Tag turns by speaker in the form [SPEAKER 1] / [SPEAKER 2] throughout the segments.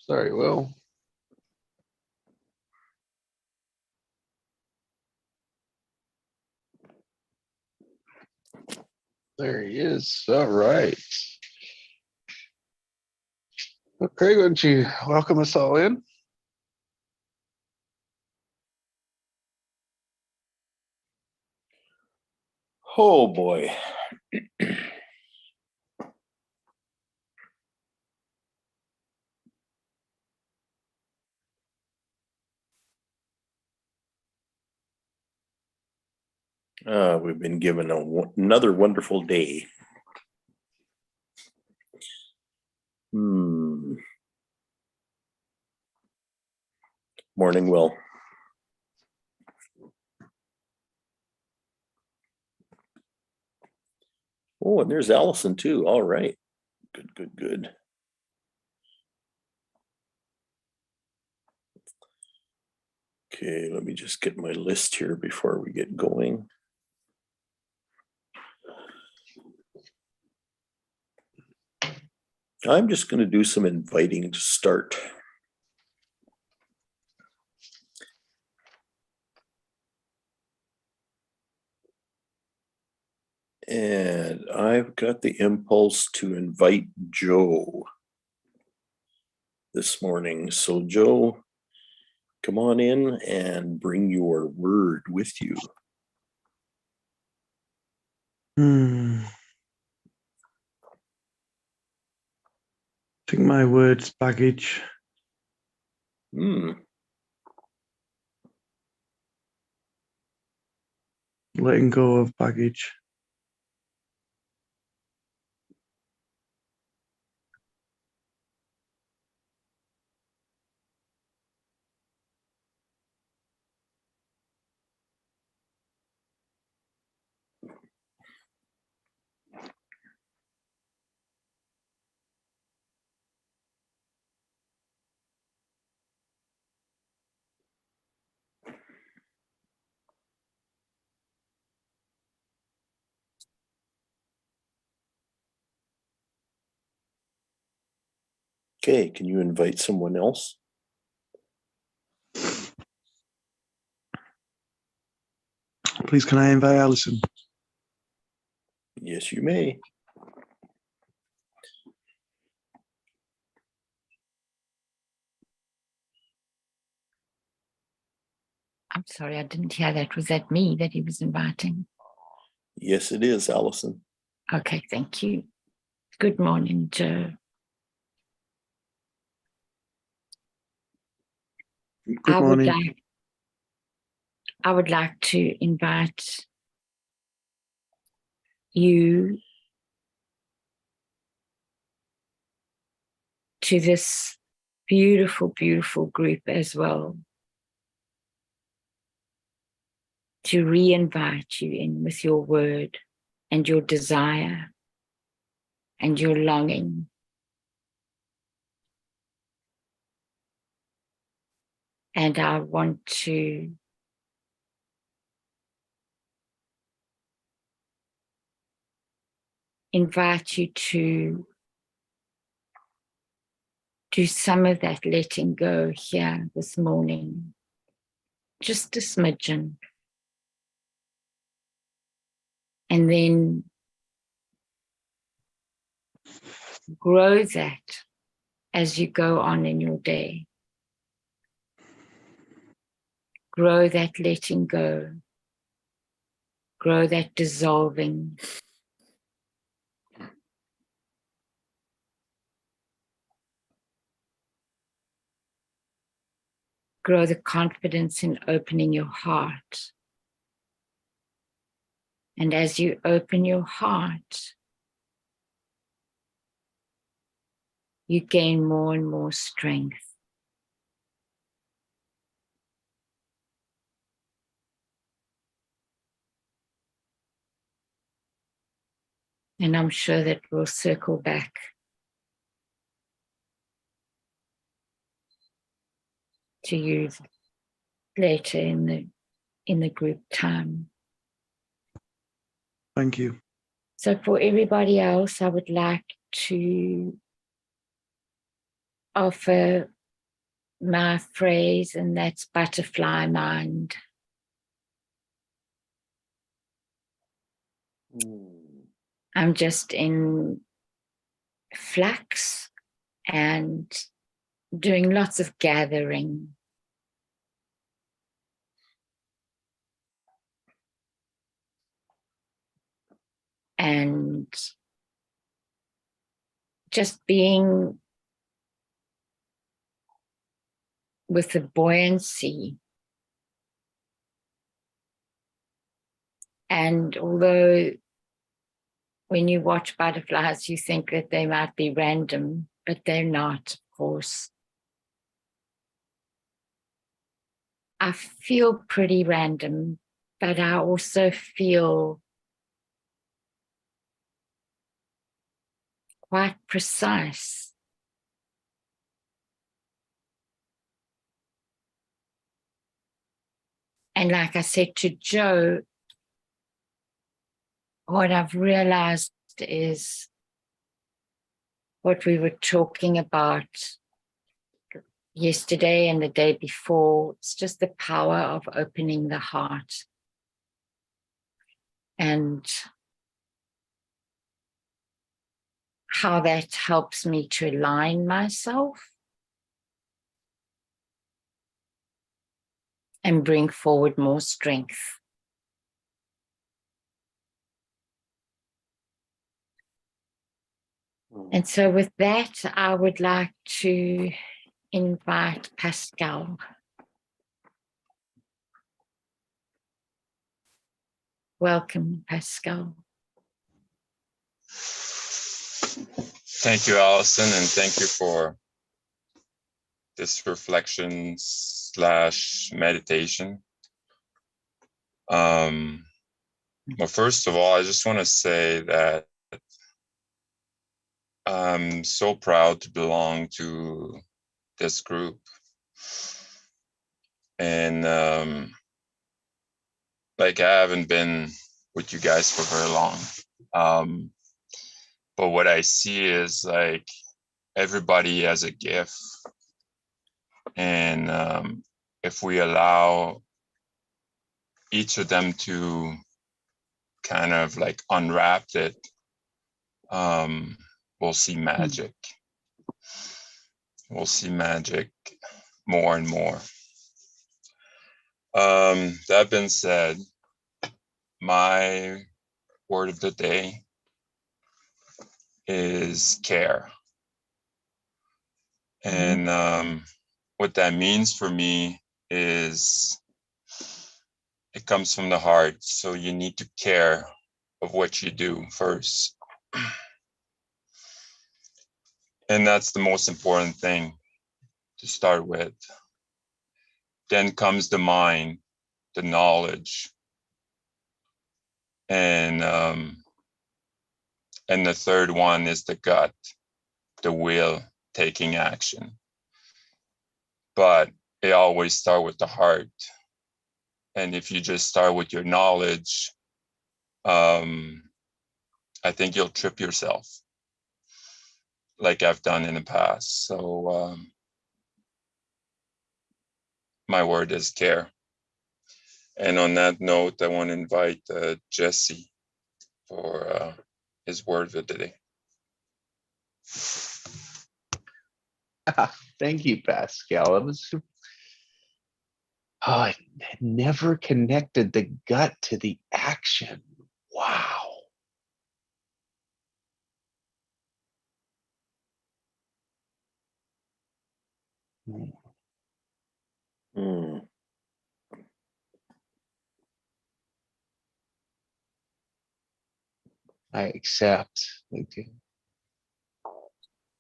[SPEAKER 1] Sorry, Will. There he is. All right. Well, Craig, why don't you welcome us all in?
[SPEAKER 2] Oh boy. We've been given another wonderful day. Morning, Will. Oh, and there's Allison too. All right. Good. Okay, let me just get my list here before we get going. I'm just going to do some inviting to start. And I've got the impulse to invite Joe this morning. So Joe, come on in and bring your word with you.
[SPEAKER 3] I think my word's baggage. Letting go of baggage.
[SPEAKER 2] Okay, can you invite someone else?
[SPEAKER 3] Please, can I invite Alison?
[SPEAKER 2] Yes, you may.
[SPEAKER 4] I'm sorry, I didn't hear that. Was that me that he was inviting?
[SPEAKER 2] Yes, it is, Allison.
[SPEAKER 4] Okay, thank you. Good morning, Joe.
[SPEAKER 3] Good morning.
[SPEAKER 4] I would like to invite you to this beautiful, beautiful group as well, to re-invite you in with your word and your desire and your longing. And I want to invite you to do some of that letting go here this morning, just a smidgen. And then grow that as you go on in your day. Grow that letting go. Grow that dissolving. Grow the confidence in opening your heart. And as you open your heart, you gain more and more strength. And I'm sure that we'll circle back to you later in the group time.
[SPEAKER 3] Thank you.
[SPEAKER 4] So for everybody else, I would like to offer my phrase, and that's butterfly mind. I'm just in flux and doing lots of gathering. And just being with the buoyancy. And although when you watch butterflies, you think that they might be random, but they're not, of course. I feel pretty random, but I also feel quite precise. And like I said to Joe, what I've realized is what we were talking about yesterday and the day before. It's just the power of opening the heart. And how that helps me to align myself and bring forward more strength. And so with that, I would like to invite Pascal. Welcome, Pascal.
[SPEAKER 5] Thank you, Allison, and thank you for this reflection / meditation. Well, first of all, I just want to say that I'm so proud to belong to this group. And like I haven't been with you guys for very long. But what I see is like everybody has a gift. And if we allow each of them to kind of like unwrap it, we'll see magic. We'll see magic more and more. That being said, my word of the day is care. And what that means for me is it comes from the heart. So you need to care of what you do first. And that's the most important thing to start with. Then comes the mind, the knowledge, and the third one is the gut, the will, taking action. But it always starts with the heart. And if you just start with your knowledge, I think you'll trip yourself, like I've done in the past. So my word is care. And on that note, I want to invite Jesse for his word of the day.
[SPEAKER 1] Thank you, Pascal. It was, I had never connected the gut to the action. Wow. I accept.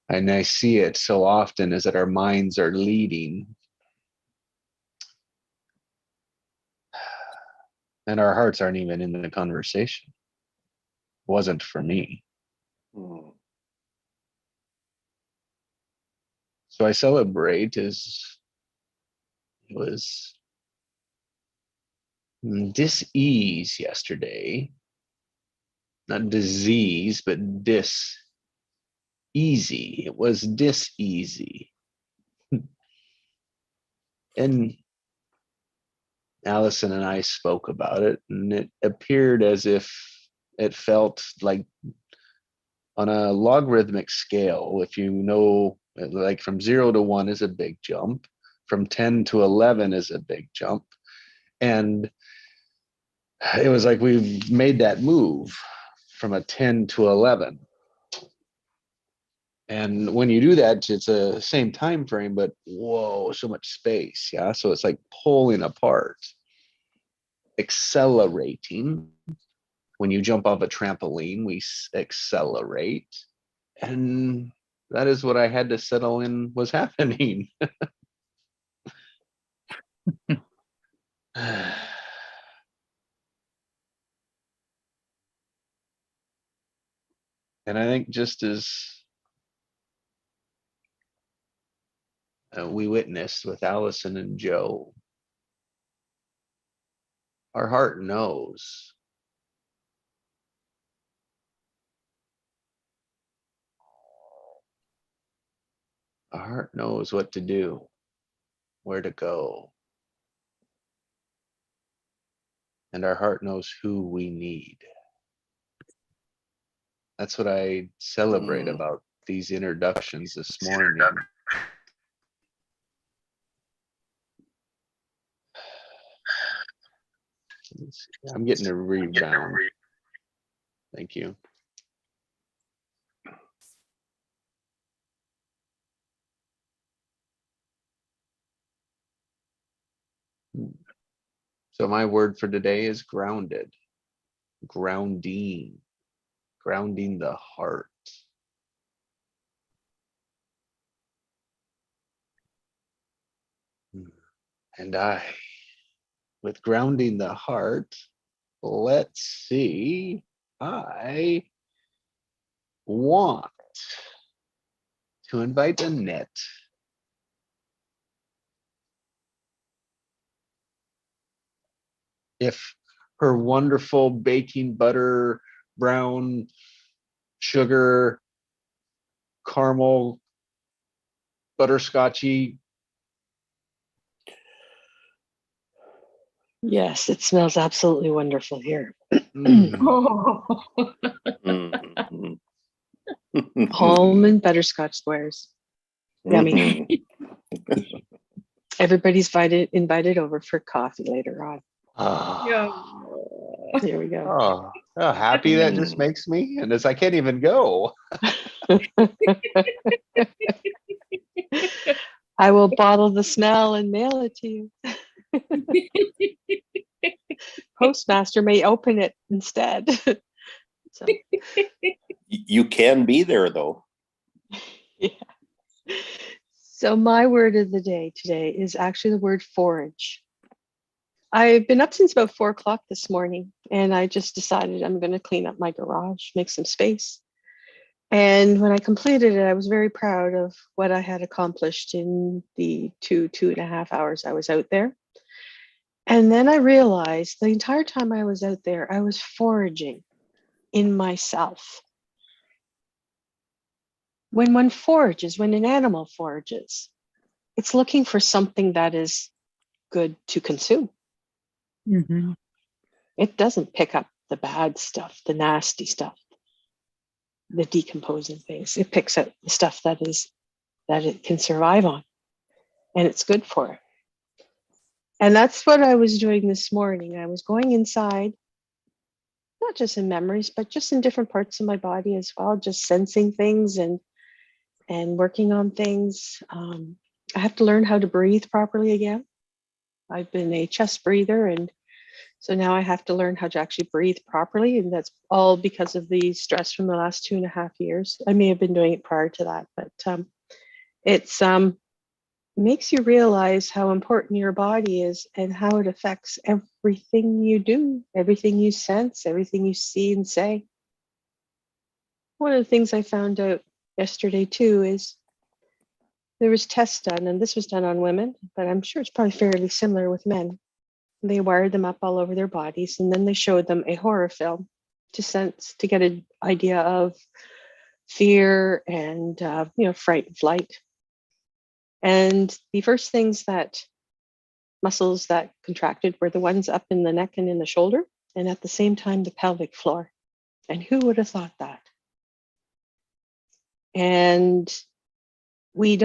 [SPEAKER 1] And I see it so often is that our minds are leading and our hearts aren't even in the conversation. It wasn't for me. So I celebrate as it was dis-ease yesterday. Not disease, but dis-easy. It was dis-easy. And Allison and I spoke about it, and it appeared as if it felt like on a logarithmic scale, if you know, like from 0 to 1 is a big jump, from 10 to 11 is a big jump. And it was like we've made that move from a 10 to 11. And when you do that, it's a same time frame, but whoa, so much space. Yeah. So it's like pulling apart, accelerating. When you jump off a trampoline, we accelerate. And that is what I had to settle in was happening. And I think just as we witnessed with Allison and Joe, our heart knows. Our heart knows what to do, where to go. And our heart knows who we need. That's what I celebrate about these introductions this morning. I'm getting a rebound. Thank you. So my word for today is grounded, grounding, grounding the heart. And with grounding the heart, let's see, I want to invite Annette if her wonderful baking butter, brown sugar, caramel, butterscotchy.
[SPEAKER 6] Yes, it smells absolutely wonderful here.
[SPEAKER 4] Oh.
[SPEAKER 2] Mhm.
[SPEAKER 6] Almond butterscotch squares. Yummy.
[SPEAKER 2] Mhm.
[SPEAKER 6] Everybody's invited over for coffee later on.
[SPEAKER 1] Oh,
[SPEAKER 6] There we go.
[SPEAKER 1] oh, how happy that just makes me. And as I can't even go.
[SPEAKER 6] I will bottle the smell and mail it to you. Postmaster may open it instead. So,
[SPEAKER 2] You can be there though.
[SPEAKER 6] yeah. So my word of the day today is actually the word forage. I've been up since about 4 o'clock this morning, and I just decided I'm going to clean up my garage, make some space. And when I completed it, I was very proud of what I had accomplished in the 2.5 hours I was out there. And then I realized the entire time I was out there, I was foraging in myself. When one forages, when an animal forages, it's looking for something that is good to consume.
[SPEAKER 4] Mm-hmm.
[SPEAKER 6] It doesn't pick up the bad stuff, the nasty stuff, the decomposing things. It picks up the stuff that it can survive on, and it's good for it. And that's what I was doing this morning. I was going inside, not just in memories, but just in different parts of my body as well, just sensing things and working on things. I have to learn how to breathe properly again. I've been a chest breather, and so now I have to learn how to actually breathe properly. And that's all because of the stress from the last 2.5 years. I may have been doing it prior to that, but it's makes you realize how important your body is and how it affects everything you do, everything you sense, everything you see and say. One of the things I found out yesterday too is there was tests done, and this was done on women, but I'm sure it's probably fairly similar with men. They wired them up all over their bodies, and then they showed them a horror film to get an idea of fear and fright and flight. And the first things that muscles that contracted were the ones up in the neck and in the shoulder, and at the same time, the pelvic floor. And who would have thought that? And we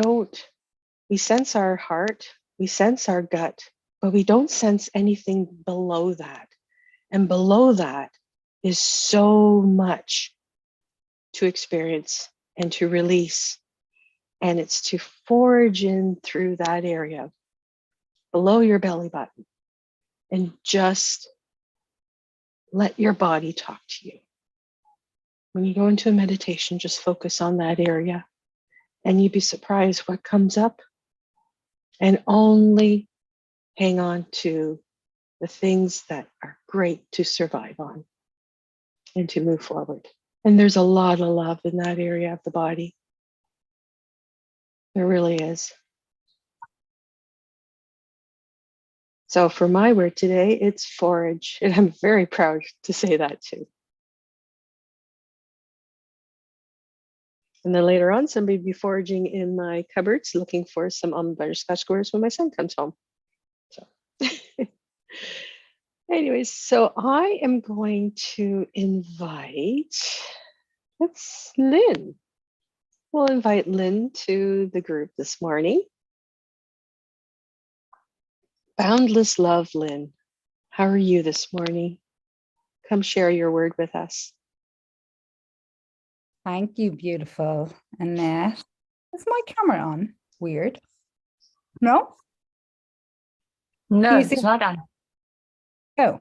[SPEAKER 6] sense our heart, we sense our gut, but we don't sense anything below that. And below that is so much to experience and to release. And it's to forge in through that area below your belly button and just let your body talk to you. When you go into a meditation, just focus on that area and you'd be surprised what comes up, and only hang on to the things that are great to survive on and to move forward. And there's a lot of love in that area of the body. There really is. So for my word today, it's forage. And I'm very proud to say that too. And then later on, somebody will be foraging in my cupboards looking for some almond butterscotch squares when my son comes home. So anyways, so I am going to invite, Lynn. We'll invite Lynn to the group this morning. Boundless love, Lynn. How are you this morning? Come share your word with us.
[SPEAKER 7] Thank you, beautiful Annette. Is my camera on? Weird. No?
[SPEAKER 4] No,
[SPEAKER 7] Do you
[SPEAKER 4] it's
[SPEAKER 7] see-
[SPEAKER 4] not on.
[SPEAKER 7] Oh.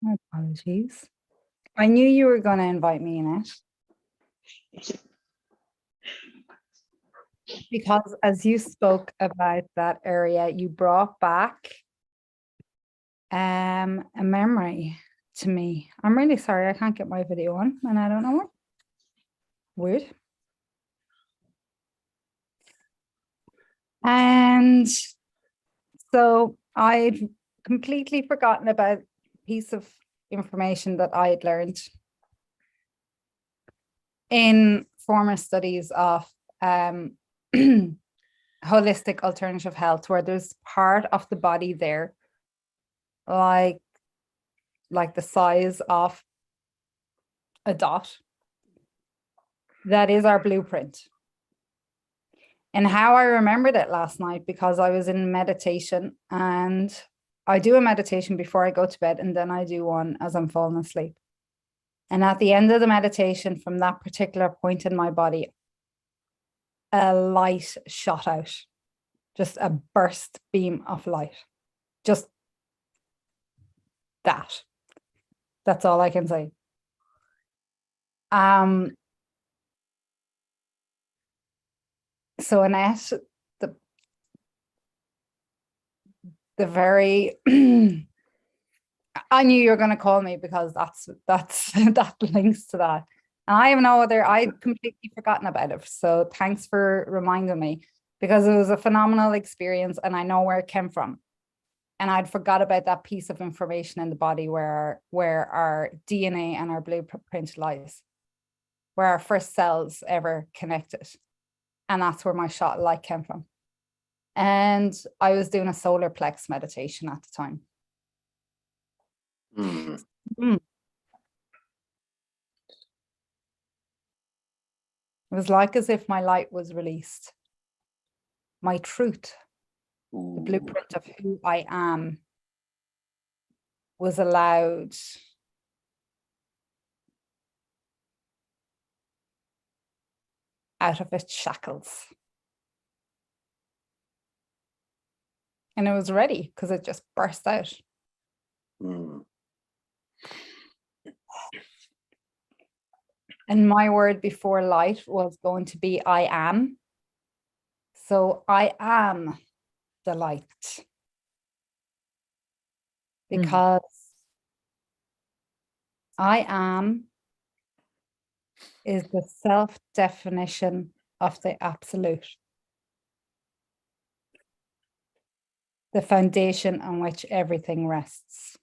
[SPEAKER 7] My apologies. I knew you were going to invite me, Annette. Because as you spoke about that area, you brought back a memory to me. I'm really sorry I can't get my video on and I don't know why. Weird. And so I'd completely forgotten about a piece of information that I had learned in former studies of holistic alternative health, where there's part of the body there like the size of a dot that is our blueprint. And how I remembered it last night, because I was in meditation, and I do a meditation before I go to bed, and then I do one as I'm falling asleep. And at the end of the meditation, from that particular point in my body, a light shot out, just a burst beam of light. Just that. That's all I can say. So Annette, the very I knew you were going to call me, because that's that links to that. And I have no other, I'd completely forgotten about it. So thanks for reminding me, because it was a phenomenal experience and I know where it came from. And I'd forgot about that piece of information in the body where our DNA and our blueprint lies, where our first cells ever connected. And that's where my shot of light came from. And I was doing a solar plex meditation at the time. It was like as if my light was released. My truth, the blueprint of who I am, was allowed out of its shackles. And it was ready, because it just burst out. And my word before light was going to be I am. So I am the light. Because I am is the self-definition of the absolute. The foundation on which everything rests.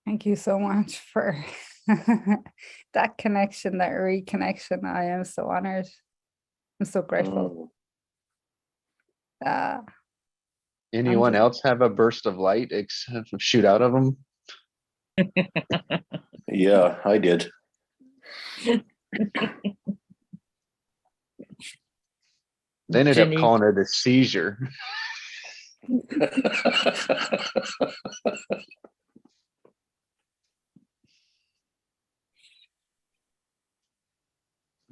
[SPEAKER 7] Thank you so much for that connection, that reconnection. I am so honored. I'm so grateful. Uh,
[SPEAKER 1] Anyone
[SPEAKER 7] just-
[SPEAKER 1] else have a burst of light shoot out of them?
[SPEAKER 2] Yeah, I did.
[SPEAKER 1] They ended up
[SPEAKER 4] Ginny.
[SPEAKER 1] calling it a seizure. I'm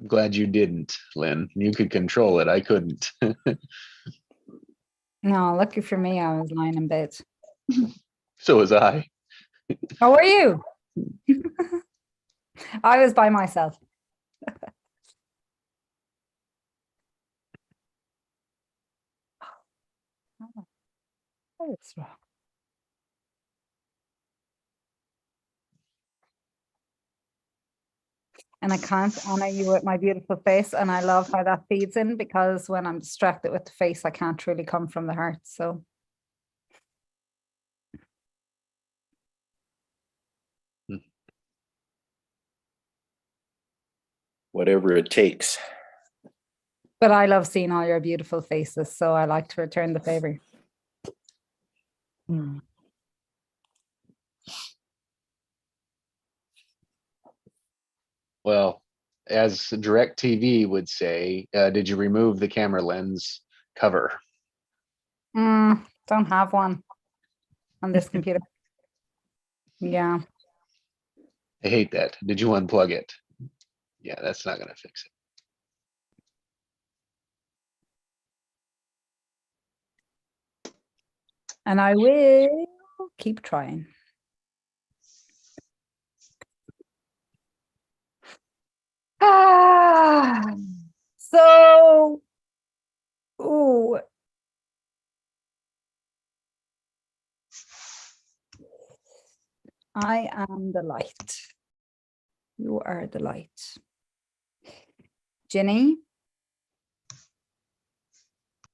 [SPEAKER 1] glad you didn't, Lynn. You could control it. I couldn't.
[SPEAKER 7] no, lucky for me, I was lying in bed.
[SPEAKER 1] So was I.
[SPEAKER 7] How are you? I was by myself. What's wrong? And I can't honor you with my beautiful face. And I love how that feeds in, because when I'm distracted with the face, I can't really come from the heart. So
[SPEAKER 2] Whatever it takes.
[SPEAKER 7] but I love seeing all your beautiful faces. So I like to return the favor.
[SPEAKER 4] Hmm.
[SPEAKER 1] Well, as DirecTV would say, did you remove the camera lens cover?
[SPEAKER 7] Don't have one on this computer. Yeah.
[SPEAKER 1] I hate that. Did you unplug it? Yeah, that's not going to fix it.
[SPEAKER 7] And I will keep trying. So, ooh. I am the light. You are the light. Ginny,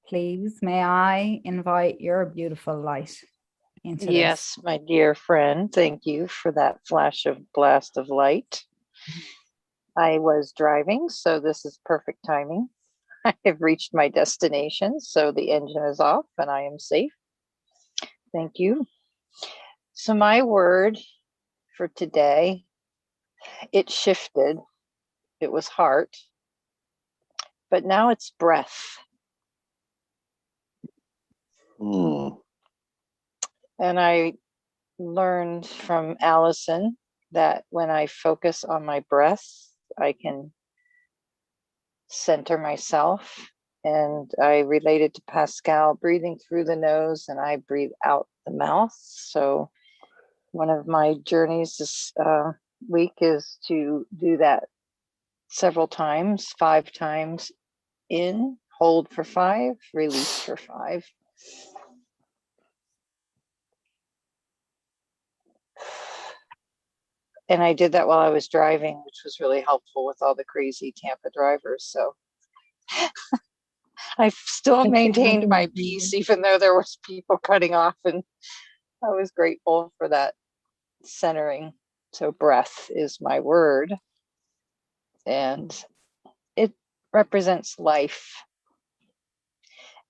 [SPEAKER 7] please, may I invite your beautiful light into this?
[SPEAKER 8] Yes, my dear friend, thank you for that blast of light. I was driving, so this is perfect timing. I have reached my destination, so the engine is off and I am safe. Thank you. So my word for today, it shifted. It was heart, but now it's breath.
[SPEAKER 2] Hmm.
[SPEAKER 8] And I learned from Allison that when I focus on my breath, I can center myself. And I related to Pascal, breathing through the nose, and I breathe out the mouth. So one of my journeys this week is to do that several times, 5 times in, hold for 5, release for 5. And I did that while I was driving, which was really helpful with all the crazy Tampa drivers. So I still maintained my peace, even though there was people cutting off, and I was grateful for that centering. So breath is my word, and it represents life.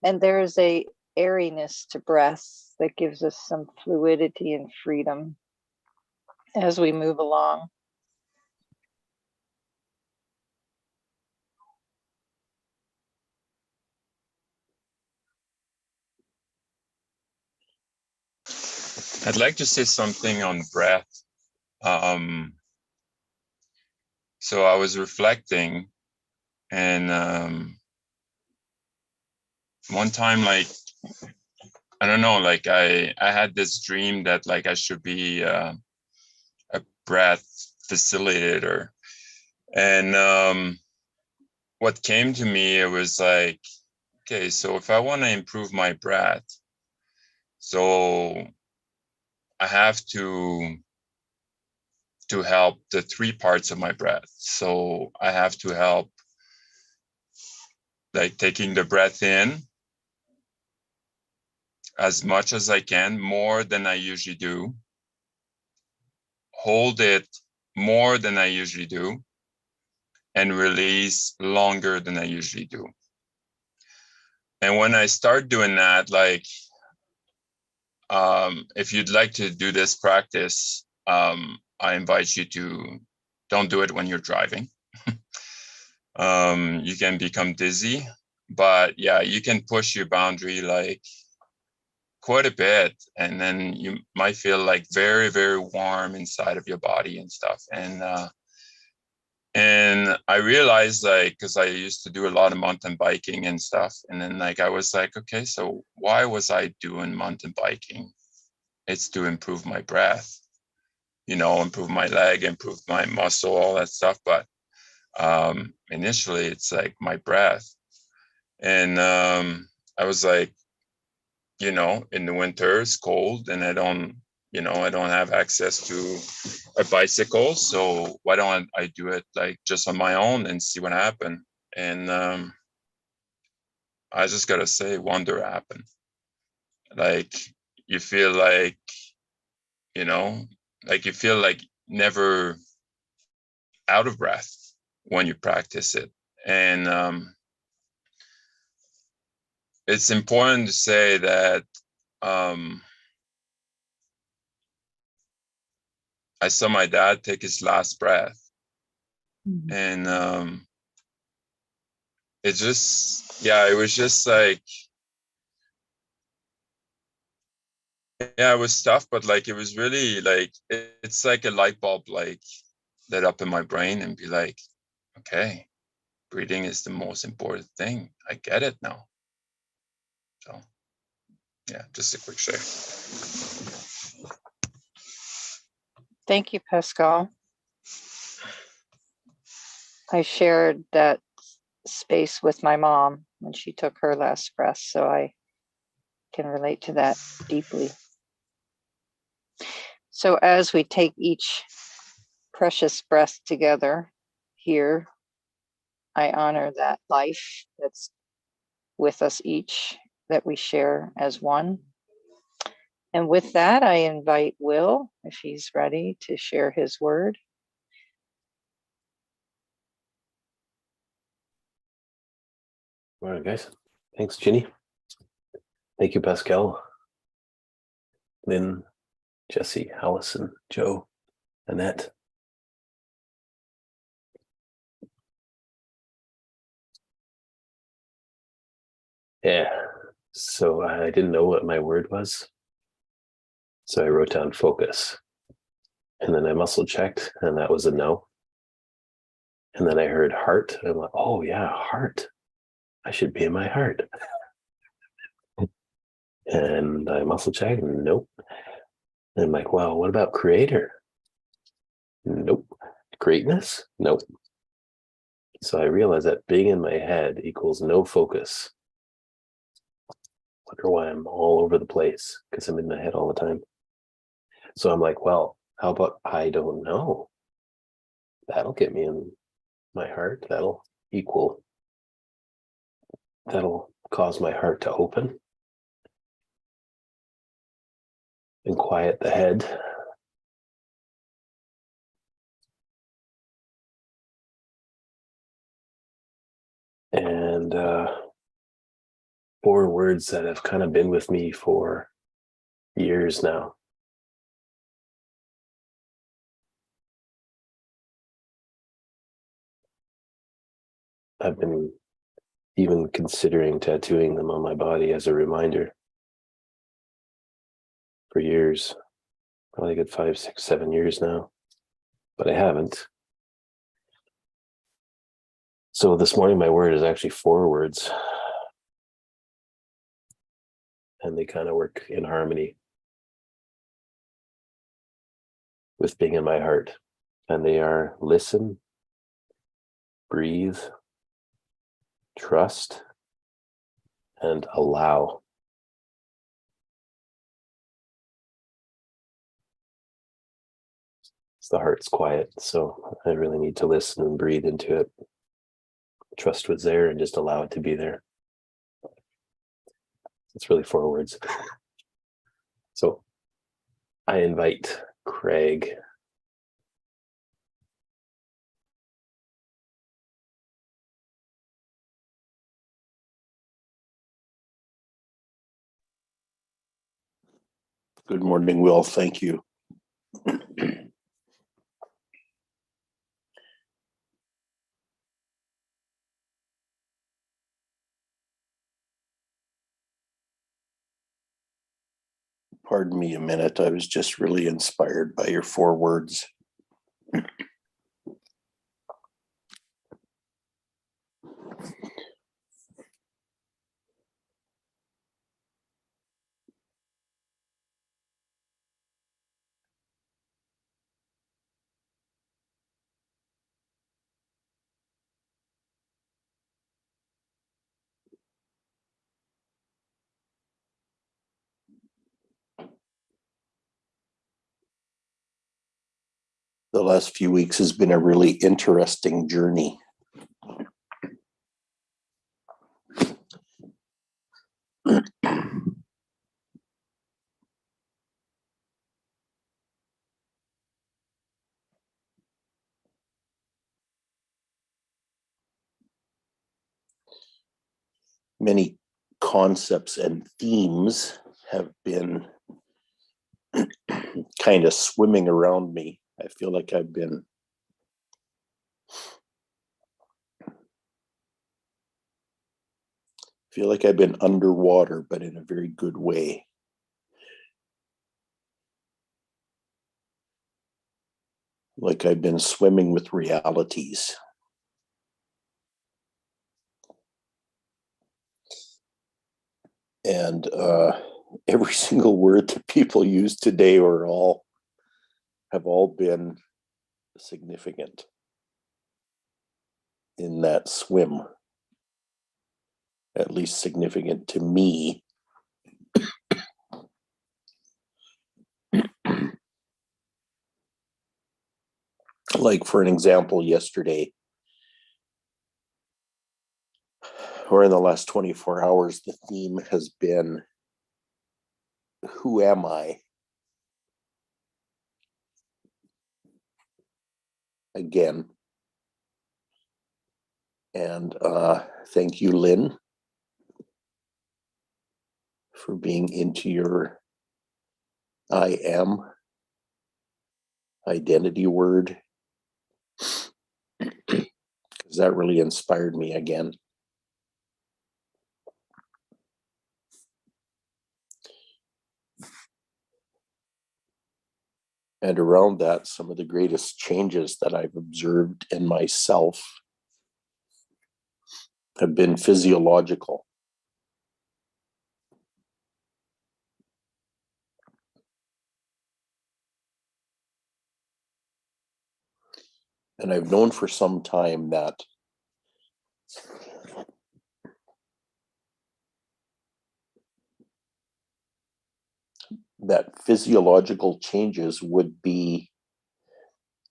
[SPEAKER 8] And there is a airiness to breath that gives us some fluidity and freedom as we move along.
[SPEAKER 5] I'd like to say something on breath. So I was reflecting, and one time, like, I don't know, like I had this dream that like I should be a breath facilitator, and what came to me, it was like, okay, so if I want to improve my breath, so I have to to help the 3 parts of my breath. So I have to help like taking the breath in as much as I can, more than I usually do. Hold it more than I usually do, and release longer than I usually do. And when I start doing that, like, if you'd like to do this practice, I invite you to don't do it when you're driving. You can become dizzy, but yeah, you can push your boundary like quite a bit, and then you might feel like very, very warm inside of your body and stuff. And I realized, like, because I used to do a lot of mountain biking and stuff, and then like I was like, okay, so why was I doing mountain biking? It's to improve my breath, you know, improve my leg, improve my muscle, all that stuff. But initially, it's like my breath, and I was like, you know, in the winter it's cold, and I don't have access to a bicycle, so why don't I do it like just on my own and see what happens? And I just gotta say, wonder happened. Like you feel like, you know, like you feel like never out of breath when you practice it. And it's important to say that I saw my dad take his last breath.
[SPEAKER 4] Mhm.
[SPEAKER 5] And it just, yeah, it was just like, yeah, it was tough, but like it was really like it's like a light bulb like lit up in my brain and be like, okay, breathing is the most important thing. I get it now. So yeah, just a quick share.
[SPEAKER 8] Thank you, Pascal. I shared that space with my mom when she took her last breath, so I can relate to that deeply. So as we take each precious breath together here, I honor that life that's with us each, that we share as one. And with that, I invite Will, if he's ready, to share his word.
[SPEAKER 9] All right, guys. Thanks, Ginny. Thank you, Pascal, Lynn, Jesse, Allison, Joe, Annette. Yeah, so I didn't know what my word was. So I wrote down focus. And then I muscle checked, and that was a no. And then I heard heart. And I'm like, oh, yeah, heart. I should be in my heart. And I muscle checked, and nope. And I'm like, well, what about creator? Nope. Greatness? Nope. So I realized that being in my head equals no focus. Wonder why I'm all over the place, because I'm in my head all the time. So I'm like, well, how about I don't know? That'll get me in my heart. That'll cause my heart to open and quiet the head. And 4 words that have kind of been with me for years now. I've been even considering tattooing them on my body as a reminder for years, probably a good 5, 6, 7 years now, but I haven't. So this morning, my word is actually 4 words, and they kind of work in harmony with being in my heart. And they are listen, breathe, trust, and allow. the heart's quiet. So I really need to listen and breathe into it. Trust what's there and just allow it to be there. It's really 4 words. So I invite Craig.
[SPEAKER 2] Good morning, Will. Thank you. Pardon me a minute. I was just really inspired by your 4 words. The last few weeks has been a really interesting journey. Many concepts and themes have been kind of swimming around me. I feel like I've been underwater, but in a very good way. Like I've been swimming with realities. And every single word that people use today have all been significant in that swim, at least significant to me. Like, for an example, yesterday, or in the last 24 hours, the theme has been, who am I? Again. And thank you, Lynn, for being into your I am identity word, because that really inspired me again. And around that, some of the greatest changes that I've observed in myself have been physiological. And I've known for some time that physiological changes would be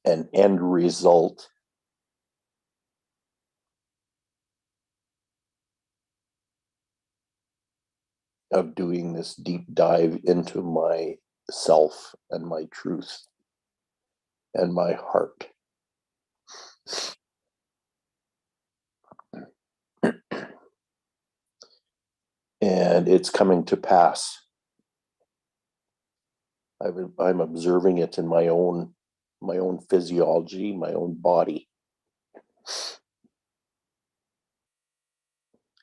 [SPEAKER 2] an end result of doing this deep dive into myself and my truth and my heart. And it's coming to pass. I'm observing it in my own physiology, my own body.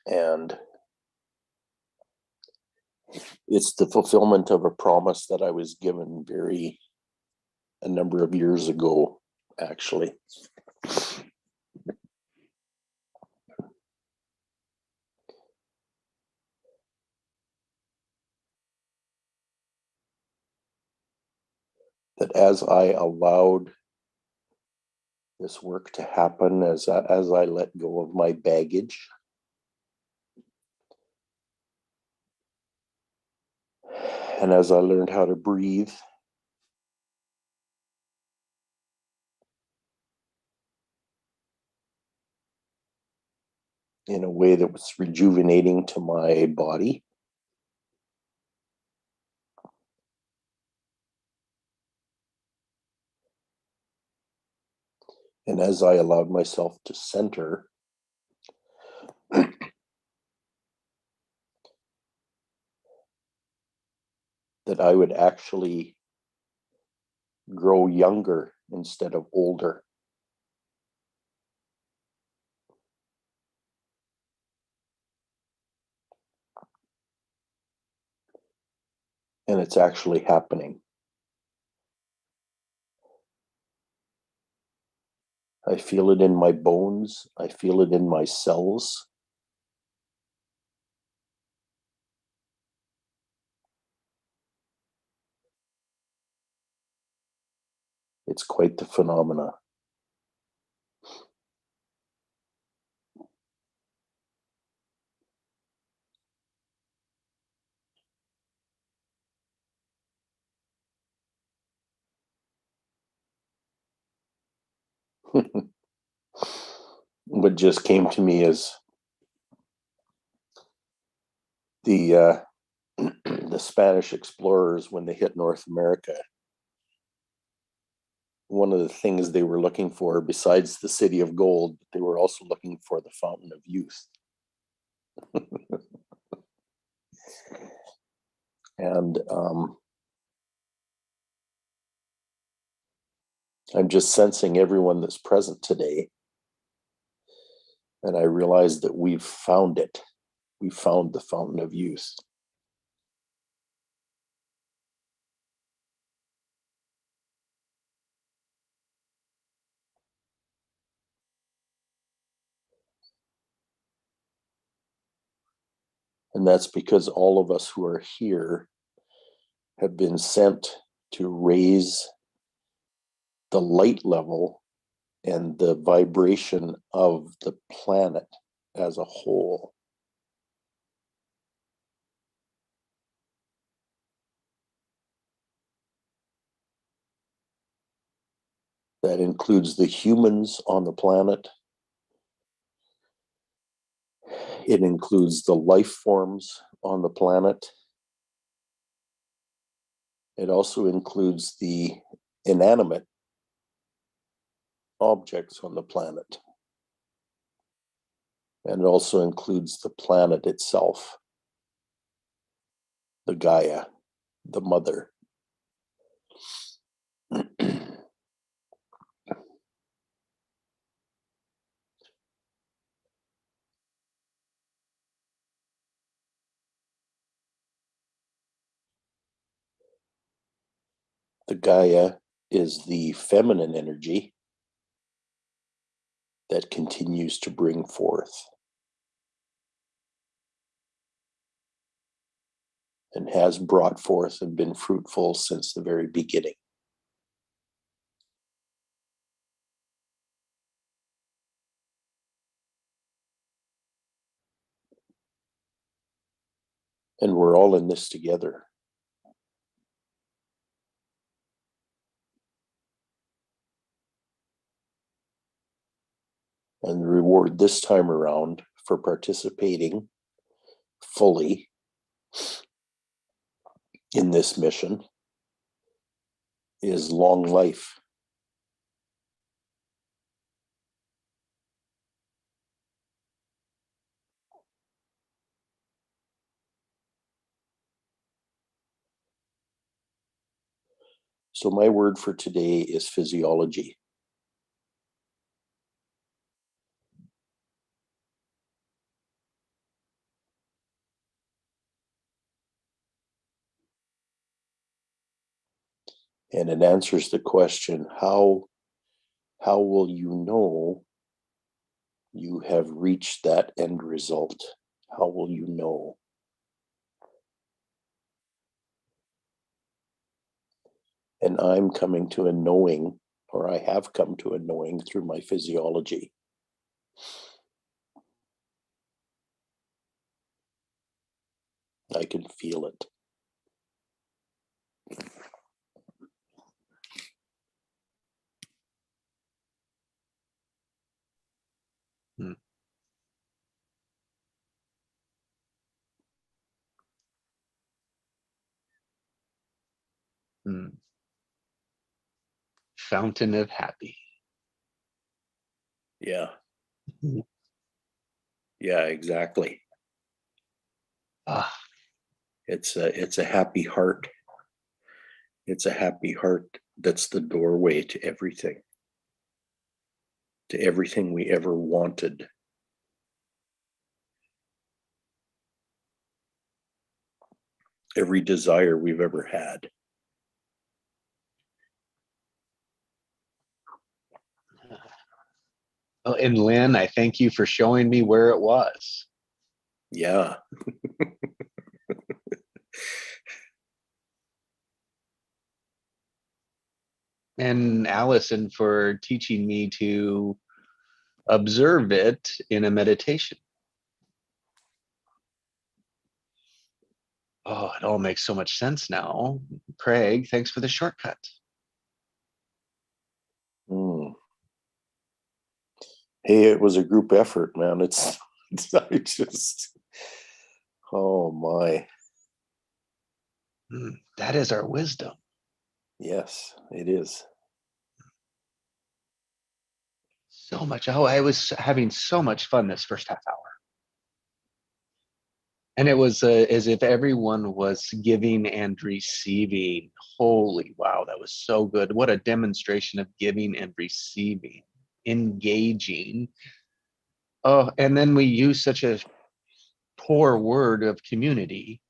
[SPEAKER 2] And it's the fulfillment of a promise that I was given a number of years ago, actually. That as I allowed this work to happen, as I let go of my baggage, and as I learned how to breathe, in a way that was rejuvenating to my body. And as I allowed myself to center, that I would actually grow younger instead of older. And it's actually happening. I feel it in my bones. I feel it in my cells. It's quite the phenomena. What just came to me is the the Spanish explorers, when they hit North America, one of the things they were looking for, besides the city of gold, they were also looking for the fountain of youth. And I'm just sensing everyone that's present today. And I realize that we've found it. We found the fountain of youth. And that's because all of us who are here have been sent to raise the light level and the vibration of the planet as a whole. That includes the humans on the planet. It includes the life forms on the planet. It also includes the inanimate objects on the planet. And it also includes the planet itself, the Gaia, the mother. The Gaia is the feminine energy that continues to bring forth and has brought forth and been fruitful since the very beginning. And we're all in this together. And the reward this time around for participating fully in this mission is long life. So my word for today is physiology. And it answers the question, how will you know you have reached that end result? How will you know? And I'm coming to a knowing, or I have come to a knowing through my physiology. I can feel it.
[SPEAKER 1] Hmm. Fountain of happy.
[SPEAKER 2] Yeah.
[SPEAKER 1] Mhm.
[SPEAKER 2] Yeah, exactly.
[SPEAKER 1] Ah,
[SPEAKER 2] It's a happy heart. It's a happy heart that's the doorway to everything we ever wanted. Every desire we've ever had.
[SPEAKER 1] oh, and Lynn, I thank you for showing me where it was.
[SPEAKER 2] Yeah.
[SPEAKER 1] And Allison for teaching me to observe it in a meditation. Oh, it all makes so much sense now. Craig, thanks for the shortcut.
[SPEAKER 2] Mm. Hey, it was a group effort, man. I just, oh my.
[SPEAKER 1] That is our wisdom.
[SPEAKER 2] Yes, it is.
[SPEAKER 1] So much. Oh, I was having so much fun this first half hour. And it was as if everyone was giving and receiving. Holy wow, that was so good. What a demonstration of giving and receiving, engaging. Oh, and then we use such a poor word of community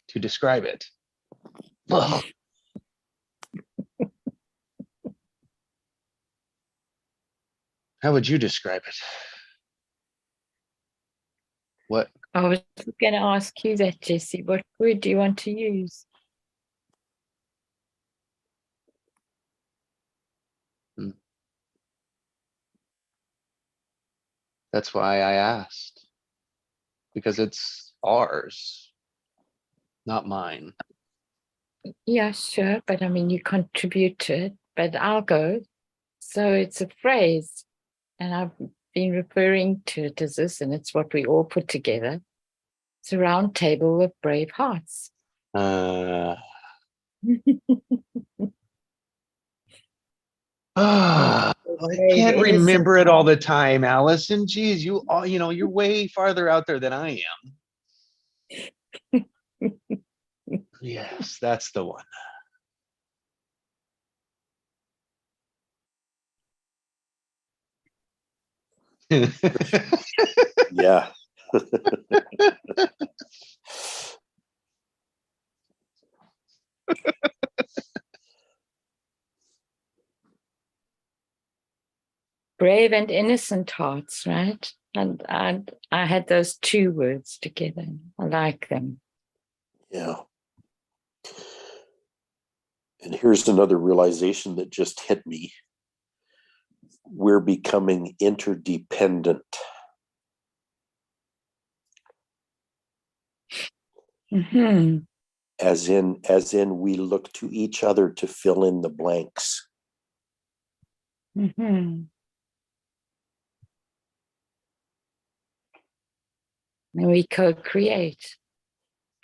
[SPEAKER 1] to describe it. Ugh. How would you describe it? What?
[SPEAKER 4] I was going to ask you that, Jesse. What word do you want to use?
[SPEAKER 1] That's why I asked. Because it's ours, not mine.
[SPEAKER 4] Yeah, sure. But I mean, you contributed, but I'll go. So it's a phrase, and I've been referring to it as this, and it's what we all put together. It's a round table with brave hearts.
[SPEAKER 1] I can't remember it all the time, Allison. Geez, you're way farther out there than I am. Yes, that's the one.
[SPEAKER 2] Yeah.
[SPEAKER 4] Brave and innocent hearts, right? And I had those two words together. I like them.
[SPEAKER 2] Yeah. And here's another realization that just hit me. We're becoming interdependent.
[SPEAKER 4] Mm-hmm.
[SPEAKER 2] As in we look to each other to fill in the blanks.
[SPEAKER 4] Mm-hmm. And we co-create.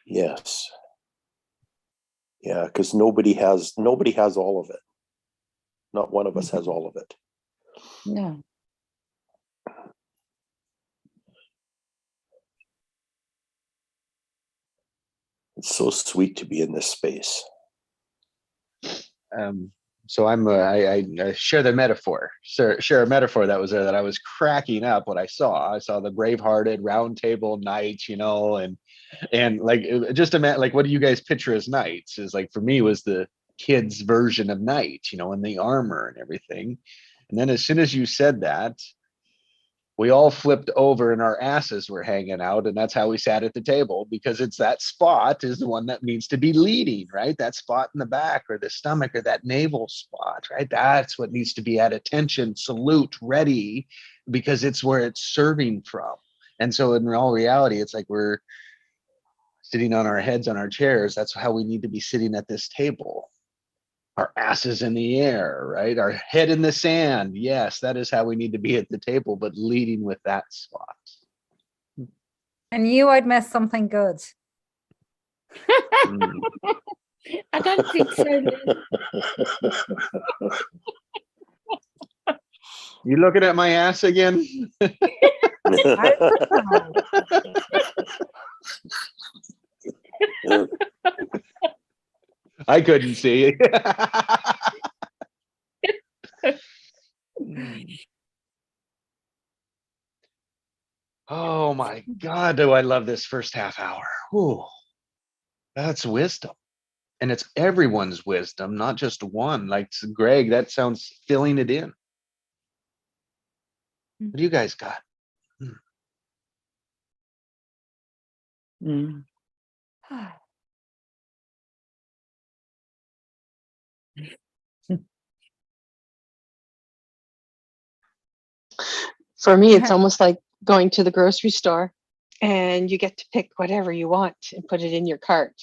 [SPEAKER 2] Yes. Yeah, because nobody has all of it. Not one of us has all of it.
[SPEAKER 4] No.
[SPEAKER 2] It's so sweet to be in this space.
[SPEAKER 1] So I share the metaphor. Share a metaphor that was there that I was cracking up when I saw. I saw the brave-hearted round table knights, and like just imagine, like, what do you guys picture as knights? Is like, for me, was the kids' version of knights, and the armor and everything. And then as soon as you said that, we all flipped over and our asses were hanging out, and that's how we sat at the table, because it's that spot is the one that needs to be leading, right? That spot in the back or the stomach or that navel spot, right? That's what needs to be at attention, salute, ready, because it's where it's serving from. And so in all reality, it's like we're sitting on our heads on our chairs. That's how we need to be sitting at this table. Our asses in the air, right? Our head in the sand. Yes, that is how we need to be at the table, but leading with that spot.
[SPEAKER 7] And I'd miss something good.
[SPEAKER 4] I don't think so. Lynn.
[SPEAKER 1] You looking at my ass again? I couldn't see. Oh my God, do I love this first half hour. Whew. That's wisdom. And it's everyone's wisdom, not just one. Like Greg, that sounds filling it in. What do you guys got?
[SPEAKER 4] Mm.
[SPEAKER 6] For me, it's almost like going to the grocery store and you get to pick whatever you want and put it in your cart.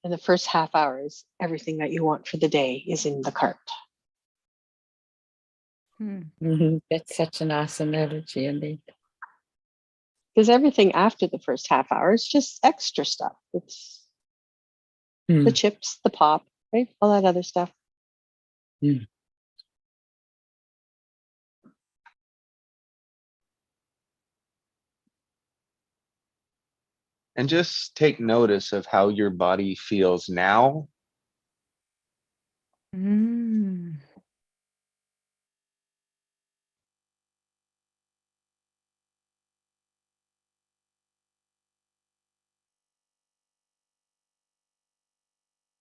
[SPEAKER 6] And the first half hour is everything that you want for the day is in the cart.
[SPEAKER 4] That's such a nice analogy, indeed.
[SPEAKER 6] Because everything after the first half hour is just extra stuff. It's the chips, the pop, right? All that other stuff.
[SPEAKER 1] And just take notice of how your body feels now.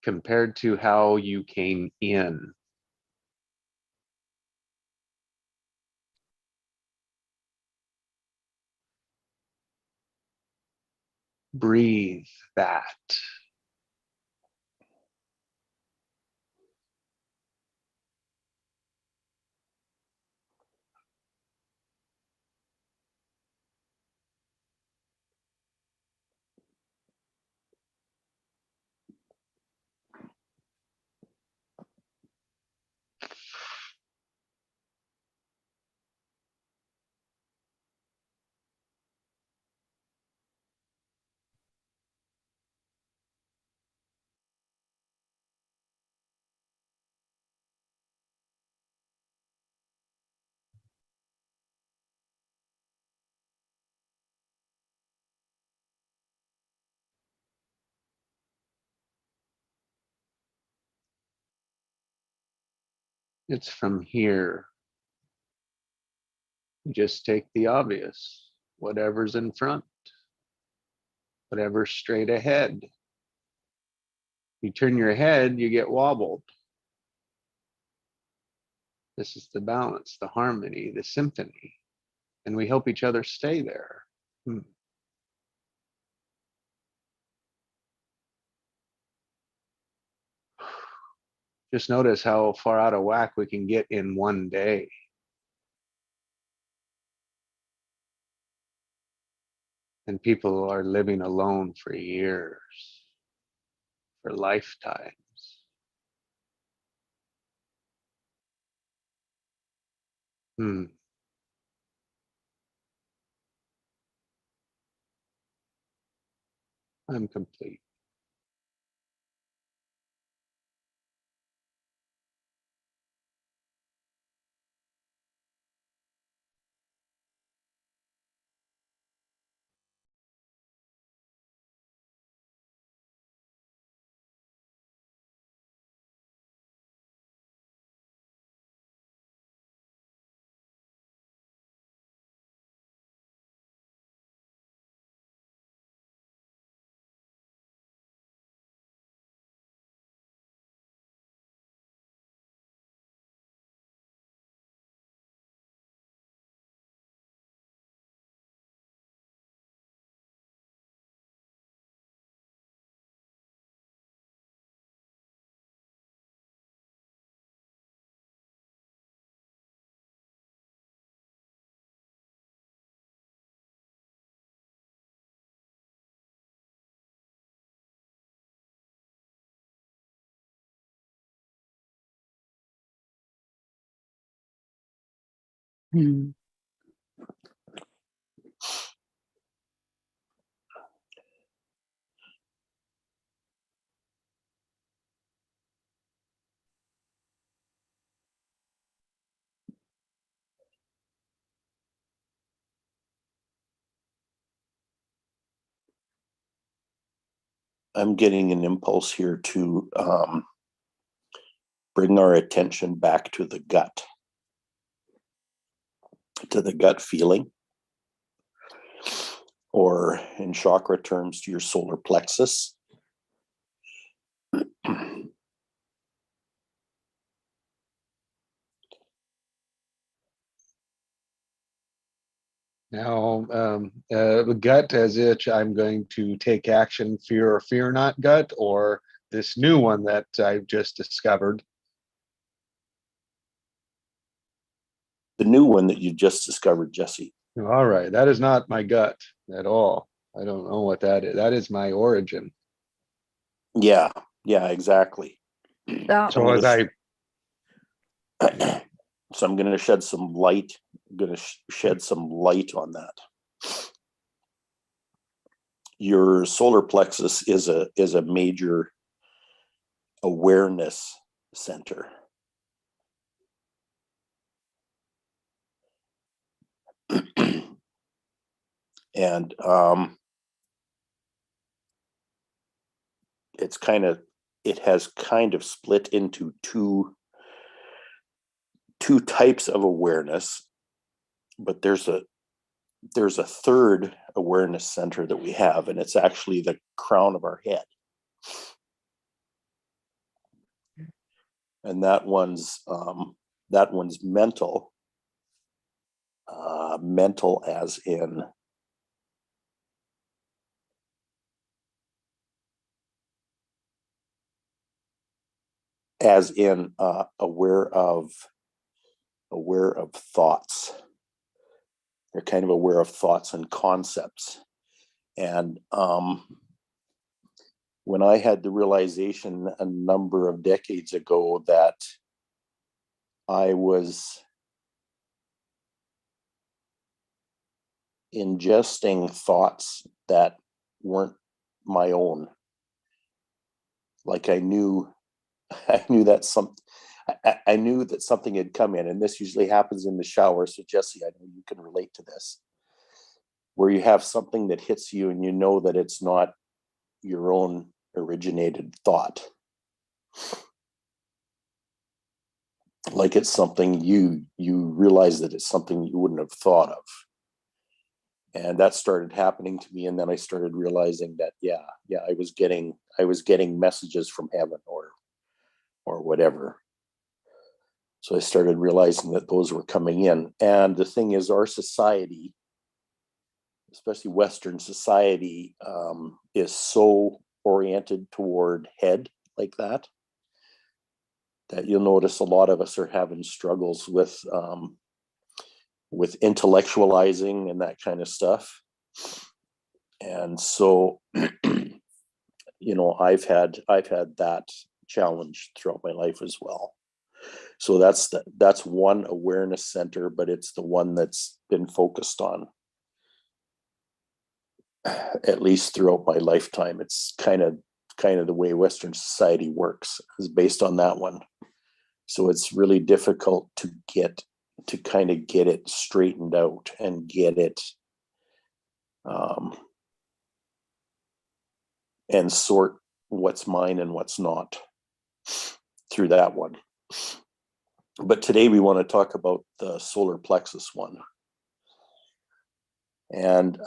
[SPEAKER 1] Compared to how you came in. Breathe that. It's from here. You just take the obvious, whatever's in front, whatever's straight ahead. You turn your head, you get wobbled. This is the balance, the harmony, the symphony. And we help each other stay there. Just notice how far out of whack we can get in one day. And people are living alone for years, for lifetimes. I'm complete.
[SPEAKER 2] I'm getting an impulse here to bring our attention back to the gut feeling, or in chakra terms, to your solar plexus.
[SPEAKER 1] Now, the gut as itch, I'm going to take action, fear or fear not gut, or this new one that I've just discovered.
[SPEAKER 2] The new one that you just discovered, Jesse.
[SPEAKER 1] All right, that is not my gut at all. I don't know what that is. That is my origin.
[SPEAKER 2] Yeah, exactly.
[SPEAKER 7] That
[SPEAKER 1] So as I
[SPEAKER 2] So I'm going to shed some light. I'm going to shed some light on that. Your solar plexus is a major awareness center. And it has kind of split into two types of awareness, but there's a third awareness center that we have, and it's actually the crown of our head. And that one's mental, mental as in aware of thoughts. They're kind of aware of thoughts and concepts. And when I had the realization a number of decades ago that I was ingesting thoughts that weren't my own, like I knew that something had come in, and this usually happens in the shower. So Jesse, I know you can relate to this, where you have something that hits you and you know that it's not your own originated thought. Like it's something you realize that it's something you wouldn't have thought of. And that started happening to me. And then I started realizing that, I was getting messages from heaven or whatever. So I started realizing that those were coming in. And the thing is, our society, especially Western society, is so oriented toward head like that you'll notice a lot of us are having struggles with intellectualizing and that kind of stuff. And so, I've had that challenge throughout my life as well. So that's one awareness center, but it's the one that's been focused on at least throughout my lifetime. It's kind of the way Western society works, is based on that one. So it's really difficult to get it straightened out and get it and sort what's mine and what's not through that one. But today we want to talk about the solar plexus one. And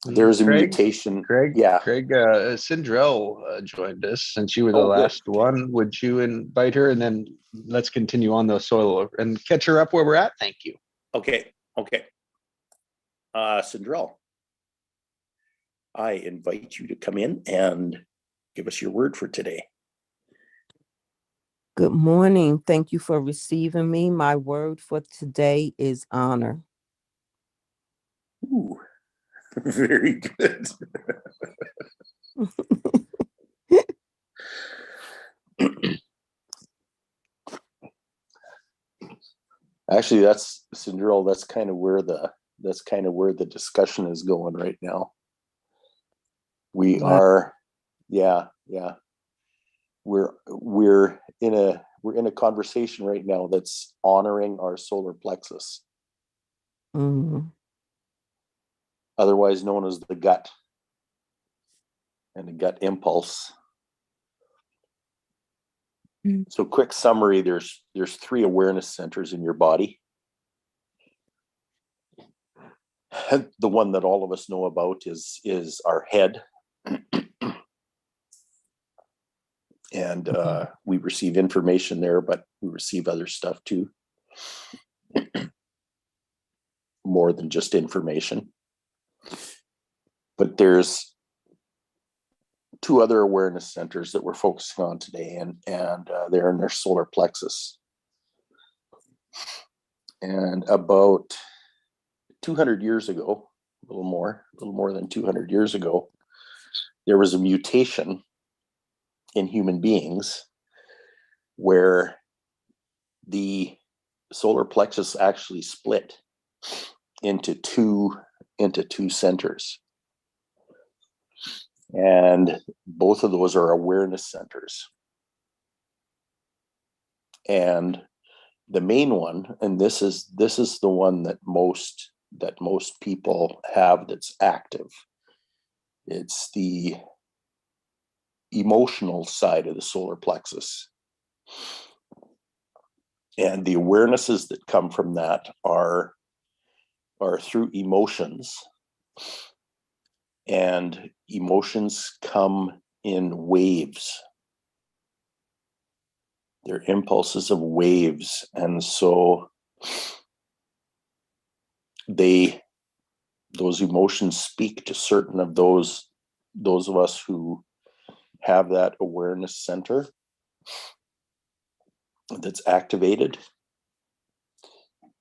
[SPEAKER 2] there's a mutation.
[SPEAKER 1] Craig Sindrell joined us. Since you were the last one, would you invite her, and then let's continue on the soil and catch her up where we're at? Thank you.
[SPEAKER 2] Okay. Sindrell, I invite you to come in and give us your word for today.
[SPEAKER 10] Good morning. Thank you for receiving me. My word for today is honor.
[SPEAKER 2] Ooh, very good. Actually, that's Cinderella. That's kind of where the discussion is going right now. We are, we're in a conversation right now that's honoring our solar plexus, otherwise known as the gut. and the gut impulse.
[SPEAKER 10] Mm.
[SPEAKER 2] So quick summary, there's 3 awareness centers in your body. The one that all of us know about is our head. And we receive information there, but we receive other stuff too. More than just information. But there's 2 other awareness centers that we're focusing on today, and they're in their solar plexus. And about 200 years ago, a little more than 200 years ago, there was a mutation in human beings where the solar plexus actually split into two centers. And both of those are awareness centers. And the main one, and this is the one that most people have that's active. It's the emotional side of the solar plexus. And the awarenesses that come from that are through emotions. And emotions come in waves. They're impulses of waves. And so those emotions speak to certain of those of us who have that awareness center that's activated.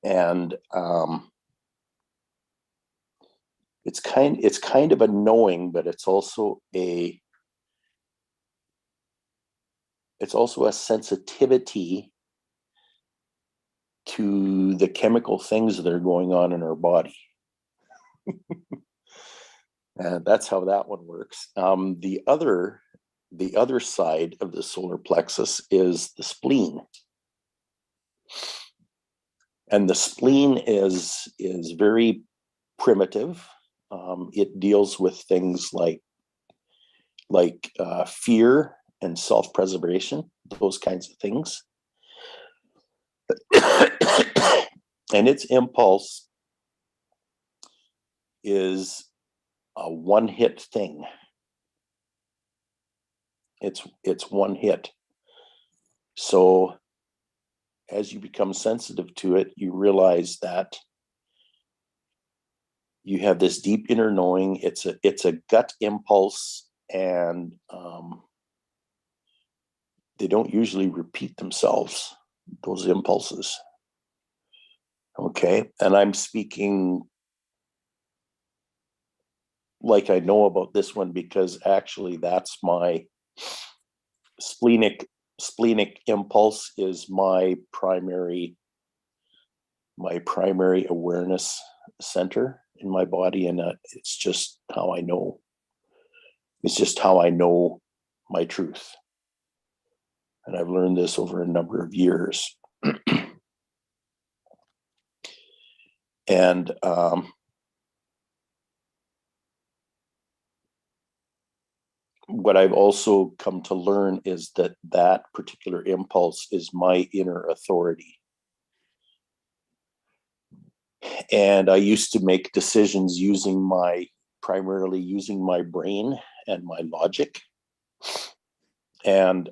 [SPEAKER 2] And it's kind of a knowing, but it's also a sensitivity to the chemical things that are going on in our body. And that's how that one works. The other side of the solar plexus is the spleen. And the spleen is very primitive. It deals with things like fear and self-preservation, those kinds of things. And its impulse is a one-hit thing. It's one hit. So as you become sensitive to it, you realize that you have this deep inner knowing. It's a gut impulse, and they don't usually repeat themselves, those impulses. Okay, and I'm speaking like I know about this one because actually that's my splenic impulse is my primary awareness center in my body, and it's just how I know. It's just how I know my truth, and I've learned this over a number of years. And what I've also come to learn is that particular impulse is my inner authority. And I used to make decisions primarily using my brain and my logic. And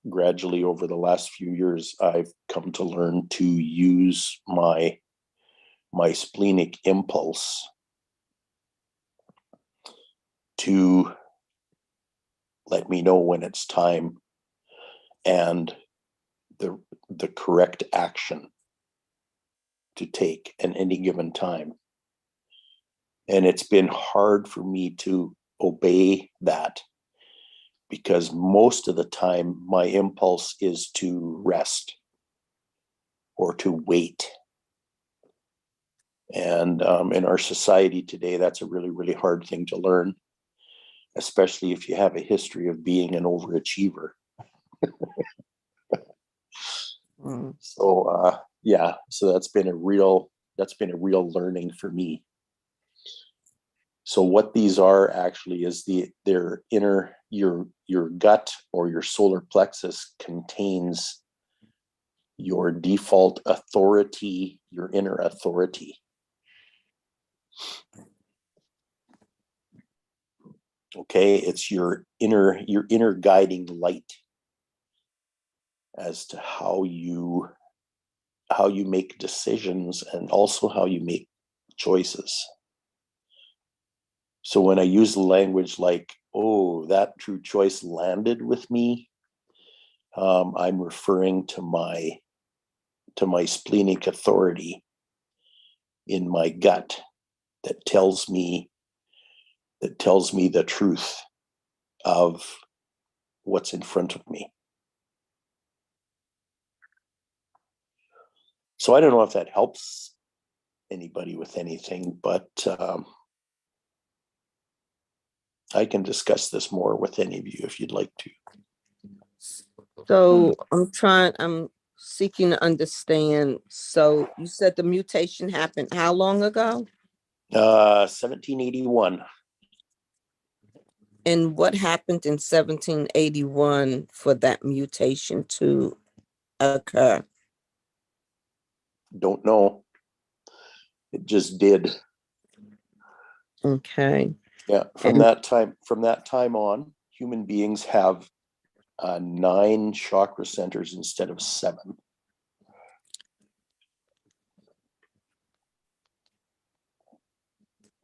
[SPEAKER 2] gradually over the last few years, I've come to learn to use my splenic impulse to let me know when it's time and the correct action to take at any given time. And it's been hard for me to obey that because most of the time my impulse is to rest or to wait. And in our society today, that's a really, really hard thing to learn, especially if you have a history of being an overachiever. So so that's been a real learning for me. So what these are actually is their inner, your gut or your solar plexus contains your default authority, your inner authority. Okay, it's your inner guiding light as to how you make decisions and also how you make choices. So when I use the language like, oh, that true choice landed with me, I'm referring to my splenic authority in my gut that tells me the truth of what's in front of me. So I don't know if that helps anybody with anything, but I can discuss this more with any of you if you'd like to.
[SPEAKER 10] So I'm seeking to understand. So you said the mutation happened how long ago?
[SPEAKER 2] 1781.
[SPEAKER 10] And what happened in 1781 for that mutation to occur?
[SPEAKER 2] Don't know. It just did.
[SPEAKER 10] Okay.
[SPEAKER 2] Yeah. From that time on, human beings have 9 chakra centers instead of 7.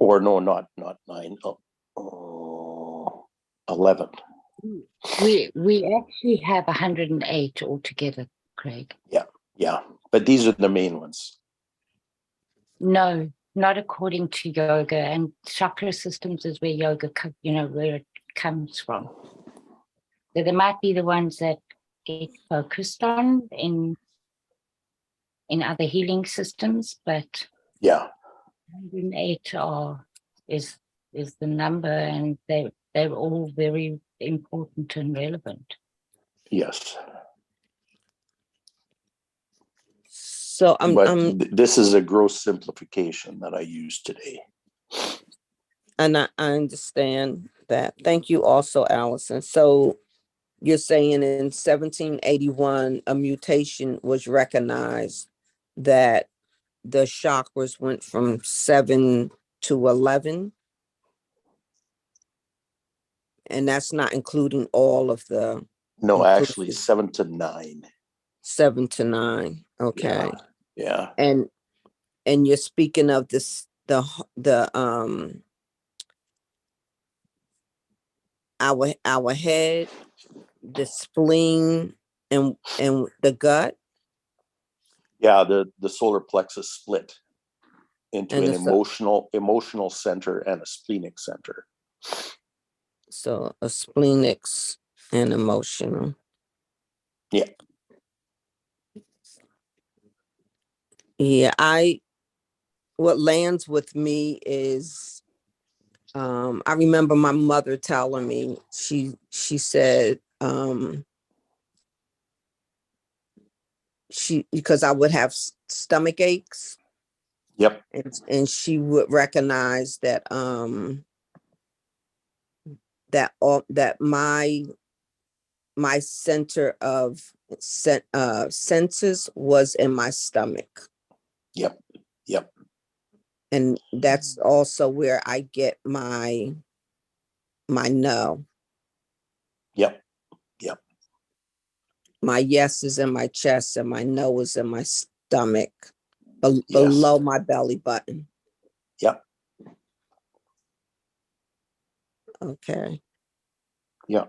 [SPEAKER 2] Or no, not 9. 11.
[SPEAKER 4] We actually have 108 altogether, Craig.
[SPEAKER 2] Yeah. But these are the main ones.
[SPEAKER 4] No, not according to yoga, and chakra systems is where yoga, where it comes from. So there might be the ones that get focused on in other healing systems, but
[SPEAKER 2] Yeah.
[SPEAKER 4] 108 is the number, and they're all very important and relevant.
[SPEAKER 2] Yes.
[SPEAKER 10] So
[SPEAKER 2] this is a gross simplification that I use today.
[SPEAKER 10] And I understand that. Thank you also, Allison. So you're saying in 1781, a mutation was recognized that the chakras went from 7 to 11. And that's not including all of the.
[SPEAKER 2] No, actually 7 to 9.
[SPEAKER 10] 7 to 9. Okay.
[SPEAKER 2] Yeah.
[SPEAKER 10] And you're speaking of this, our head, the spleen, and the gut.
[SPEAKER 2] Yeah, the solar plexus split into
[SPEAKER 10] And
[SPEAKER 2] an emotional center and a splenic center.
[SPEAKER 10] So a splenics and emotional.
[SPEAKER 2] Yeah.
[SPEAKER 10] Yeah, what lands with me is I remember my mother telling me, she said because I would have stomach aches.
[SPEAKER 2] Yep.
[SPEAKER 10] And she would recognize that that my center of senses was in my stomach.
[SPEAKER 2] Yep.
[SPEAKER 10] And that's also where I get my no.
[SPEAKER 2] Yep.
[SPEAKER 10] My yes is in my chest and my no is in my stomach, below my belly button.
[SPEAKER 2] Yep.
[SPEAKER 10] Okay.
[SPEAKER 2] Yeah.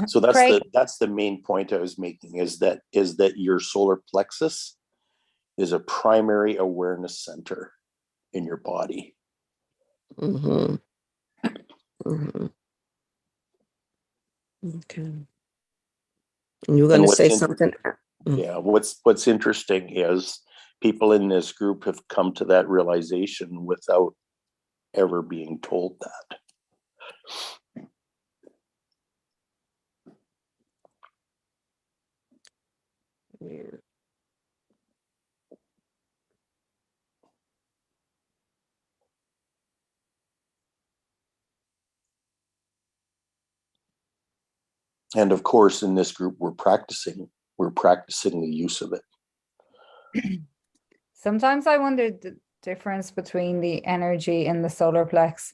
[SPEAKER 2] So that's the main point I was making is that your solar plexus is a primary awareness center in your body.
[SPEAKER 10] Mm-hmm. Mm-hmm. Okay. You're going to say something?
[SPEAKER 2] Yeah. What's interesting is people in this group have come to that realization without ever being told that.
[SPEAKER 10] Yeah.
[SPEAKER 2] And of course, in this group, we're practicing the use of it.
[SPEAKER 7] Sometimes I wonder the difference between the energy in the solar plex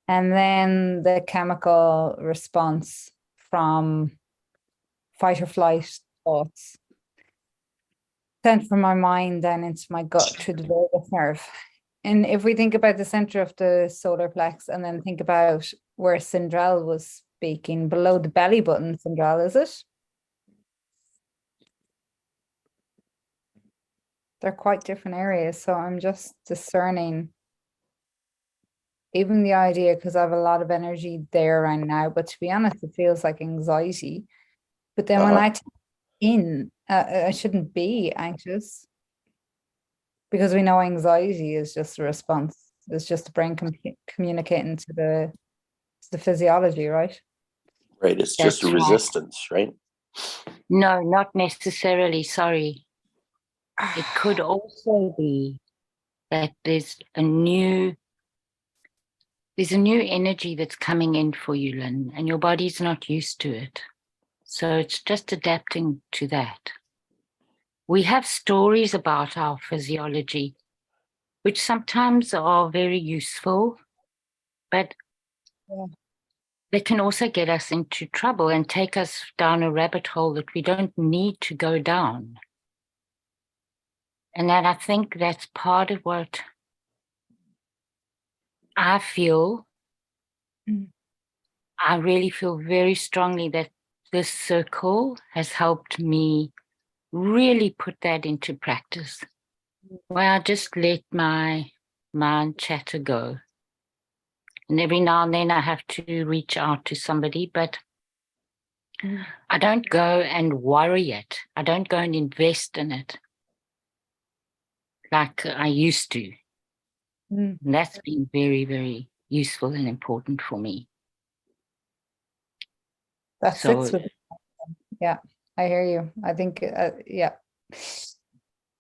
[SPEAKER 7] and then the chemical response from fight or flight thoughts sent from my mind then into my gut through the vagus nerve. And if we think about the center of the solar plex and then think about where Sindrell was speaking, below the belly button, Sindrell, is it? They're quite different areas. So I'm just discerning even the idea, because I have a lot of energy there right now, but to be honest, it feels like anxiety. But then when I take in, I shouldn't be anxious, because we know anxiety is just a response. It's just the brain communicating to the physiology, right?
[SPEAKER 2] Right. It's just a resistance, right?
[SPEAKER 4] No, not necessarily. Sorry. It could also be that there's a new energy that's coming in for you, Lynn, and your body's not used to it. So it's just adapting to that. We have stories about our physiology, which sometimes are very useful, but they can also get us into trouble and take us down a rabbit hole that we don't need to go down. And that, I think that's part of what I feel. I really feel very strongly that this circle has helped me really put that into practice, where I just let my mind chatter go. And every now and then I have to reach out to somebody, but I don't go and worry it. I don't go and invest in it like I used to. And that's been very, very useful and important for me.
[SPEAKER 7] That sits with, yeah, I hear you. I think, yeah.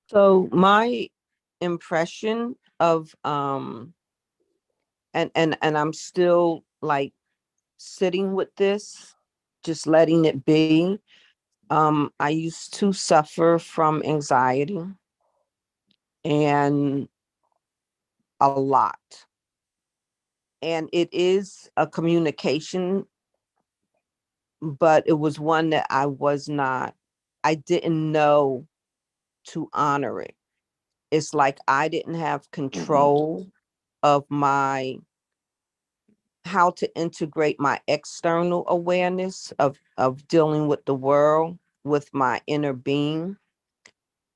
[SPEAKER 10] So my impression of and I'm still like sitting with this, just letting it be. I used to suffer from anxiety, and a lot. And it is a communication, but it was one that I didn't know to honor it. It's like I didn't have control of how to integrate my external awareness of dealing with the world with my inner being.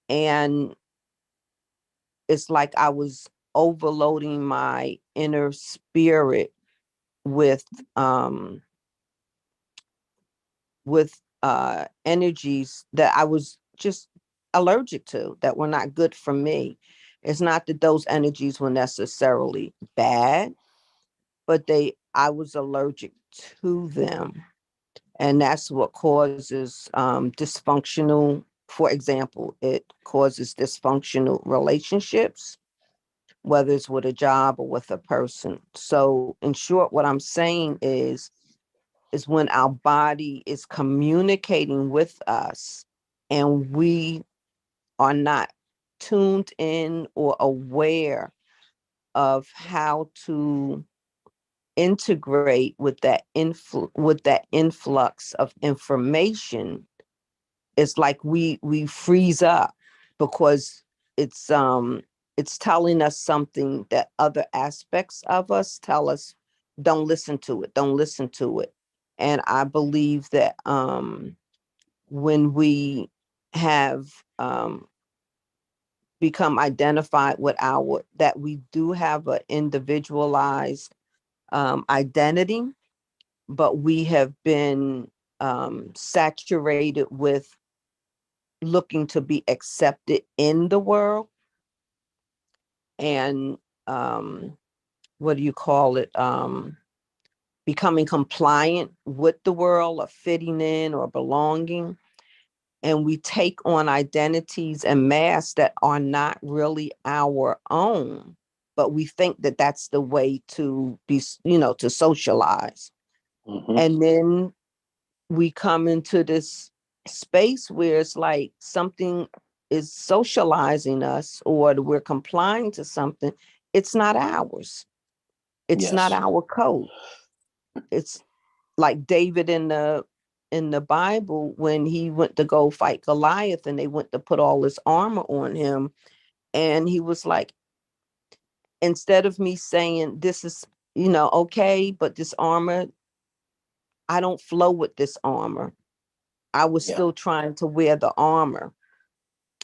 [SPEAKER 10] And it's like I was overloading my inner spirit with energies that I was just allergic to, that were not good for me. It's not that those energies were necessarily bad, but I was allergic to them. And that's what causes dysfunctional, for example, it causes dysfunctional relationships, whether it's with a job or with a person. So in short, what I'm saying is when our body is communicating with us and we are not tuned in or aware of how to integrate with that influx of information, it's like we freeze up, because it's telling us something that other aspects of us tell us, don't listen to it. And I believe that when we have become identified with that we do have an individualized identity, but we have been saturated with looking to be accepted in the world, and what do you call it? Becoming compliant with the world, or fitting in or belonging. And we take on identities and masks that are not really our own, but we think that that's the way to be, to socialize. And then we come into this space where it's like something is socializing us or we're complying to something. It's not ours. It's not
[SPEAKER 2] Yes.
[SPEAKER 10] our code. It's like David in the Bible when he went to go fight Goliath and they went to put all this armor on him. And he was like, instead of me saying this is, okay, but this armor, I don't flow with this armor. I was
[SPEAKER 2] Yeah.
[SPEAKER 10] still trying to wear the armor.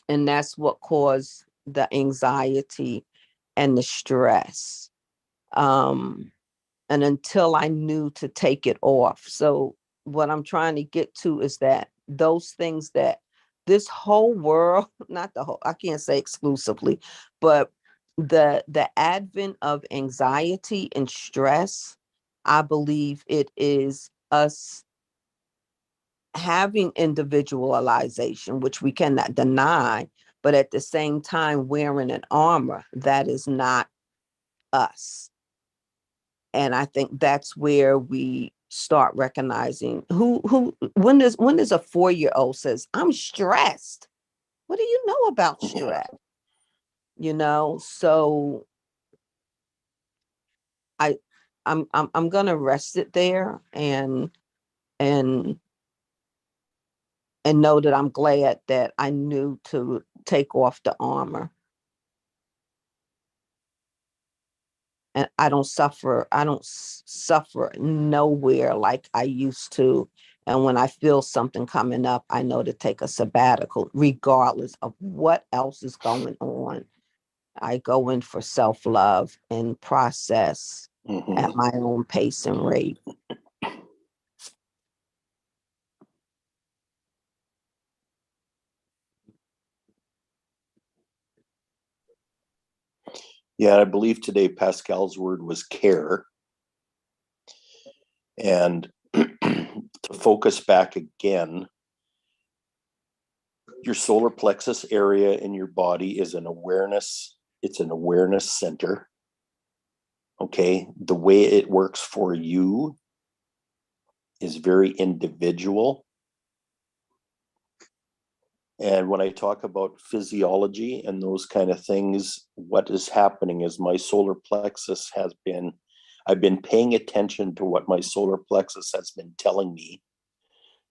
[SPEAKER 10] And that's what caused the anxiety and the stress. And until I knew to take it off. So what I'm trying to get to is that those things that this whole world, not the whole, I can't say exclusively, but the advent of anxiety and stress, I believe it is us having individualization, which we cannot deny, but at the same time wearing an armor that is not us. And I think that's where we start recognizing when there's a 4-year-old says, I'm stressed. What do you know about stress? So I'm gonna rest it there and know that I'm glad that I knew to take off the armor. And I don't suffer nowhere like I used to. And when I feel something coming up, I know to take a sabbatical, regardless of what else is going on. I go in for self-love and process at my own pace and rate.
[SPEAKER 2] Yeah, I believe today Pascal's word was care. And to focus back again, your solar plexus area in your body is an awareness. It's an awareness center. Okay. The way it works for you is very individual. And when I talk about physiology and those kind of things, what is happening is my solar plexus I've been paying attention to what my solar plexus has been telling me,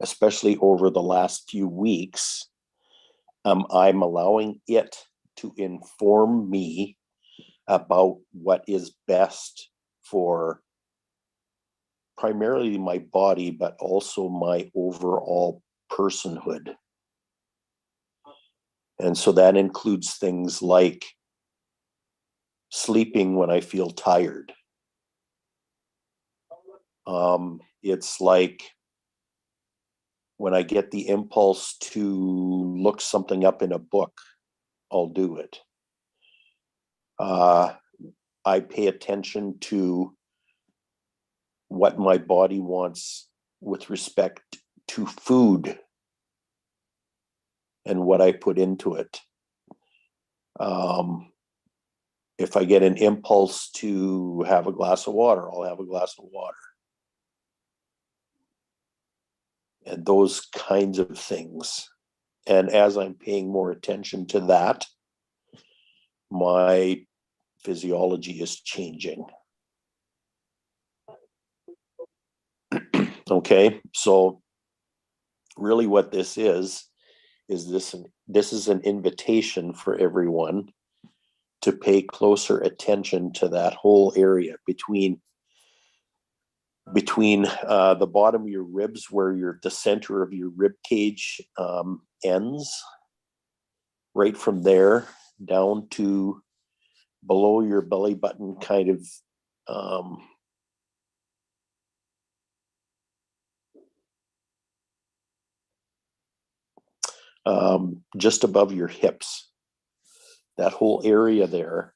[SPEAKER 2] especially over the last few weeks. I'm allowing it to inform me about what is best for primarily my body, but also my overall personhood. And so that includes things like sleeping when I feel tired. It's like when I get the impulse to look something up in a book, I'll do it. I pay attention to what my body wants with respect to food and what I put into it. If I get an impulse to have a glass of water, I'll have a glass of water. And those kinds of things. And as I'm paying more attention to that, my physiology is changing. Okay, so really what this is this is an invitation for everyone to pay closer attention to that whole area between the bottom of your ribs, where the center of your rib cage ends, right from there down to below your belly button, kind of just above your hips. That whole area there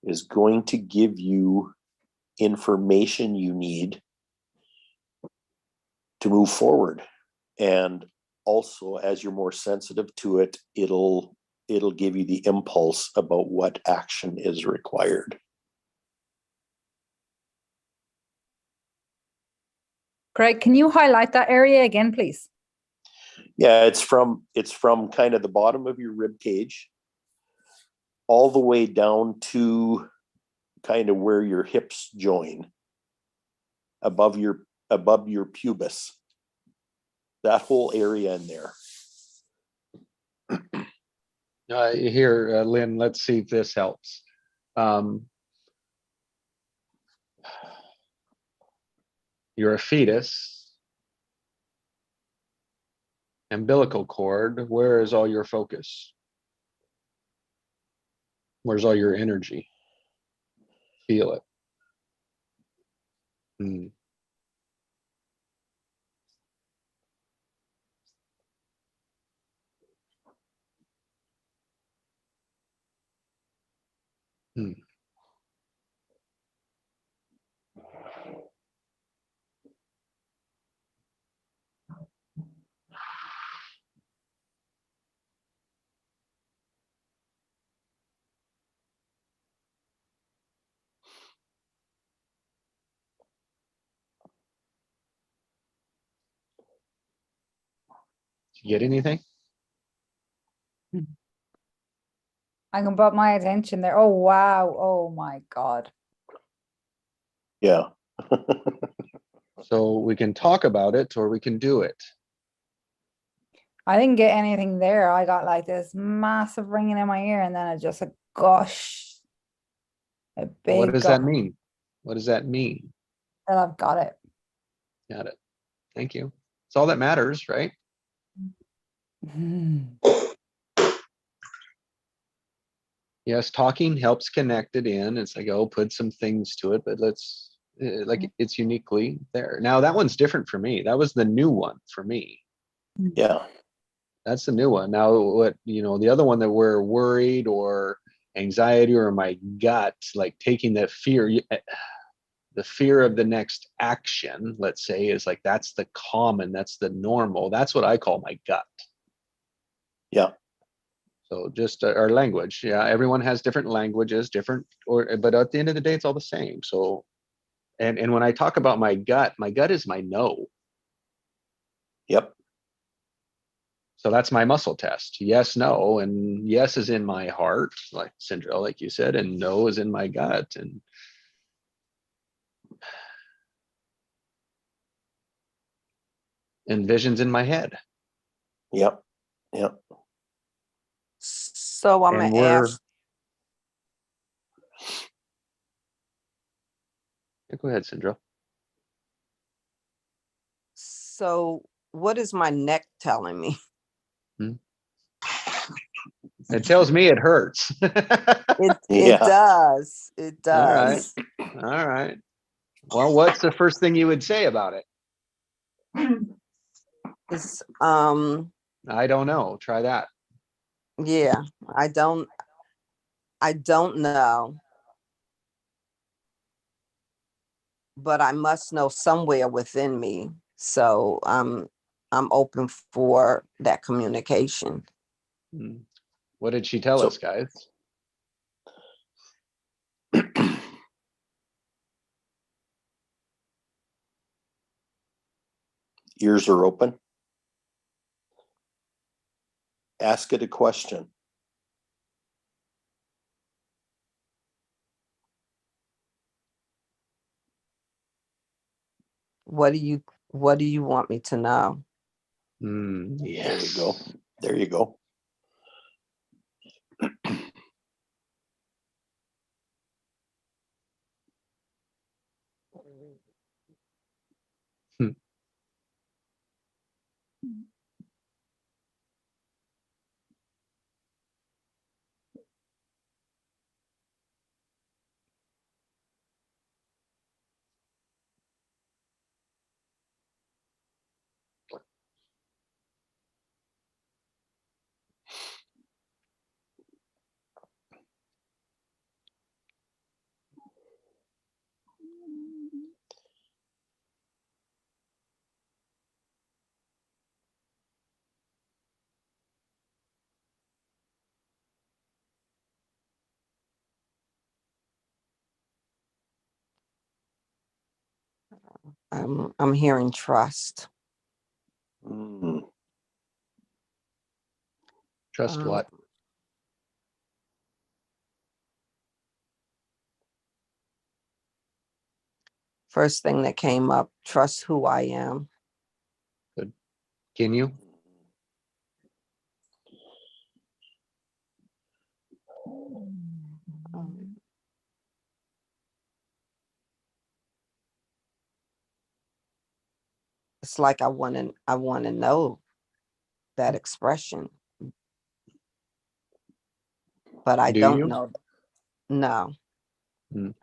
[SPEAKER 2] is going to give you information you need to move forward. And also, as you're more sensitive to it, it'll give you the impulse about what action is required.
[SPEAKER 7] Craig, can you highlight that area again, please?
[SPEAKER 2] Yeah, it's from kind of the bottom of your rib cage all the way down to kind of where your hips join, above your pubis. That whole area in there.
[SPEAKER 1] Here, Lynn, let's see if this helps. You're a fetus. Umbilical cord, where is all your focus? Where's all your energy? Feel it. Hmm. Hmm. Did you get anything?
[SPEAKER 7] I can put my attention there. Oh, wow. Oh, my God.
[SPEAKER 2] Yeah.
[SPEAKER 1] So we can talk about it or we can do it.
[SPEAKER 7] I didn't get anything there. I got like this massive ringing in my ear and then it just a gush. A big
[SPEAKER 1] What does that
[SPEAKER 7] gush.
[SPEAKER 1] mean? What does that mean?
[SPEAKER 7] And I've got it.
[SPEAKER 1] Got it. Thank you. It's all that matters, right? Yes, talking helps connect it in. It's like, oh, put some things to it, but let's like it's uniquely there. Now that one's different for me. That was the new one for me.
[SPEAKER 2] Yeah.
[SPEAKER 1] That's the new one. Now what, the other one that we're worried or anxiety or my gut, like taking that fear, the fear of the next action, let's say, is like, that's the common, that's the normal. That's what I call my gut.
[SPEAKER 2] Yeah.
[SPEAKER 1] So just our language. Yeah, everyone has different languages, but at the end of the day, it's all the same. So, and when I talk about my gut is my no.
[SPEAKER 2] Yep.
[SPEAKER 1] So that's my muscle test. Yes, no, and yes is in my heart, like Sindra, like you said, and no is in my gut. And vision's in my head.
[SPEAKER 2] Yep. Yep.
[SPEAKER 10] So I'm
[SPEAKER 1] And
[SPEAKER 10] gonna ask,
[SPEAKER 1] go ahead, Sindra.
[SPEAKER 10] so what is my neck telling me?
[SPEAKER 1] It tells me it hurts.
[SPEAKER 10] It
[SPEAKER 2] Yeah.
[SPEAKER 10] does. It
[SPEAKER 1] All right.
[SPEAKER 10] does.
[SPEAKER 1] All right. Well, what's the first thing you would say about it?
[SPEAKER 10] It's
[SPEAKER 1] I don't know. Try that.
[SPEAKER 10] yeah, I don't know. But I must know somewhere within me. So I'm open for that communication.
[SPEAKER 1] What did she tell us, guys?
[SPEAKER 2] Ears are open. Ask it a question.
[SPEAKER 10] What do you want me to know?
[SPEAKER 1] Yes.
[SPEAKER 2] There you go. There you go.
[SPEAKER 10] I'm hearing trust.
[SPEAKER 2] Mm,
[SPEAKER 1] Trust
[SPEAKER 10] Um,
[SPEAKER 1] what?
[SPEAKER 10] First thing that came up, trust who I am.
[SPEAKER 1] Can you?
[SPEAKER 10] Um, it's like I want to know that expression, but I
[SPEAKER 1] Do
[SPEAKER 10] don't
[SPEAKER 1] you?
[SPEAKER 10] know. No,
[SPEAKER 1] Mm.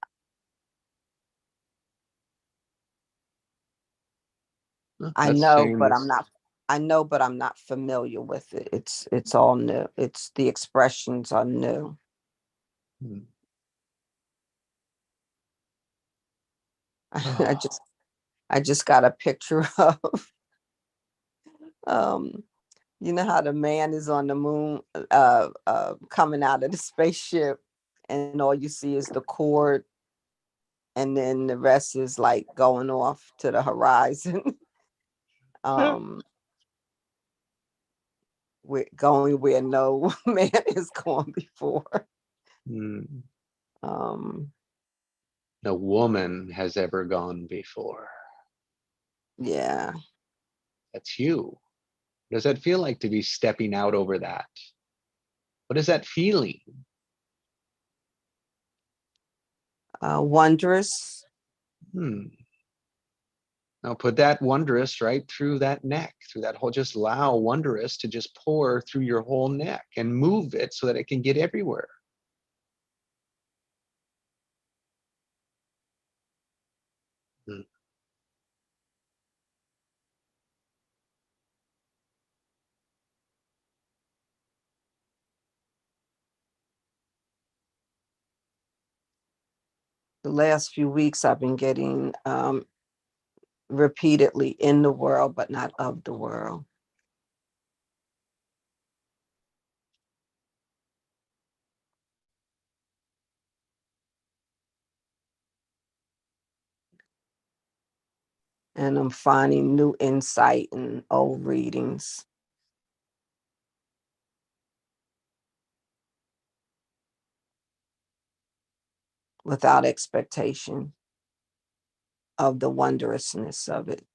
[SPEAKER 1] Well,
[SPEAKER 10] I
[SPEAKER 1] that's
[SPEAKER 10] know, but
[SPEAKER 1] shameless.
[SPEAKER 10] I'm not. I know, but I'm not familiar with it. It's all new. It's the expressions are new.
[SPEAKER 1] Mm.
[SPEAKER 10] I just got a picture of um you know how the man is on the moon coming out of the spaceship and all you see is the cord and then the rest is like going off to the horizon. um we're going where no man is gone before.
[SPEAKER 1] Mm.
[SPEAKER 10] um
[SPEAKER 1] No woman has ever gone before.
[SPEAKER 10] yeah.
[SPEAKER 1] That's you. What does that feel like to be stepping out over that? What is that feeling?
[SPEAKER 10] Wondrous.
[SPEAKER 1] Hmm. Now put that wondrous right through that neck, through that whole, just allow wondrous to just pour through your whole neck and move it so that it can get everywhere. Hmm.
[SPEAKER 10] The last few weeks I've been getting repeatedly in the world but not of the world. And I'm finding new insight in old readings. Without expectation of the wondrousness of it.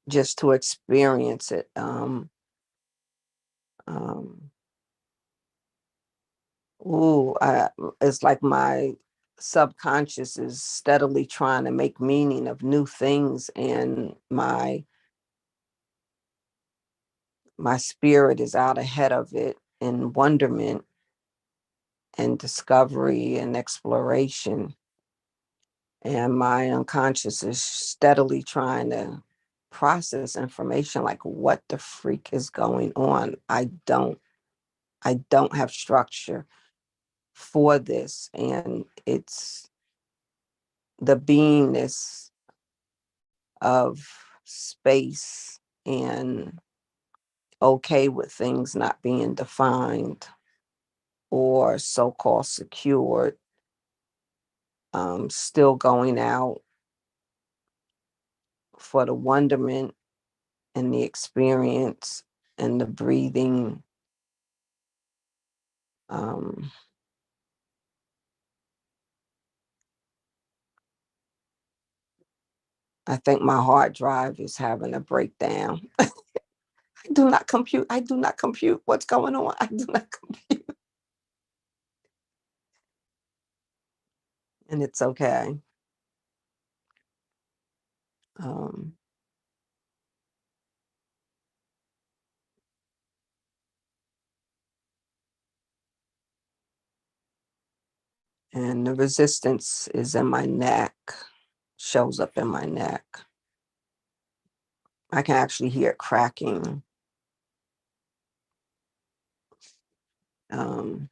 [SPEAKER 10] Just to experience it. Um, it's like my subconscious is steadily trying to make meaning of new things, and my spirit is out ahead of it in wonderment and discovery and exploration. And my unconscious is steadily trying to process information like what the freak is going on. I don't have structure for this, and it's the beingness of space and okay with things not being defined or so-called secured, still going out for the wonderment and the experience and the breathing. um, I think my hard drive is having a breakdown. I do not compute what's going on. I do not compute. And it's okay. Um, and the resistance is in my neck, shows up in my neck. I can actually hear it cracking. Um,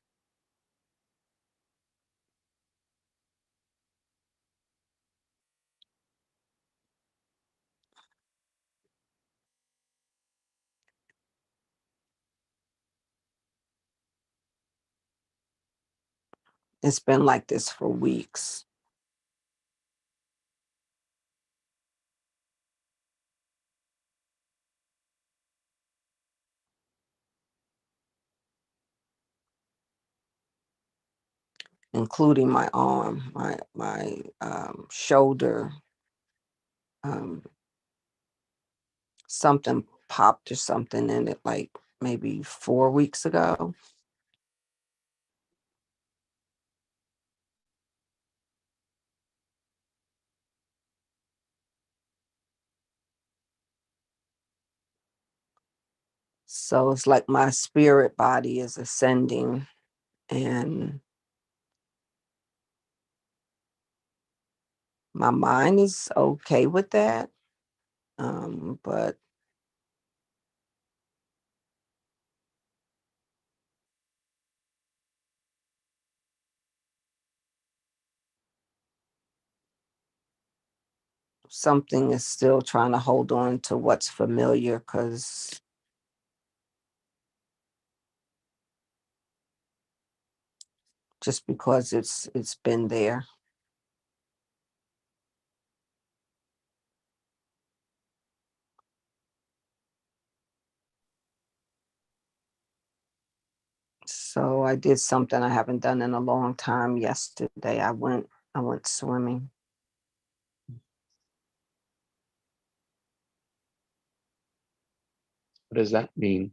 [SPEAKER 10] It's been like this for weeks. Including my arm, my shoulder. Something popped or something in it like maybe 4 weeks ago. So it's like my spirit body is ascending, and my mind is okay with that. But something is still trying to hold on to what's familiar, because just because it's been there. So I did something I haven't done in a long time yesterday. I went swimming.
[SPEAKER 1] What does that mean?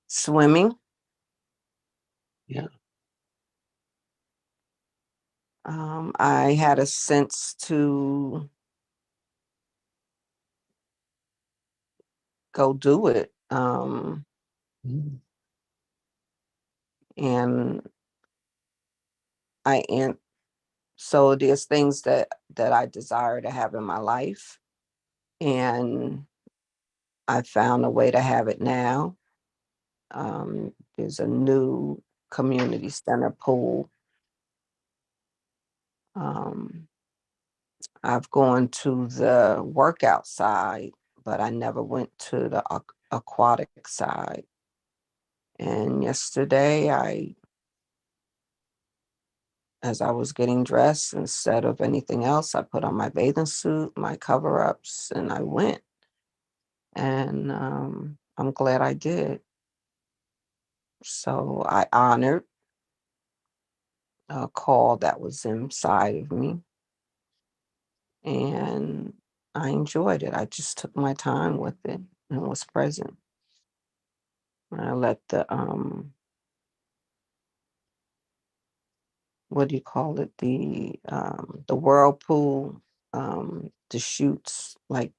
[SPEAKER 10] Swimming.
[SPEAKER 1] Yeah.
[SPEAKER 10] I had a sense to go do it.
[SPEAKER 1] Mm.
[SPEAKER 10] And so there's things that I desire to have in my life, and I found a way to have it now. There's a new community center pool. I've gone to the workout side, but I never went to the aquatic side. And yesterday, as I was getting dressed, instead of anything else, I put on my bathing suit, my cover-ups, and I went. And I'm glad I did. So I honored a call that was inside of me, and I enjoyed it. I just took my time with it and was present. I let the what do you call it? The whirlpool, the chutes, like,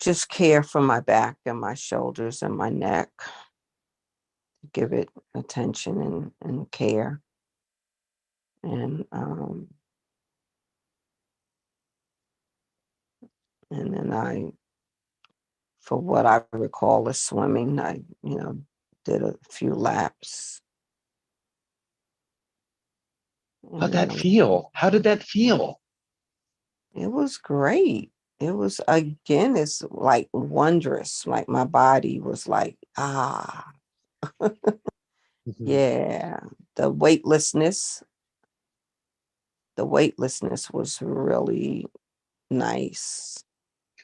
[SPEAKER 10] just care for my back and my shoulders and my neck. Give it attention and care. And then for what I recall of swimming, I did a few laps.
[SPEAKER 1] How'd that
[SPEAKER 10] And
[SPEAKER 1] feel? How did that feel?
[SPEAKER 10] it was great. It was, again, it's like wondrous. Like my body was like,
[SPEAKER 1] Mhm.
[SPEAKER 10] yeah. The weightlessness was really nice.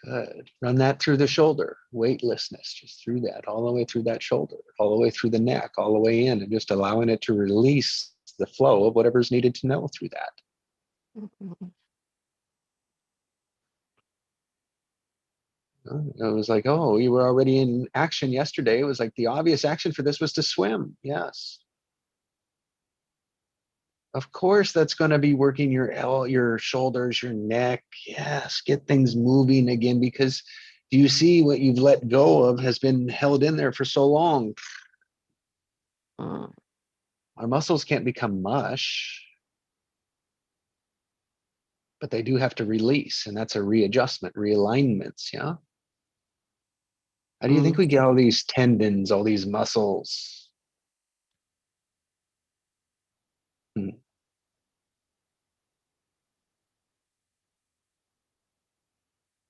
[SPEAKER 1] Good. Run that through the shoulder. Weightlessness, just through that, all the way through that shoulder, all the way through the neck, all the way in, and just allowing it to release the flow of whatever's needed to know through that.
[SPEAKER 10] Mhm.
[SPEAKER 1] It was like, oh, you were already in action yesterday. It was like the obvious action for this was to swim. Yes. Of course, that's going to be working your shoulders, your neck. Yes, get things moving again, because do you see what you've let go of has been held in there for so long?
[SPEAKER 10] Mm.
[SPEAKER 1] Our muscles can't become mush, but they do have to release, and that's a readjustment, realignments. Yeah. How do you think we get all these tendons, all these muscles? Hmm.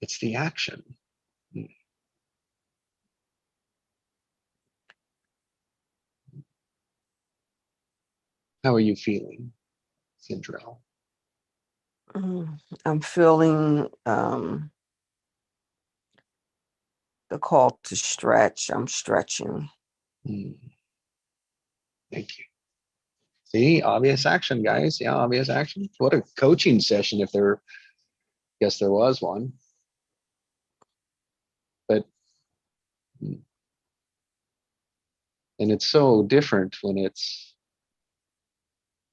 [SPEAKER 1] It's the action. How are you feeling, Sindrell?
[SPEAKER 10] I'm feeling the call to stretch. I'm stretching.
[SPEAKER 1] Thank you. See, obvious action, guys. Yeah, obvious action. What a coaching session if there, guess there was one. But, and it's so different when it's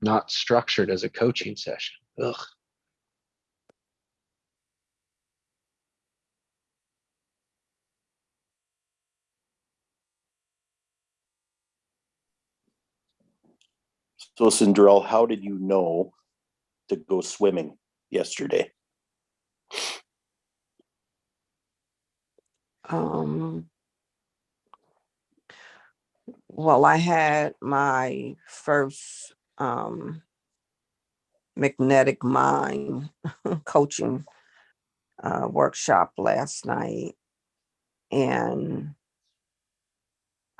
[SPEAKER 1] not structured as a coaching session. Ugh.
[SPEAKER 2] So Cinderella, how did you know to go swimming yesterday?
[SPEAKER 10] Well, I had my first magnetic mind coaching workshop last night, and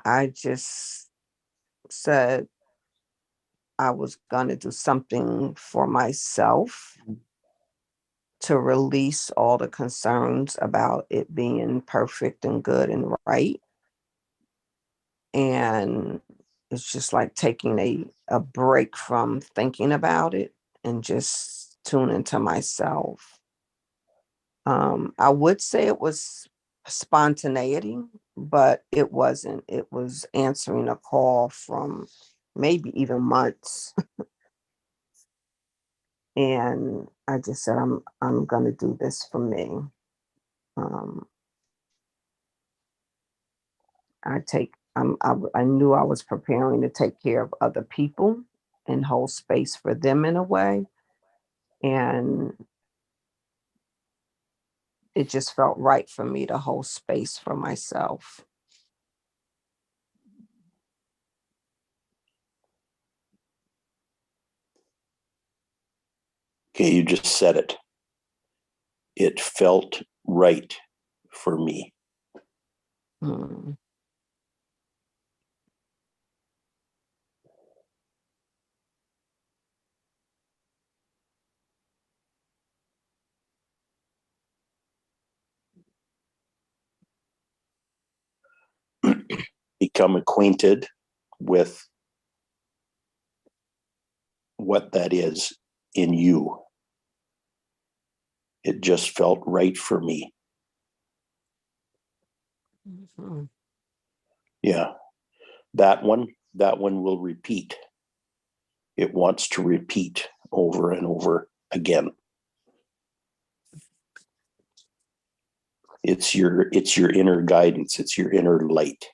[SPEAKER 10] I just said I was going to do something for myself to release all the concerns about it being perfect and good and right. And it's just like taking a break from thinking about it and just tuning to myself. I would say it was spontaneity, but it wasn't. It was answering a call from maybe even months. And I just said, I'm gonna do this for me. I knew I was preparing to take care of other people and hold space for them in a way. And it just felt right for me to hold space for myself.
[SPEAKER 2] Okay, you just said it. It felt right for me. Become acquainted with what that is in you. It just felt right for me. Yeah. That one will repeat. It wants to repeat over and over again. It's your inner guidance. It's your inner light.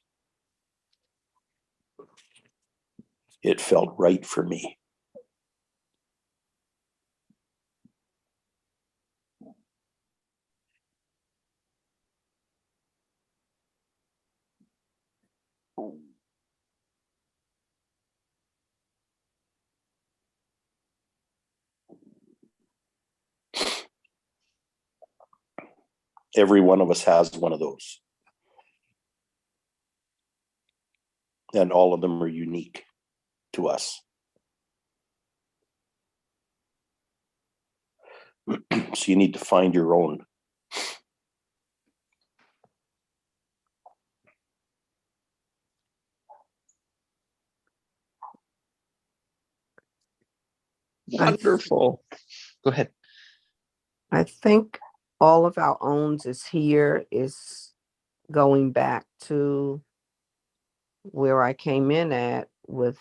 [SPEAKER 2] It felt right for me. Every one of us has one of those. And all of them are unique to us. So you need to find your own.
[SPEAKER 1] Wonderful. Go ahead.
[SPEAKER 10] I think all of our owns is here is going back to where I came in at with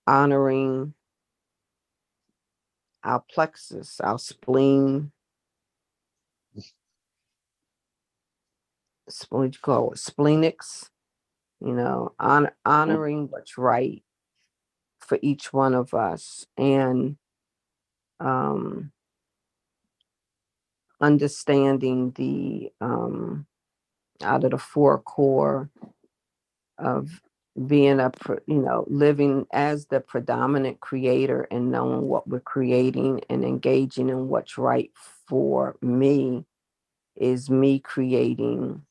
[SPEAKER 10] honoring our plexus, our spleen, what do you call it, splenics, honoring what's right for each one of us, and understanding the out of the four core of being living as the predominant creator and knowing what we're creating and engaging in what's right for me is me creating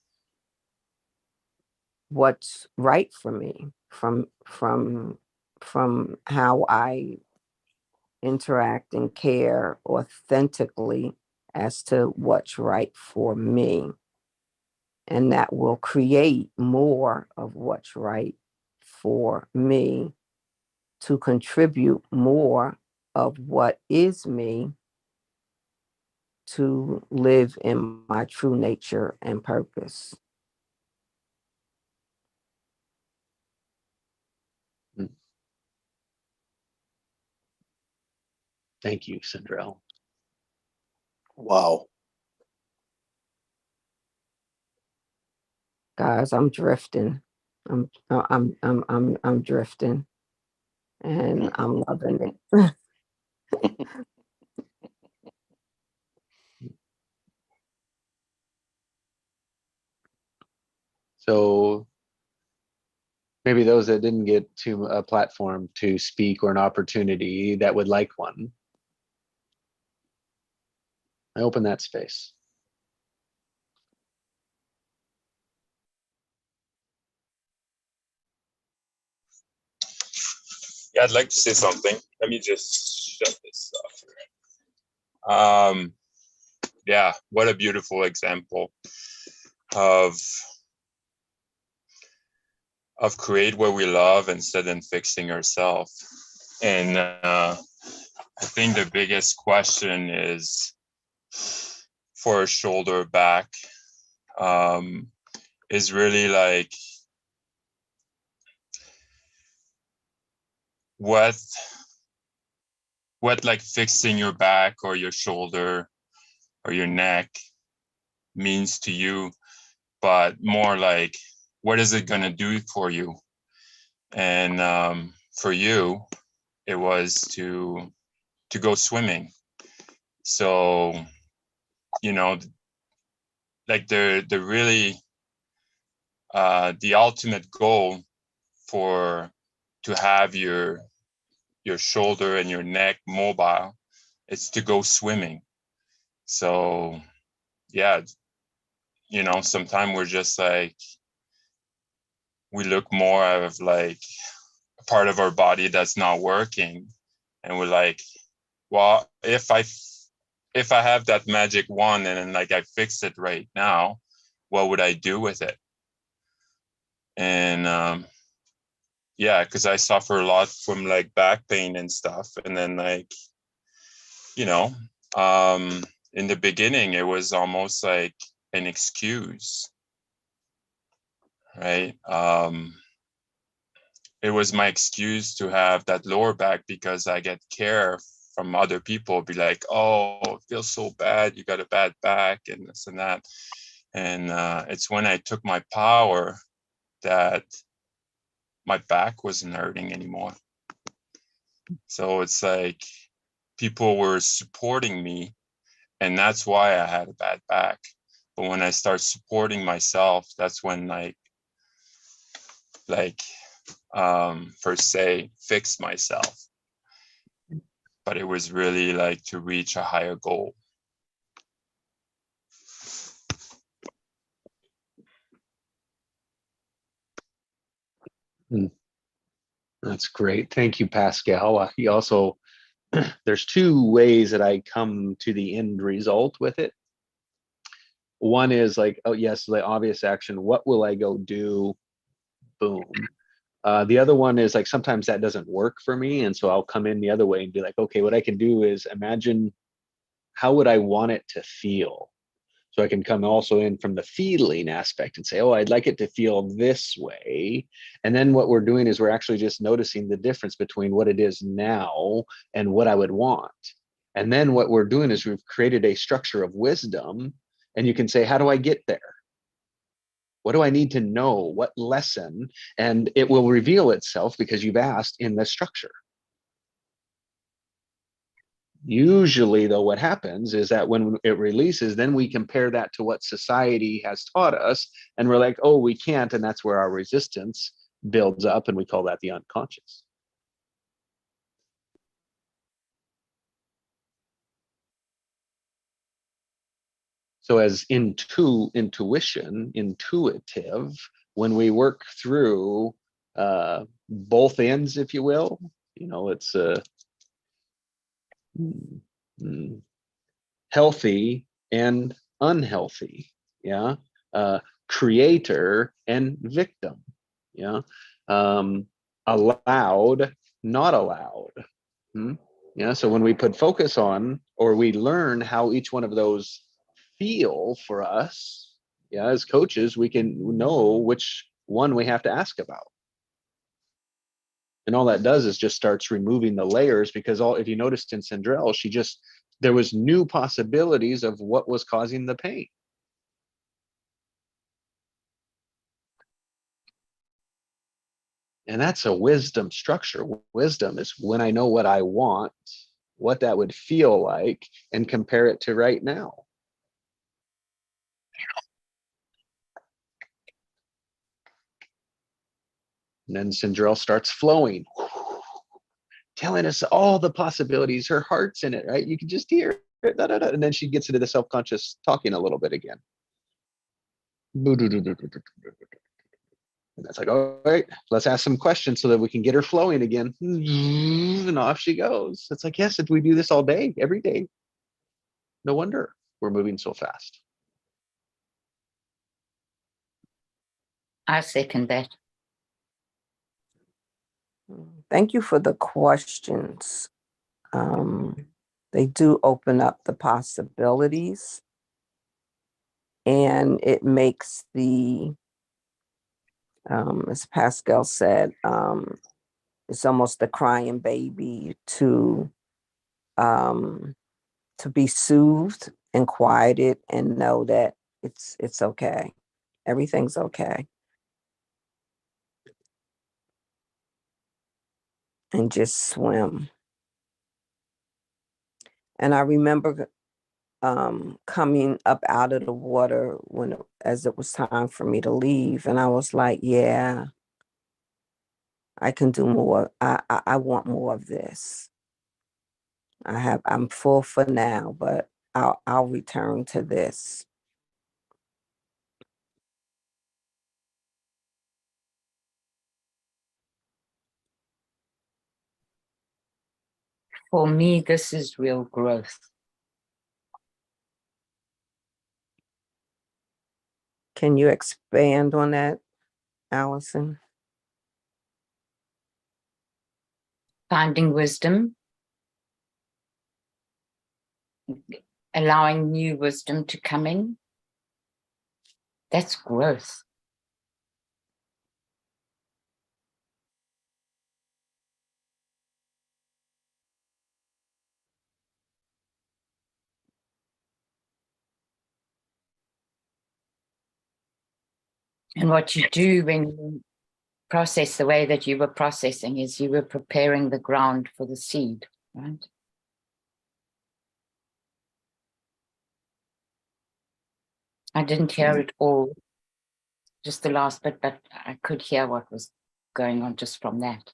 [SPEAKER 10] what's right for me, from how I interact and care authentically as to what's right for me. And that will create more of what's right for me to contribute more of what is me to live in my true nature and purpose.
[SPEAKER 1] Thank you, Sindrell.
[SPEAKER 2] Wow.
[SPEAKER 10] Guys, I'm drifting. I'm drifting, and I'm loving it.
[SPEAKER 1] So maybe those that didn't get to a platform to speak or an opportunity that would like one, I open that space.
[SPEAKER 5] Yeah, I'd like to say something. Let me just shut this off here. Yeah, what a beautiful example of create what we love instead of fixing ourselves. And I think the biggest question is for a shoulder back is really like what like fixing your back or your shoulder or your neck means to you, but more like what is it going to do for you? And for you, it was to go swimming. So, you know, like the really the ultimate goal to have your shoulder and your neck mobile is to go swimming. So yeah, you know, sometimes we're just like, we look more of like a part of our body that's not working, and we're like, well, if I have that magic wand and then like I fix it right now, what would I do with it? And yeah, because I suffer a lot from like back pain and stuff, and then like, you know, in the beginning it was almost like an excuse, right? It was my excuse to have that lower back because I get care from other people, be like, oh, it feels so bad, you got a bad back and this and that. And it's when I took my power that my back wasn't hurting anymore. So it's like people were supporting me, and that's why I had a bad back. But when I start supporting myself, that's when per se fix myself. But it was really like to reach a higher goal.
[SPEAKER 1] That's great. Thank you, Pascal. He also, there's two ways that I come to the end result with it. One is like, oh yes, the obvious action. What will I go do? Boom. The other one is like, sometimes that doesn't work for me. And so I'll come in the other way and be like, okay, what I can do is imagine how would I want it to feel? So I can come also in from the feeling aspect and say, oh, I'd like it to feel this way. And then what we're doing is we're actually just noticing the difference between what it is now and what I would want. And then what we're doing is we've created a structure of wisdom, and you can say, how do I get there? What do I need to know? What lesson? And it will reveal itself because you've asked in the structure. Usually, though, what happens is that when it releases, then we compare that to what society has taught us, and we're like, oh, we can't, and that's where our resistance builds up, and we call that the unconscious. So as intuitive, when we work through both ends, if you will, it's healthy and unhealthy. Yeah. Creator and victim. Yeah. Allowed, not allowed. Yeah. So when we put focus on, or we learn how each one of those feel for us, yeah, as coaches, we can know which one we have to ask about. And all that does is just starts removing the layers, because if you noticed in Sandrell, there was new possibilities of what was causing the pain. And that's a wisdom structure. Wisdom is when I know what I want, what that would feel like, and compare it to right now. And then Sandrell starts flowing, telling us all the possibilities. Her heart's in it, right? You can just hear it. Da, da, da. And then she gets into the self-conscious talking a little bit again. And that's like, all right, let's ask some questions so that we can get her flowing again. And off she goes. It's like, yes, if we do this all day, every day, no wonder we're moving so fast.
[SPEAKER 4] I second that.
[SPEAKER 10] Thank you for the questions. They do open up the possibilities, and it makes as Pascal said, it's almost the crying baby to be soothed and quieted and know that it's okay. Everything's okay. And just swim. And I remember coming up out of the water as it was time for me to leave, and I was like, yeah, I can do more. I want more of this. I'm full for now, but I'll return to this.
[SPEAKER 4] For me, this is real growth.
[SPEAKER 10] Can you expand on that, Allison?
[SPEAKER 4] Finding wisdom, allowing new wisdom to come in. That's growth. And what you do when you process the way that you were processing is you were preparing the ground for the seed, right? I didn't hear it all, just the last bit, but I could hear what was going on just from that.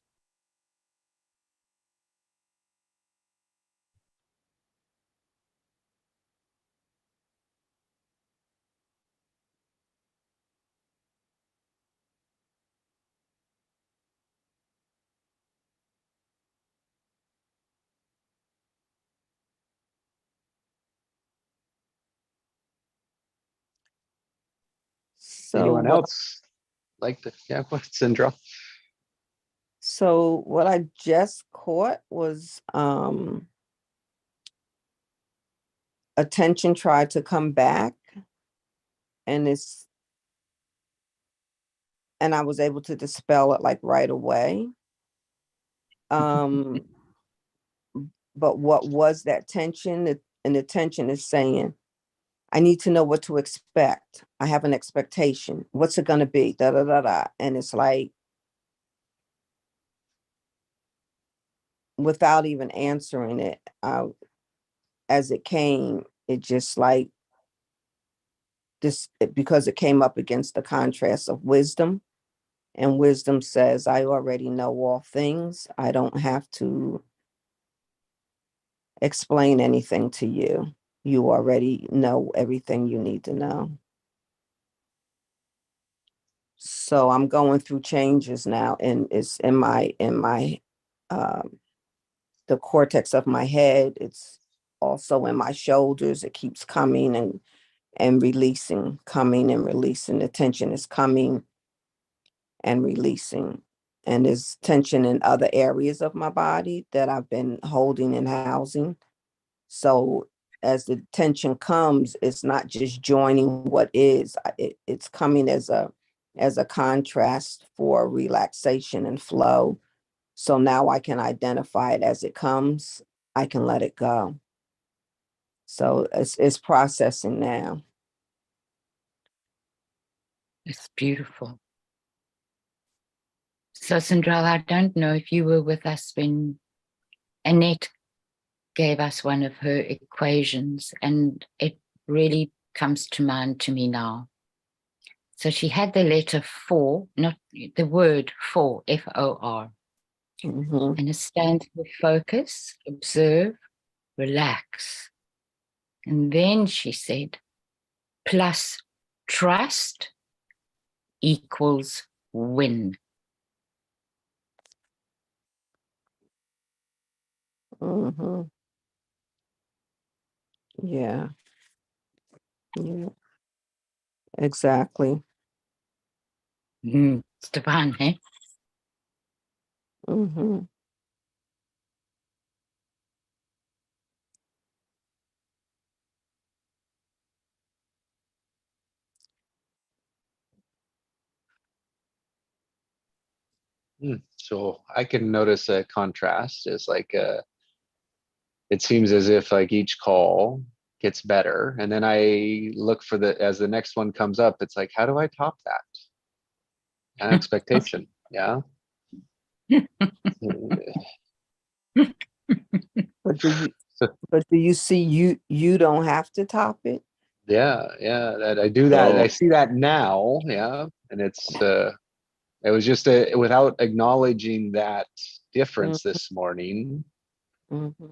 [SPEAKER 10] So
[SPEAKER 1] anyone else like to, yeah, what's Sandrell?
[SPEAKER 10] So what I just caught was attention tried to come back, and I was able to dispel it like right away. But what was that tension? And the tension is saying, I need to know what to expect. I have an expectation. What's it going to be? Da, da, da, da. And it's like, without even answering it, as it came, it just like because it came up against the contrast of wisdom. And wisdom says, I already know all things. I don't have to explain anything to you. You already know everything you need to know. So I'm going through changes now, and it's in my the cortex of my head. It's also in my shoulders. It keeps coming and releasing, coming and releasing. The tension is coming and releasing. And there's tension in other areas of my body that I've been holding and housing. So as the tension comes, it's not just joining what is, it's coming as a contrast for relaxation and flow. So now I can identify it as it comes. I can let it go. So it's processing now.
[SPEAKER 4] It's beautiful. So, Sandrell, I don't know if you were with us when Annette gave us one of her equations, and it really comes to mind to me now. So she had the letter 4, not the word for, F-O-R.
[SPEAKER 10] Mhm.
[SPEAKER 4] And it stands for focus, observe, relax. And then she said, plus trust equals win.
[SPEAKER 10] Mhm. Yeah. Yeah. Exactly.
[SPEAKER 4] It's divine, eh?
[SPEAKER 10] Mm-hmm.
[SPEAKER 1] So I can notice a contrast is like it seems as if like each call gets better, and then I look for as the next one comes up, it's like, how do I top that? An expectation. Yeah.
[SPEAKER 10] But do you see you don't have to top it?
[SPEAKER 1] Yeah, that I do that. I
[SPEAKER 10] So
[SPEAKER 1] see that now. Yeah. And it was just without acknowledging that difference this morning.
[SPEAKER 10] mm-hmm.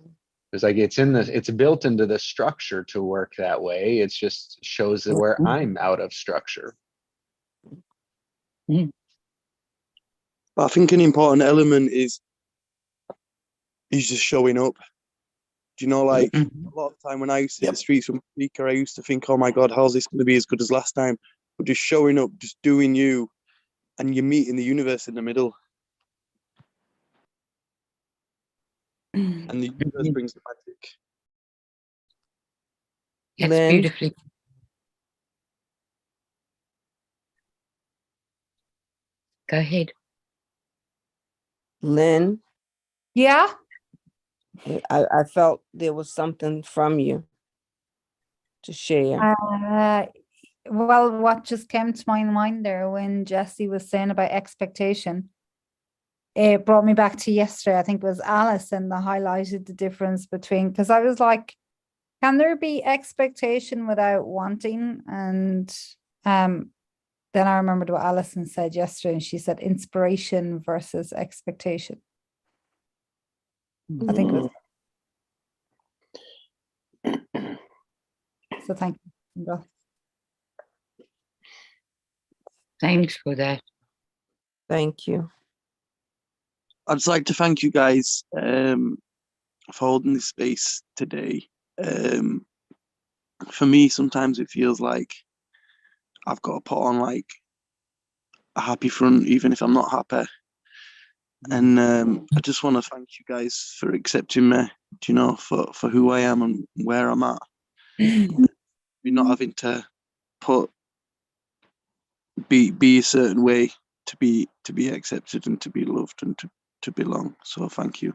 [SPEAKER 1] It's like it's built into the structure to work that way. It's just shows that where I'm out of structure.
[SPEAKER 3] But I think an important element is just showing up. Do you know, like a lot of the time when I used to hit the streets with my speaker, I used to think, oh my God, how's this going to be as good as last time? But just showing up, just doing you, and you're meeting the universe in the middle. And the universe brings the magic.
[SPEAKER 4] That's
[SPEAKER 10] Lynn?
[SPEAKER 4] beautifully. Go ahead.
[SPEAKER 10] Lynn,
[SPEAKER 7] Yeah.
[SPEAKER 10] I felt there was something from you to share.
[SPEAKER 7] Well, what just came to my mind there when Jesse was saying about expectation, it brought me back to yesterday. I think it was Alison that highlighted the difference between, because I was like, can there be expectation without wanting? And then I remembered what Alison said yesterday, and she said inspiration versus expectation. I think it was. So thank you.
[SPEAKER 4] Thanks for that.
[SPEAKER 10] Thank you.
[SPEAKER 3] I'd just like to thank you guys for holding this space today. For me, sometimes it feels like I've got to put on like a happy front, even if I'm not happy. And I just want to thank you guys for accepting me, you know, for who I am and where I'm at. You're not having to be a certain way to be accepted and to be loved and to belong. So thank you.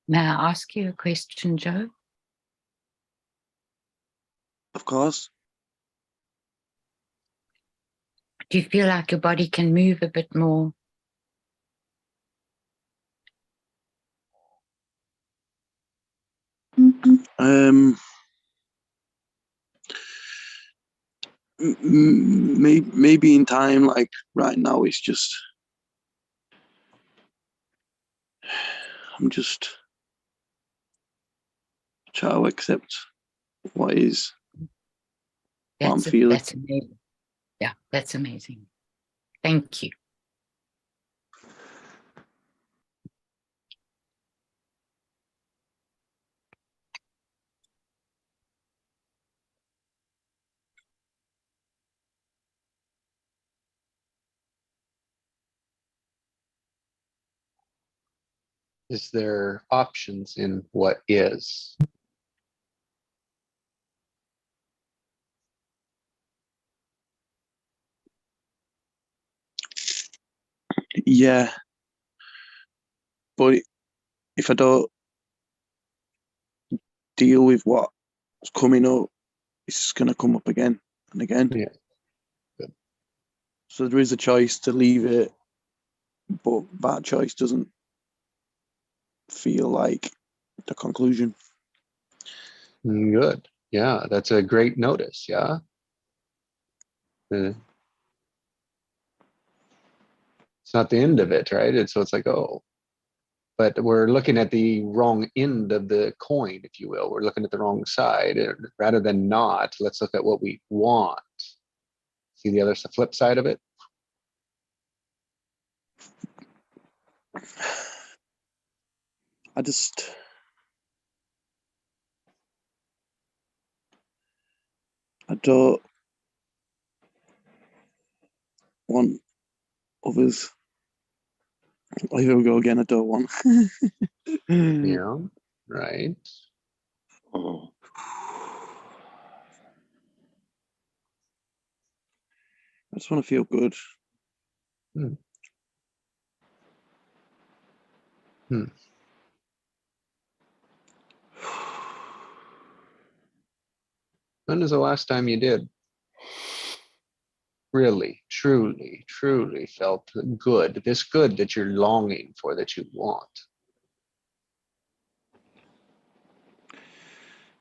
[SPEAKER 4] May I ask you a question, Joe?
[SPEAKER 3] Of course.
[SPEAKER 4] Do you feel like your body can move a bit more?
[SPEAKER 3] Maybe in time, like right now, it's just I'm just trying to accept what is, what I'm feeling.
[SPEAKER 4] That's amazing. Yeah, that's amazing. Thank you.
[SPEAKER 1] Is there options in what is?
[SPEAKER 3] Yeah, but if I don't deal with what's coming up, it's just going to come up again and again.
[SPEAKER 1] Yeah. Good.
[SPEAKER 3] So there is a choice to leave it, but that choice doesn't feel like the conclusion.
[SPEAKER 1] Good. Yeah, that's a great notice. Yeah. It's not the end of it, right? So it's like, oh, but we're looking at the wrong end of the coin, if you will. We're looking at the wrong side. Rather than not, let's look at what we want. See the flip side of it?
[SPEAKER 3] I don't want others. Oh, here we go again. I don't want.
[SPEAKER 1] Yeah, right.
[SPEAKER 2] Mhm.
[SPEAKER 3] I just want to feel good.
[SPEAKER 1] When is the last time you did? Really, truly, truly felt good, this good that you're longing for, that you want.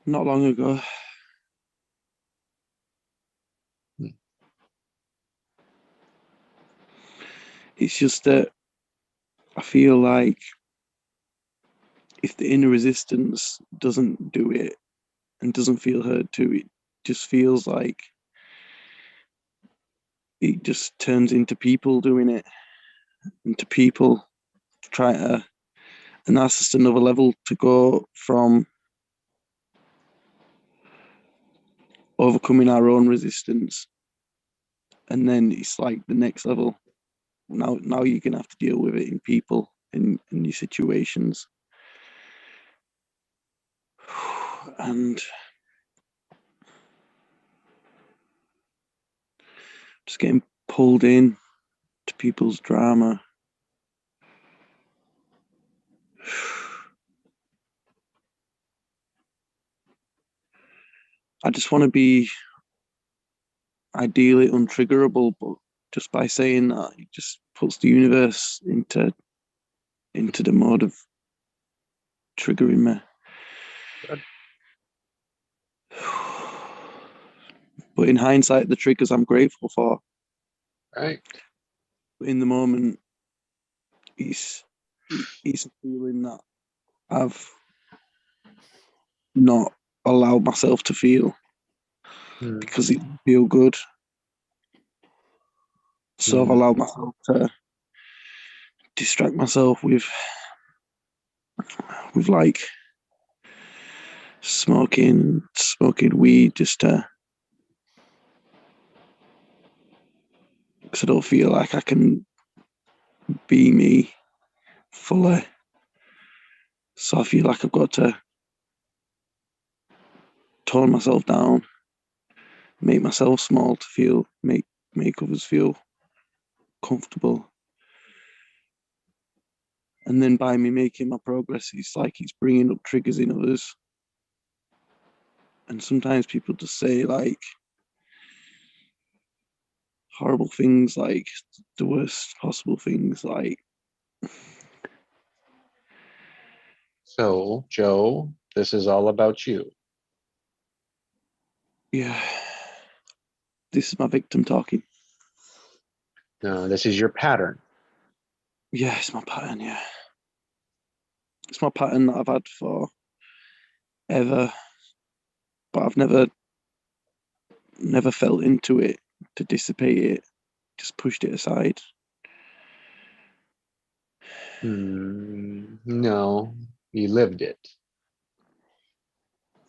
[SPEAKER 3] Not long ago. It's just that I feel like if the inner resistance doesn't do it and doesn't feel heard to, it just feels like it just turns into people doing it, into people try to, and that's just another level to go from overcoming our own resistance, and then it's like the next level. Now you're gonna have to deal with it in people, in your situations, and just getting pulled in to people's drama. I just want to be ideally untriggerable, but just by saying that, it just puts the universe into the mode of triggering me.
[SPEAKER 1] Good.
[SPEAKER 3] But in hindsight, the triggers I'm grateful for.
[SPEAKER 1] Right.
[SPEAKER 3] But in the moment, it's a feeling that I've not allowed myself to feel because it feel good. So I've allowed myself to distract myself with like smoking weed just to, because I don't feel like I can be me fully. So I feel like I've got to tone myself down, make myself small to feel, make others feel comfortable. And then by me making my progress, it's like it's bringing up triggers in others. And sometimes people just say like horrible things, like the worst possible things, like.
[SPEAKER 1] So, Joe, this is all about you.
[SPEAKER 3] Yeah. This is my victim talking.
[SPEAKER 1] No, this is your pattern.
[SPEAKER 3] Yeah, it's my pattern, yeah. It's my pattern that I've had for ever, but I've never felt into it to dissipate it, just pushed it aside.
[SPEAKER 1] No, you lived it.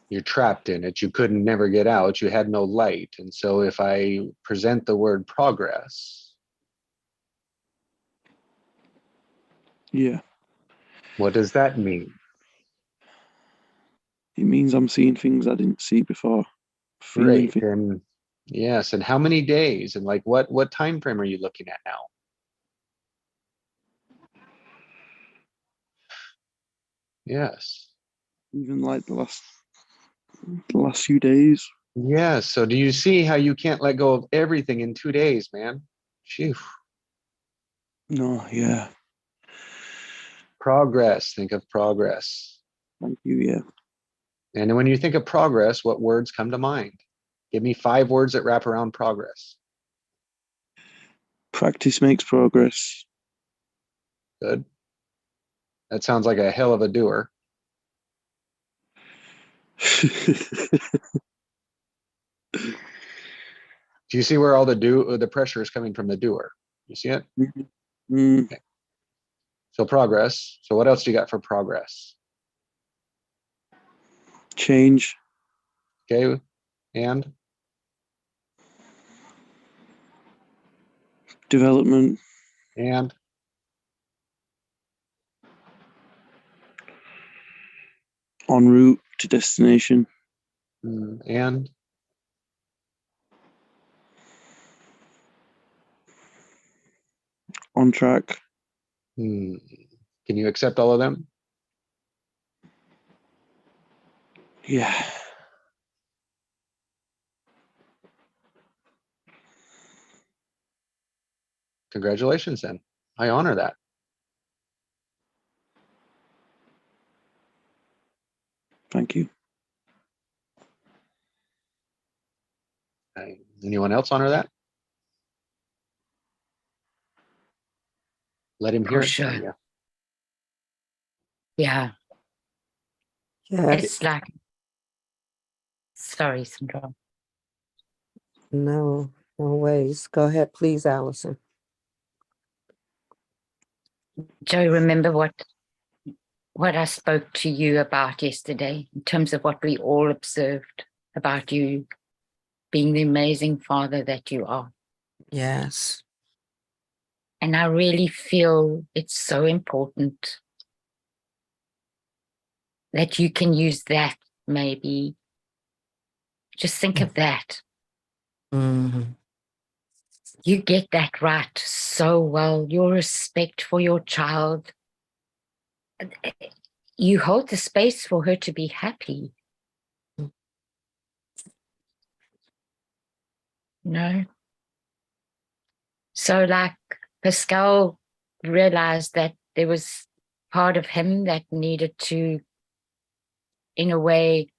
[SPEAKER 1] You're trapped in it. You couldn't never get out. You had no light. And so if I present the word progress,
[SPEAKER 3] Yeah.
[SPEAKER 1] what does that mean?
[SPEAKER 3] It means I'm seeing things I didn't see before. Feeling
[SPEAKER 1] Great. And yes, and how many days and like what time frame are you looking at now? Yes.
[SPEAKER 3] even like the last few days.
[SPEAKER 1] Yes. So do you see how you can't let go of everything in 2 days, man? Phew.
[SPEAKER 3] No, yeah.
[SPEAKER 1] Progress. Think of progress.
[SPEAKER 3] Thank you, yeah.
[SPEAKER 1] And when you think of progress, what words come to mind? Give me 5 words that wrap around progress.
[SPEAKER 3] Practice makes progress.
[SPEAKER 1] Good. That sounds like a hell of a doer. Do you see where all the pressure is coming from the doer? You see it? Okay. So progress. So what else do you got for progress?
[SPEAKER 3] Change.
[SPEAKER 1] Okay. And
[SPEAKER 3] Development.
[SPEAKER 1] and
[SPEAKER 3] En route to destination.
[SPEAKER 1] and
[SPEAKER 3] On track.
[SPEAKER 1] can you accept all of them?
[SPEAKER 3] Yeah.
[SPEAKER 1] Congratulations, then. I honor that.
[SPEAKER 3] Thank you.
[SPEAKER 1] Anyone else honor that? Let him hear
[SPEAKER 4] For
[SPEAKER 1] it from
[SPEAKER 4] sure.
[SPEAKER 1] you.
[SPEAKER 4] Yeah.
[SPEAKER 10] Yes.
[SPEAKER 4] It's like, sorry, Sandra.
[SPEAKER 10] No, no ways. Go ahead, please, Allison.
[SPEAKER 4] Joe, remember what I spoke to you about yesterday in terms of what we all observed about you being the amazing father that you are.
[SPEAKER 10] Yes.
[SPEAKER 4] And I really feel it's so important that you can use that maybe. Just think of that.
[SPEAKER 10] Mm-hmm.
[SPEAKER 4] You get that right so well. Your respect for your child. You hold the space for her to be happy. No. So like Pascal realized that there was part of him that needed to, in a way,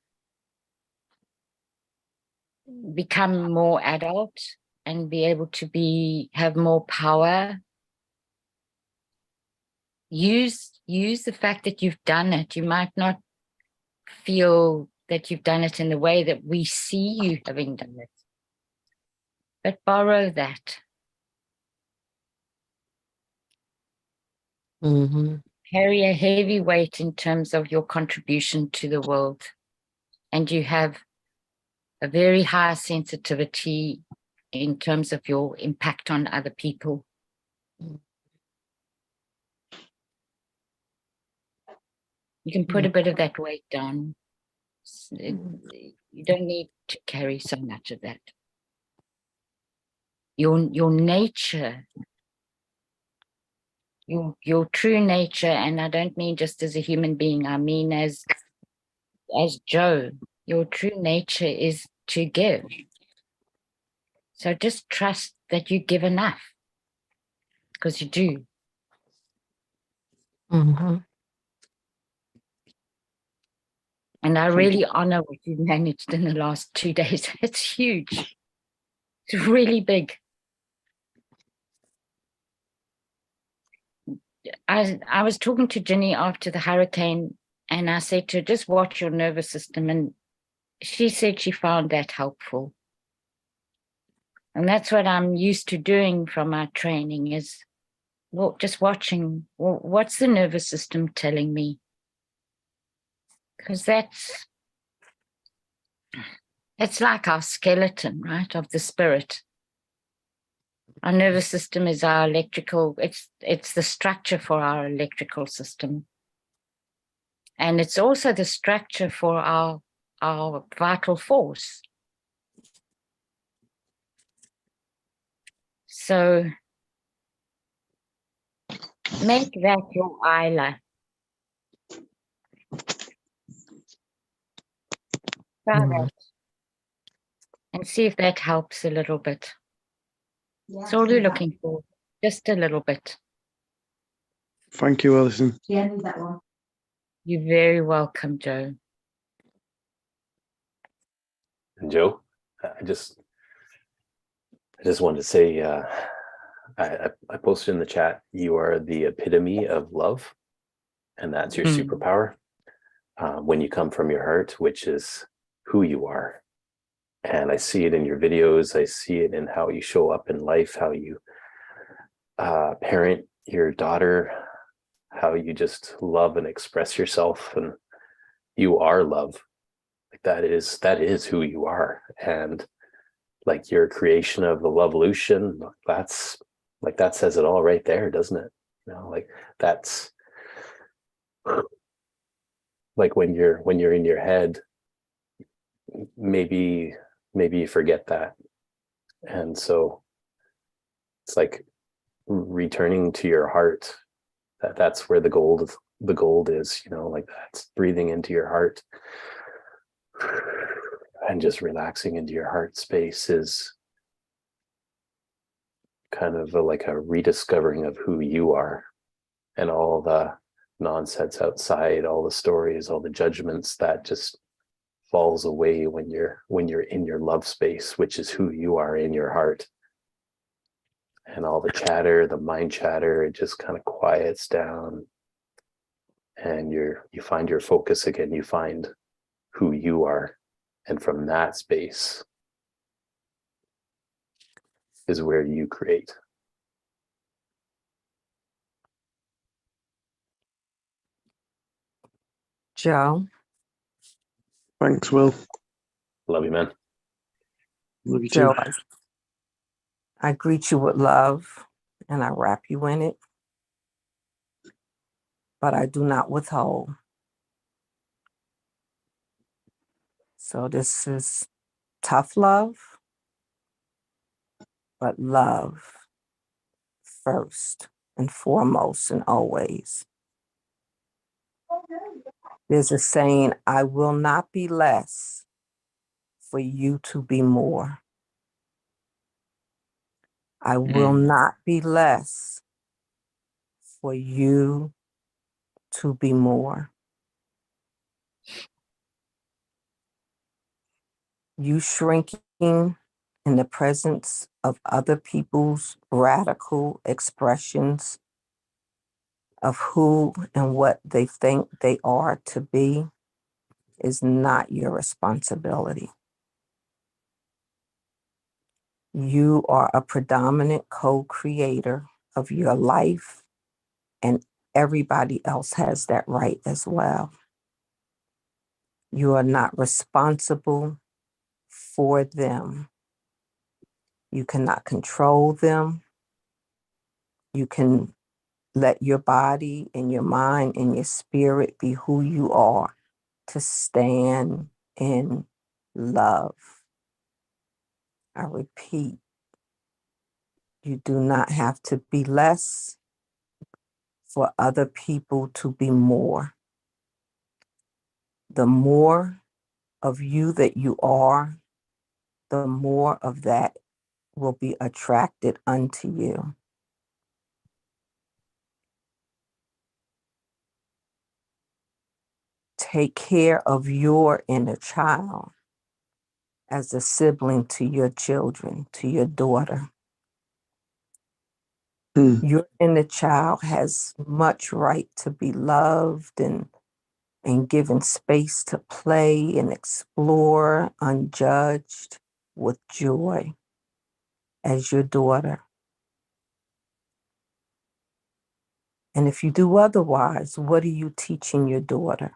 [SPEAKER 4] become more adult and be able to have more power. Use the fact that you've done it. You might not feel that you've done it in the way that we see you having done it, but borrow that.
[SPEAKER 10] Mm-hmm.
[SPEAKER 4] Carry a heavy weight in terms of your contribution to the world, and you have a very high sensitivity in terms of your impact on other people. You can put a bit of that weight down. You don't need to carry so much of that. Your nature, your true nature, and I don't mean just as a human being, I mean as Joe, your true nature is to give. So just trust that you give enough, because you do.
[SPEAKER 10] Mm-hmm.
[SPEAKER 4] And I really honor what you managed in the last 2 days. It's huge. It's really big. I was talking to Ginny after the hurricane, and I said to her, just watch your nervous system. And she said she found that helpful. And that's what I'm used to doing from my training is just watching, what's the nervous system telling me? Because it's like our skeleton, right, of the spirit. Our nervous system is our electrical, it's the structure for our electrical system. And it's also the structure for our vital force. So make that your Isla. Try that. And see if that helps a little bit. That's all you're looking for, just a little bit.
[SPEAKER 3] Thank you, Alison.
[SPEAKER 7] Yeah, I need that one.
[SPEAKER 4] You're very welcome, Joe.
[SPEAKER 9] And Joe, I just wanted to say, I posted in the chat, you are the epitome of love, and that's your superpower. When you come from your heart, which is who you are. And I see it in your videos. I see it in how you show up in life, how you parent your daughter, how you just love and express yourself, and you are love. Like that is who you are. And like your creation of the Lovolution, that says it all right there, doesn't it? You know, like that's like when you're in your head, maybe you forget that. And so it's like returning to your heart. That's where the gold is, you know, like that's breathing into your heart and just relaxing into your heart space is kind of like a rediscovering of who you are, and all the nonsense outside, all the stories, all the judgments, that just falls away when you're in your love space, which is who you are in your heart. And all the chatter, the mind chatter, it just kind of quiets down, and you find your focus again. You find who you are, and from that space is where you create.
[SPEAKER 10] Joe,
[SPEAKER 3] Thanks, Will.
[SPEAKER 9] Love you, man.
[SPEAKER 3] Love you
[SPEAKER 10] Joe,
[SPEAKER 3] too.
[SPEAKER 10] I greet you with love and I wrap you in it, but I do not withhold. So this is tough love, but love first and foremost and always. There's a saying, I will not be less for you to be more. I will not be less for you to be more. You shrinking in the presence of other people's radical expressions of who and what they think they are to be is not your responsibility. You are a predominant co-creator of your life, and everybody else has that right as well. You are not responsible for them. You cannot control them. You can let your body and your mind and your spirit be who you are, to stand in love. I repeat, you do not have to be less for other people to be more. The more of you that you are, the more of that will be attracted unto you. Take care of your inner child as a sibling to your children, to your daughter. Your inner child has much right to be loved and given space to play and explore unjudged with joy. as your daughter. And if you do otherwise, what are you teaching your daughter?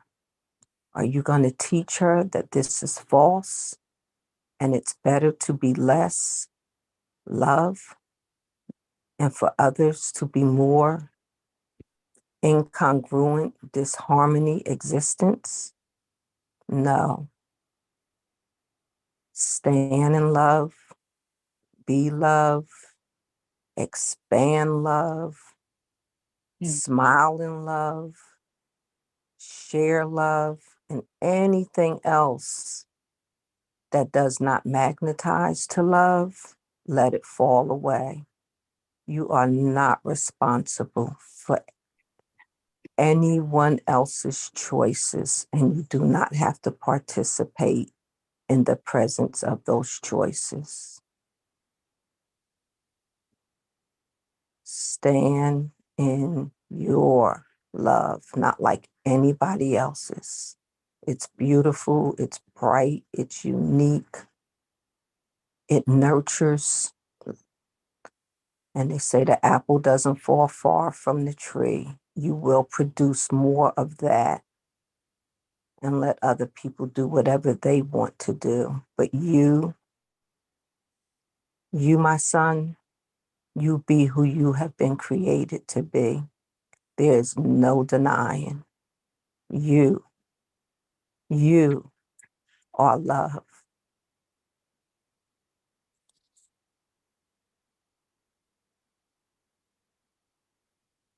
[SPEAKER 10] Are you going to teach her that this is false and it's better to be less love and for others to be more incongruent, disharmony existence? No. Stand in love, be love, expand love, smile in love, share love, and anything else that does not magnetize to love, let it fall away. You are not responsible for anyone else's choices, and you do not have to participate in the presence of those choices. Stand in your love, not like anybody else's. It's beautiful, it's bright, it's unique, it nurtures. And they say the apple doesn't fall far from the tree. You will produce more of that and let other people do whatever they want to do. But you, my son, you be who you have been created to be. There's no denying. You are love.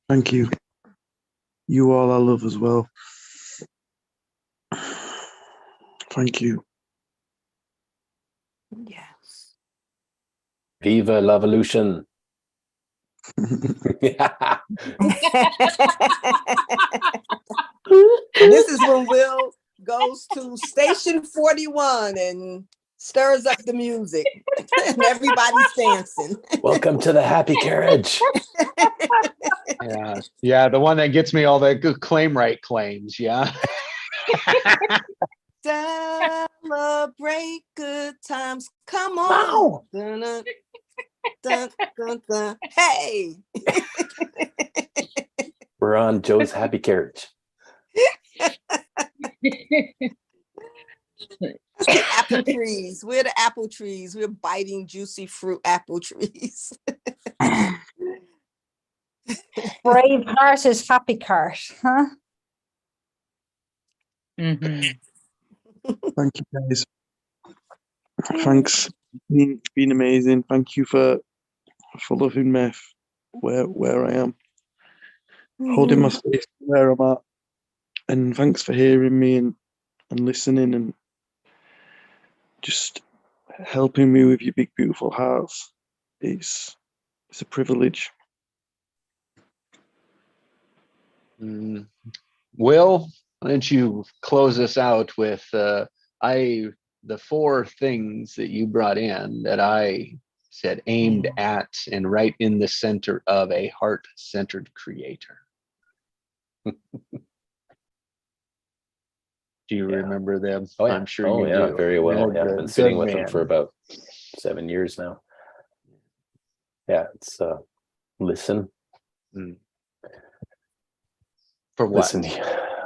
[SPEAKER 3] Thank you. You all are love as well. Thank you.
[SPEAKER 10] Yes.
[SPEAKER 9] Viva L'Evolution.
[SPEAKER 10] This is when Will goes to station 41 and stirs up the music and everybody's dancing.
[SPEAKER 9] Welcome to the happy carriage.
[SPEAKER 1] Yeah, the one that gets me all the good claim right claims. Yeah.
[SPEAKER 10] Celebrate good times. Come on. Dun, dun, dun, dun. Hey.
[SPEAKER 9] We're on Joe's happy carriage.
[SPEAKER 10] The apple trees. We're the apple trees. We're biting juicy fruit apple trees.
[SPEAKER 7] Brave heart is happy cart, huh?
[SPEAKER 4] Mhm.
[SPEAKER 3] Thank you, guys. Thanks. It's been amazing. Thank you for loving me where I am, holding my space where I'm at, and thanks for hearing me and listening and just helping me with your big beautiful hearts. It's a privilege.
[SPEAKER 1] Will, why don't you close us out with the 4 things that you brought in that I said aimed at and right in the center of a heart-centered creator. Do you remember them?
[SPEAKER 9] Oh, yeah.
[SPEAKER 1] I'm sure you do.
[SPEAKER 9] Very well. Yeah, I've been sitting with them for
[SPEAKER 1] man.
[SPEAKER 9] about 7 years now. Yeah, it's listen.
[SPEAKER 1] For what?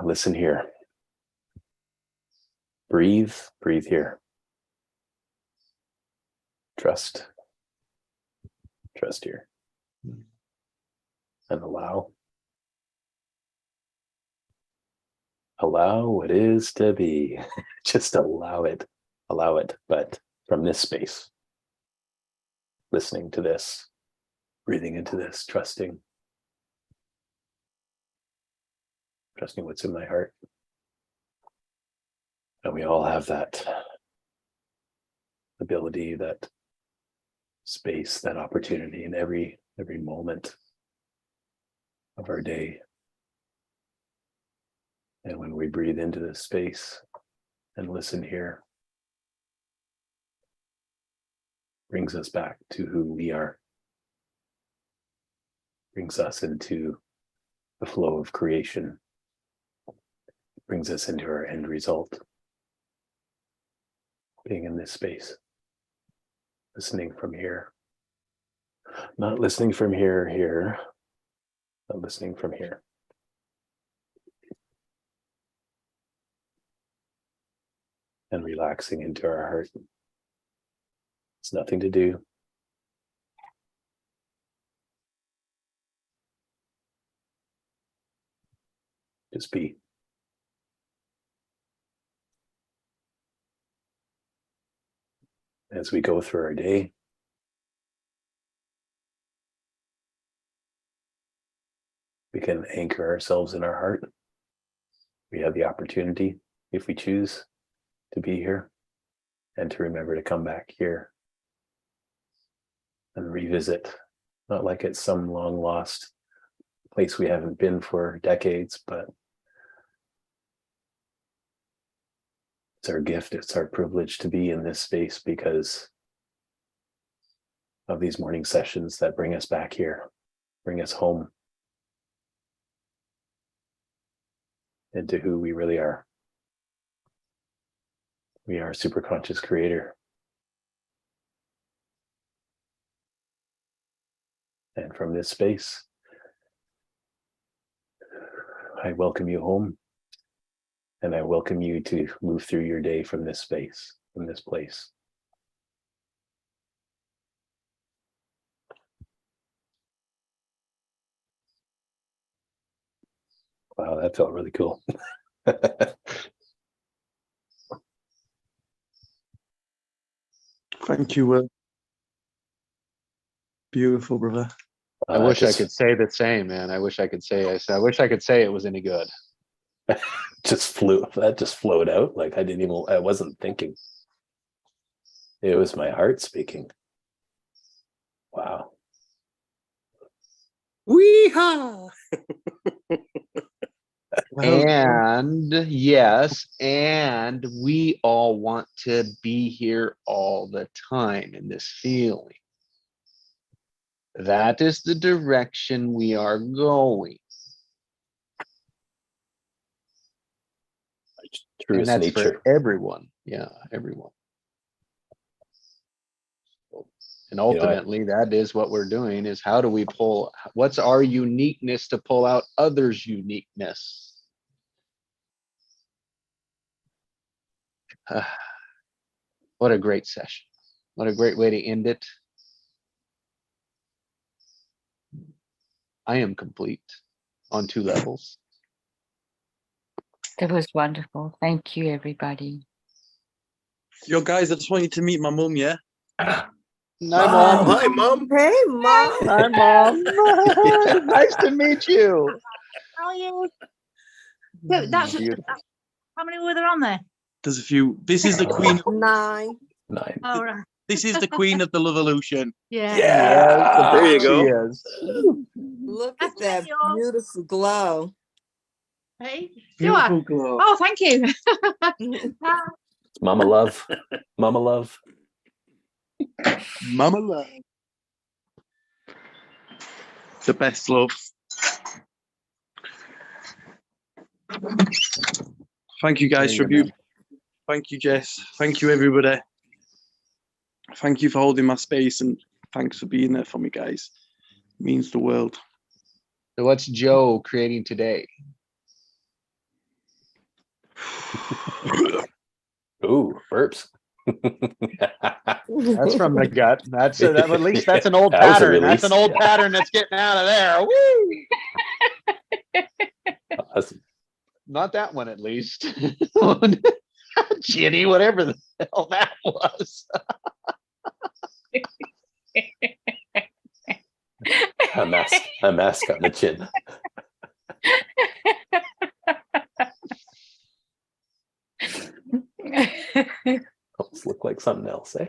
[SPEAKER 9] Listen here. Breathe here. Trust here. And allow what is to be. Just allow it, but from this space, listening to this, breathing into this, trusting what's in my heart. And we all have that ability, that space, that opportunity in every moment of our day. And when we breathe into this space and listen here, brings us back to who we are, brings us into the flow of creation, brings us into our end result, being in this space, listening from here, Not listening from here. Not listening from here. And relaxing into our heart. It's nothing to do. Just be. As we go through our day, we can anchor ourselves in our heart. We have the opportunity, if we choose, to be here and to remember to come back here and revisit. Not like it's some long lost place we haven't been for decades, but it's our gift, it's our privilege to be in this space because of these morning sessions that bring us back here, bring us home into who we really are. We are super conscious creator. And from this space, I welcome you home. And I welcome you to move through your day from this space, from this place. Wow, that felt really cool.
[SPEAKER 3] Thank you. Beautiful, brother.
[SPEAKER 1] I wish I could say the same, man. I wish I could say it was any good.
[SPEAKER 9] That just flowed out. Like I wasn't thinking. It was my heart speaking. Wow.
[SPEAKER 3] Weehaw!
[SPEAKER 1] And yes, and we all want to be here all the time in this feeling. That is the direction we are going. And
[SPEAKER 9] Truest
[SPEAKER 1] that's
[SPEAKER 9] nature.
[SPEAKER 1] for everyone. Yeah, everyone. And ultimately, that is what we're doing, is how do we pull, what's our uniqueness to pull out others' uniqueness? What a great session. What a great way to end it. I am complete on 2 levels.
[SPEAKER 4] That was wonderful. Thank you, everybody.
[SPEAKER 3] Yo, guys, I just want you to meet my mum, yeah?
[SPEAKER 1] Hi, Mom.
[SPEAKER 10] Hi, Mom. Hey, Mom.
[SPEAKER 1] Hi, Mom. Nice to meet you.
[SPEAKER 11] How are you? That's
[SPEAKER 1] Beautiful.
[SPEAKER 11] how many were there on there?
[SPEAKER 3] There's a few. This is the queen.
[SPEAKER 10] 9.
[SPEAKER 11] Oh, right.
[SPEAKER 3] This is the queen of the Lovolution.
[SPEAKER 11] Yeah.
[SPEAKER 1] Yeah,
[SPEAKER 3] There you
[SPEAKER 1] she
[SPEAKER 3] go.
[SPEAKER 1] is.
[SPEAKER 10] Look
[SPEAKER 11] Nice
[SPEAKER 10] at
[SPEAKER 11] to
[SPEAKER 10] that
[SPEAKER 11] meet you all.
[SPEAKER 10] beautiful glow.
[SPEAKER 11] Hey,
[SPEAKER 3] Beautiful
[SPEAKER 11] sure.
[SPEAKER 3] glow.
[SPEAKER 11] Oh, thank you.
[SPEAKER 9] Mama love. Mama love.
[SPEAKER 3] Mama love. The best love. Thank you guys
[SPEAKER 1] There
[SPEAKER 3] for
[SPEAKER 1] you go,
[SPEAKER 3] beautiful. Thank you, Jess. Thank you, everybody. Thank you for holding my space, and thanks for being there for me, guys. It means the world.
[SPEAKER 1] So what's Joe creating today?
[SPEAKER 9] Ooh, burps.
[SPEAKER 1] That's from the gut. That's at least that's an old
[SPEAKER 9] That was a
[SPEAKER 1] pattern. That's an
[SPEAKER 9] release.
[SPEAKER 1] old pattern that's getting out of there. Woo!
[SPEAKER 9] Awesome.
[SPEAKER 1] Not that one, at least. Ginny, whatever the hell that was.
[SPEAKER 9] A mask on the chin. Almost look like something else, eh?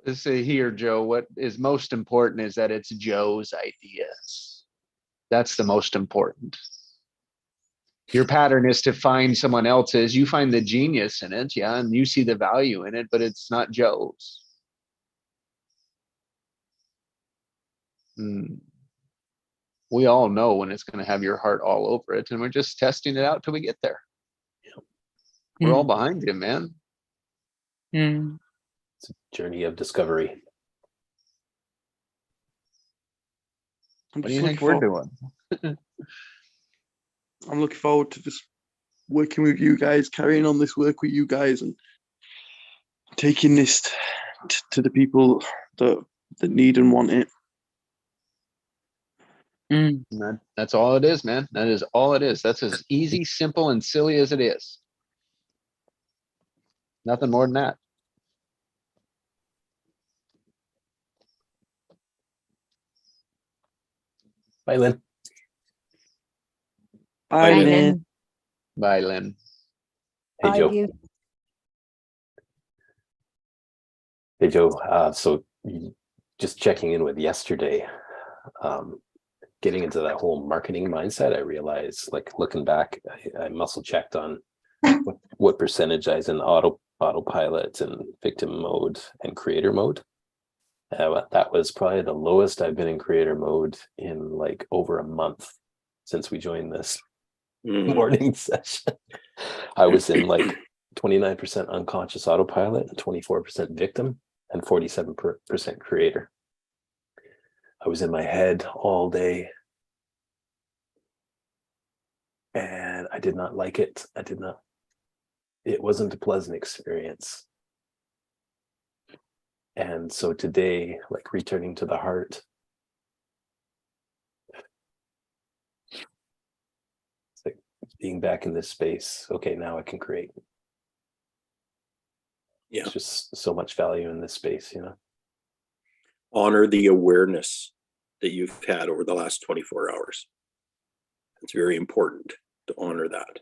[SPEAKER 1] Let's see here, Joe. What is most important is that it's Joe's ideas. That's the most important. Your pattern is to find someone else's. You find the genius in it, yeah, and you see the value in it, but it's not Joe's. We all know when it's going to have your heart all over it, and we're just testing it out till we get there. We're all behind you, man.
[SPEAKER 9] It's a journey of discovery.
[SPEAKER 1] What do you think we're doing?
[SPEAKER 3] I'm looking forward to just working with you guys, carrying on this work with you guys, and taking this to the people that need and want it.
[SPEAKER 1] That's all it is, man. That is all it is. That's as easy, simple, and silly as it is. Nothing more than that.
[SPEAKER 9] Bye, Lynn.
[SPEAKER 3] Bye,
[SPEAKER 4] Bye,
[SPEAKER 3] Lynn.
[SPEAKER 4] Lynn.
[SPEAKER 1] Bye, Lynn.
[SPEAKER 9] Hey,
[SPEAKER 7] Bye,
[SPEAKER 9] Joe.
[SPEAKER 7] you.
[SPEAKER 9] Hey, Joe. So just checking in with yesterday, getting into that whole marketing mindset, I realized, like, looking back, I muscle checked on what percentage I was in autopilot and victim mode and creator mode. That was probably the lowest I've been in creator mode in like over a month since we joined this morning session. I was in like 29% unconscious autopilot and 24% victim and 47% creator. I was in my head all day and I did not like it. It wasn't a pleasant experience. And so today, like returning to the heart, it's like being back in this space. Okay, now I can create.
[SPEAKER 2] Yeah.
[SPEAKER 9] There's just so much value in this space, you know.
[SPEAKER 2] Honor the awareness that you've had over the last 24 hours. It's very important to honor that.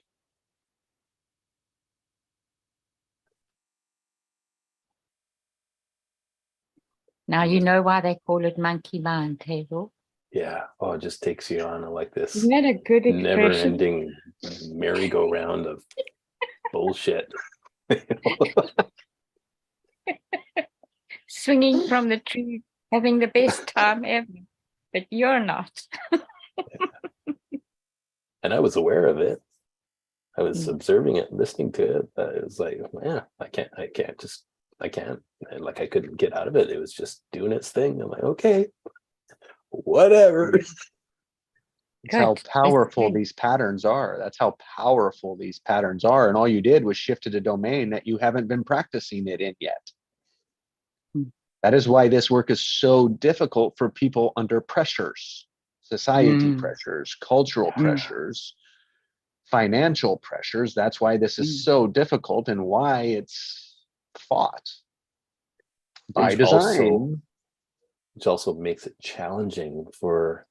[SPEAKER 4] Now you know why they call it monkey mind, Hazel.
[SPEAKER 9] Yeah. Oh, it just takes you on like this
[SPEAKER 4] Isn't that a good expression?
[SPEAKER 9] never-ending merry-go-round of bullshit.
[SPEAKER 4] Swinging from the tree, having the best time ever, but you're not.
[SPEAKER 9] And I was aware of it. I was observing it, listening to it. It was like, yeah, I can't. And like I couldn't get out of it. It was just doing its thing. I'm like, okay, whatever.
[SPEAKER 1] That's how
[SPEAKER 4] Good.
[SPEAKER 1] powerful
[SPEAKER 4] Okay.
[SPEAKER 1] these patterns are. That's how powerful these patterns are. And all you did was shifted a domain that you haven't been practicing it in yet. That is why this work is so difficult for people under pressures, society pressures, cultural pressures, financial pressures. That's why this is so difficult and why it's fought by design.
[SPEAKER 9] Which also makes it challenging for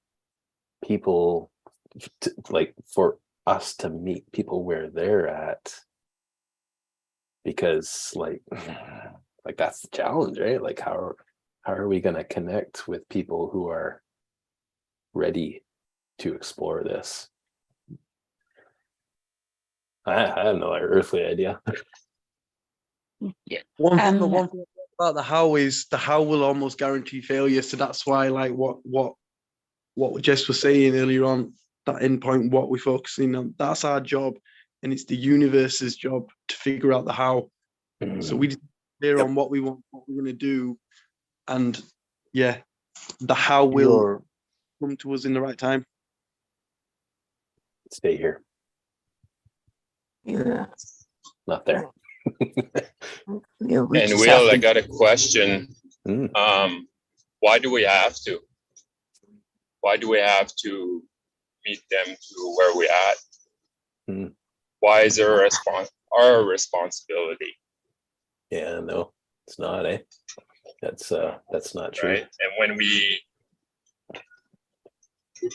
[SPEAKER 9] people like for us to meet people where they're at, because like that's the challenge, right? Like how are we going to connect with people who are ready to explore this? I have no earthly idea.
[SPEAKER 4] Yeah.
[SPEAKER 3] One thing about the how is the how will almost guarantee failure. So that's why, like what Jess was saying earlier on, that endpoint, what we're focusing on, that's our job, and it's the universe's job to figure out the how. So we just clear on what we want, what we're going to do, and yeah, the how will come to us in the right time.
[SPEAKER 9] Stay here.
[SPEAKER 10] Yeah.
[SPEAKER 9] Not there.
[SPEAKER 10] Yeah, we
[SPEAKER 5] And
[SPEAKER 10] just
[SPEAKER 5] Will,
[SPEAKER 10] have
[SPEAKER 5] I
[SPEAKER 10] to-
[SPEAKER 5] got a question. Why do we have to? Why do we have to meet them to where we're at? Why is there our responsibility?
[SPEAKER 9] Yeah, no, it's not, eh? That's not true.
[SPEAKER 5] Right? And when we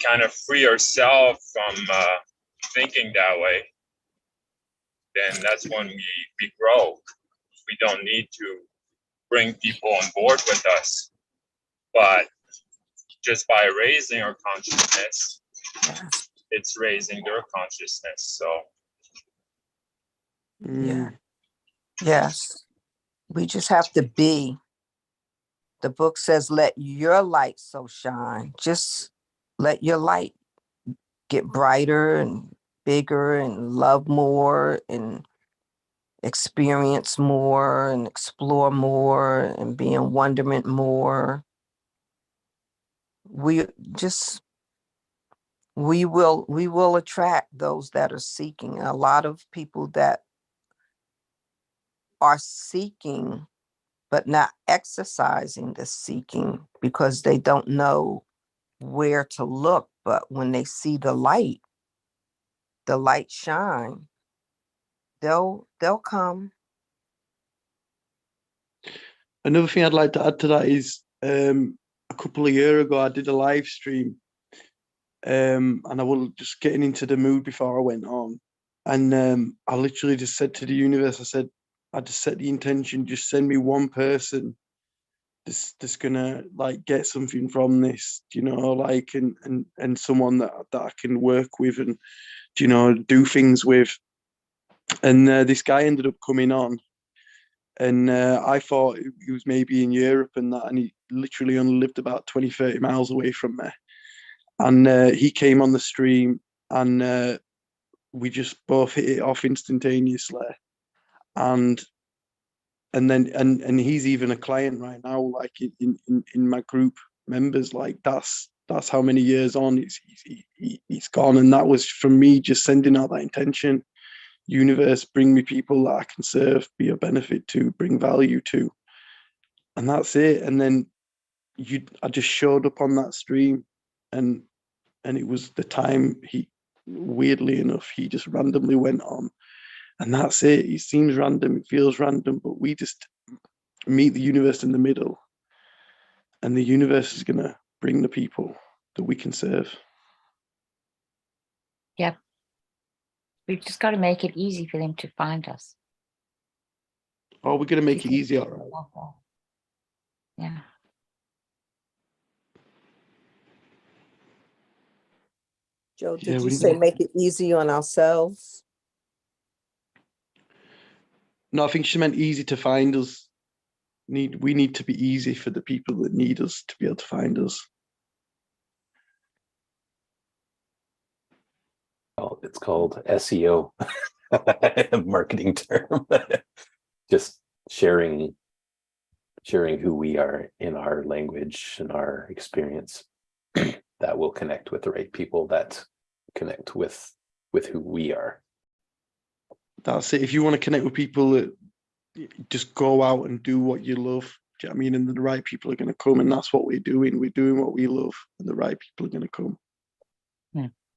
[SPEAKER 5] kind of free ourselves from thinking that way, then that's when we grow. We don't need to bring people on board with us, but just by raising our consciousness, it's raising their consciousness. So
[SPEAKER 10] Yeah. Yes. We just have to be. The book says, let your light so shine. Just let your light get brighter and bigger and love more and experience more and explore more and be in wonderment more. We just we will attract those that are seeking. A lot of people that are seeking but not exercising the seeking because they don't know where to look. But when they see the light shine, they'll come.
[SPEAKER 3] Another thing I'd like to add to that is a couple of years ago I did a live stream, and I was just getting into the mood before I went on, and I literally just said to the universe, I just set the intention, just send me one person that's gonna like get something from this, you know, like and someone that I can work with and, you know, do things with. And this guy ended up coming on, and I thought he was maybe in Europe and that, and he literally only lived about 20-30 miles away from me. And he came on the stream, and we just both hit it off instantaneously. And he's even a client right now, like in my group members. Like that's how many years on he's gone. And that was from me just sending out that intention. Universe, bring me people that I can serve, be a benefit to, bring value to, and that's it. And then I just showed up on that stream, and it was the time he, weirdly enough, he just randomly went on, and that's it. It seems random, it feels random, but we just meet the universe in the middle, and the universe is gonna bring the people that we can serve.
[SPEAKER 4] Yep. We've just got to make it easy for them to find us.
[SPEAKER 3] Oh, we're gonna make it easy, all right.
[SPEAKER 4] Yeah.
[SPEAKER 10] Joe,
[SPEAKER 3] Yeah,
[SPEAKER 10] did you
[SPEAKER 3] we
[SPEAKER 10] say
[SPEAKER 3] know.
[SPEAKER 10] make it easy on ourselves?
[SPEAKER 3] No, I think she meant easy to find us. We need to be easy for the people that need us to be able to find us.
[SPEAKER 9] Oh, it's called SEO, a marketing term. Just sharing who we are in our language and our experience that will connect with the right people that connect with who we are.
[SPEAKER 3] That's it. If you want to connect with people, that just go out and do what you love. Do you know what I mean? And the right people are going to come, and that's what we're doing. We're doing what we love, and the right people are going to come.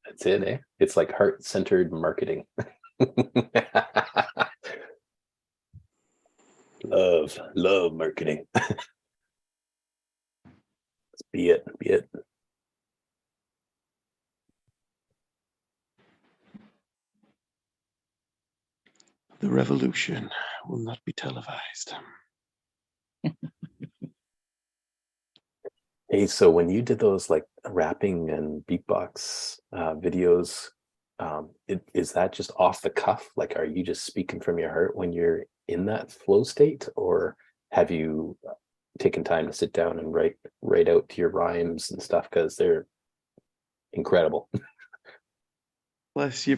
[SPEAKER 9] That's it, eh? It's like heart-centered marketing. Love marketing. Be it.
[SPEAKER 3] The revolution will not be televised.
[SPEAKER 9] Hey, so when you did those like rapping and beatbox videos, is that just off the cuff? Like, are you just speaking from your heart when you're in that flow state, or have you taken time to sit down and write out your rhymes and stuff, because they're incredible?
[SPEAKER 3] Bless you.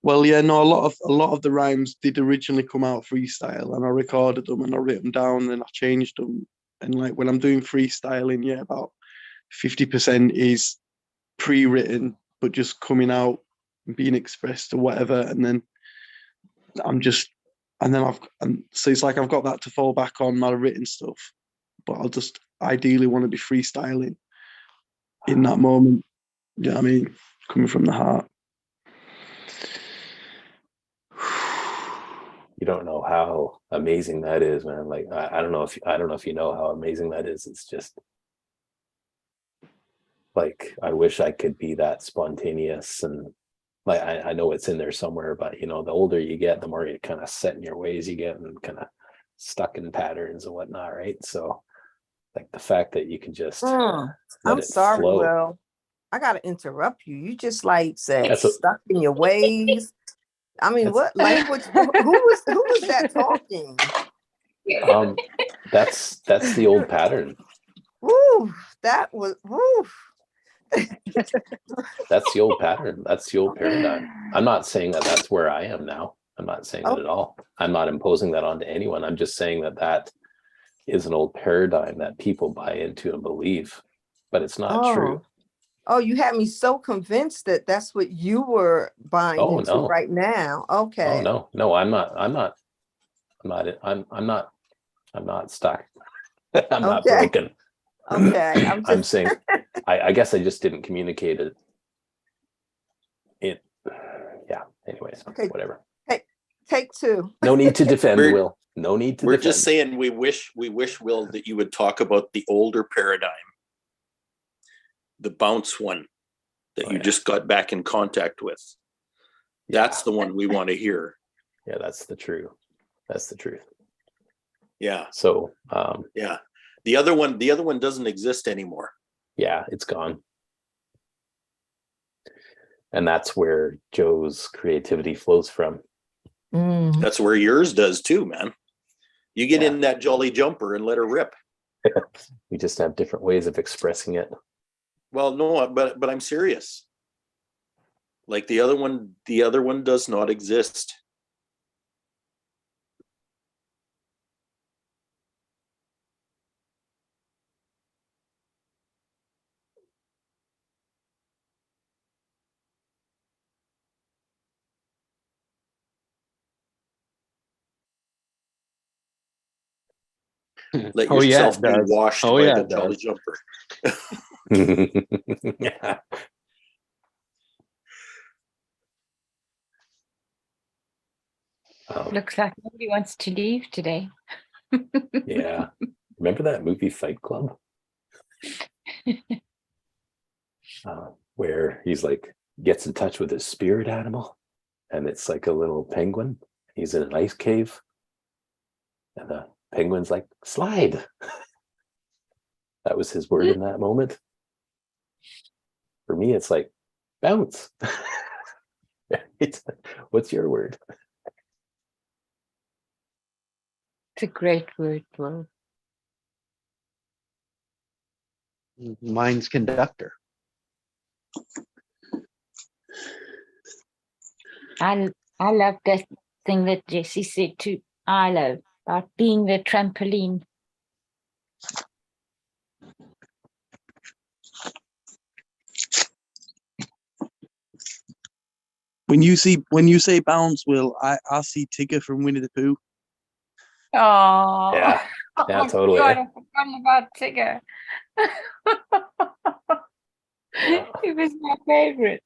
[SPEAKER 3] Well, yeah, no, a lot of the rhymes did originally come out freestyle, and I recorded them and I wrote them down and I changed them. And like when I'm doing freestyling, yeah, about 50% is pre-written, but just coming out and being expressed or whatever. And then so it's like I've got that to fall back on my written stuff, but I'll just ideally want to be freestyling in that moment. You know what I mean? Coming from the heart.
[SPEAKER 9] You don't know how amazing that is, man. Like, I don't know if you know how amazing that is. It's just like, I wish I could be that spontaneous, and like, I know it's in there somewhere, but you know, the older you get, the more you kind of set in your ways you get and kind of stuck in patterns and whatnot, right? So like the fact that you can just let
[SPEAKER 10] I'm
[SPEAKER 9] it
[SPEAKER 10] sorry,
[SPEAKER 9] flow.
[SPEAKER 10] Will. I gotta interrupt you. You just like said
[SPEAKER 9] That's
[SPEAKER 10] stuck in your ways. I mean, what language? Who was that talking?
[SPEAKER 9] That's the old pattern.
[SPEAKER 10] Woo, that was woo.
[SPEAKER 9] That's the old pattern. That's the old paradigm. I'm not saying that that's where I am now. I'm not saying that at all. I'm not imposing that onto anyone. I'm just saying that is an old paradigm that people buy into and believe, but it's not true.
[SPEAKER 10] Oh, you had me so convinced that that's what you were buying
[SPEAKER 9] Oh,
[SPEAKER 10] into
[SPEAKER 9] no.
[SPEAKER 10] right now.
[SPEAKER 9] Oh,
[SPEAKER 10] Okay.
[SPEAKER 9] no, I'm not stuck. I'm not
[SPEAKER 10] Okay.
[SPEAKER 9] broken.
[SPEAKER 10] Okay. I'm
[SPEAKER 9] I'm
[SPEAKER 10] just
[SPEAKER 9] saying, I guess I just didn't communicate it. Yeah, anyways,
[SPEAKER 10] Okay.
[SPEAKER 9] whatever.
[SPEAKER 10] take two.
[SPEAKER 9] No need to defend,
[SPEAKER 2] We're-
[SPEAKER 9] Will. No need to
[SPEAKER 2] We're
[SPEAKER 9] defend.
[SPEAKER 2] just saying we wish, Will, that you would talk about the older paradigm. The bounce one that
[SPEAKER 9] Oh,
[SPEAKER 2] you
[SPEAKER 9] yeah.
[SPEAKER 2] just got back in contact with. That's the one we want to hear.
[SPEAKER 9] Yeah, that's the truth. That's the truth.
[SPEAKER 2] Yeah,
[SPEAKER 9] So,
[SPEAKER 2] yeah. The other one doesn't exist anymore.
[SPEAKER 9] yeah, it's gone. And that's where Joe's creativity flows from.
[SPEAKER 2] That's where yours does too, man. You get
[SPEAKER 9] Yeah.
[SPEAKER 2] in that jolly jumper and let her rip.
[SPEAKER 9] We just have different ways of expressing it.
[SPEAKER 2] Well, no, but I'm serious. Like the other one does not exist. Let
[SPEAKER 1] Oh, yeah,
[SPEAKER 2] yourself
[SPEAKER 1] it
[SPEAKER 2] be
[SPEAKER 1] does.
[SPEAKER 2] washed
[SPEAKER 1] Oh,
[SPEAKER 2] by
[SPEAKER 1] yeah,
[SPEAKER 2] the
[SPEAKER 1] it
[SPEAKER 2] jolly
[SPEAKER 1] does.
[SPEAKER 2] jumper.
[SPEAKER 9] Yeah.
[SPEAKER 4] Looks like nobody wants to leave today.
[SPEAKER 9] Yeah. Remember that movie Fight Club? Where he's like gets in touch with his spirit animal, and it's like a little penguin. He's in an ice cave, and the penguin's like, slide. That was his word in that moment. For me, it's like, bounce. What's your word?
[SPEAKER 4] It's a great word, Will.
[SPEAKER 1] Mine's conductor.
[SPEAKER 4] I love that thing that Jesse said to Ilo about being the trampoline.
[SPEAKER 3] When you say bounce, Will, I see Tigger from Winnie the Pooh.
[SPEAKER 4] Oh,
[SPEAKER 9] Yeah, totally.
[SPEAKER 4] God, I've forgotten about Tigger. He was my favorite.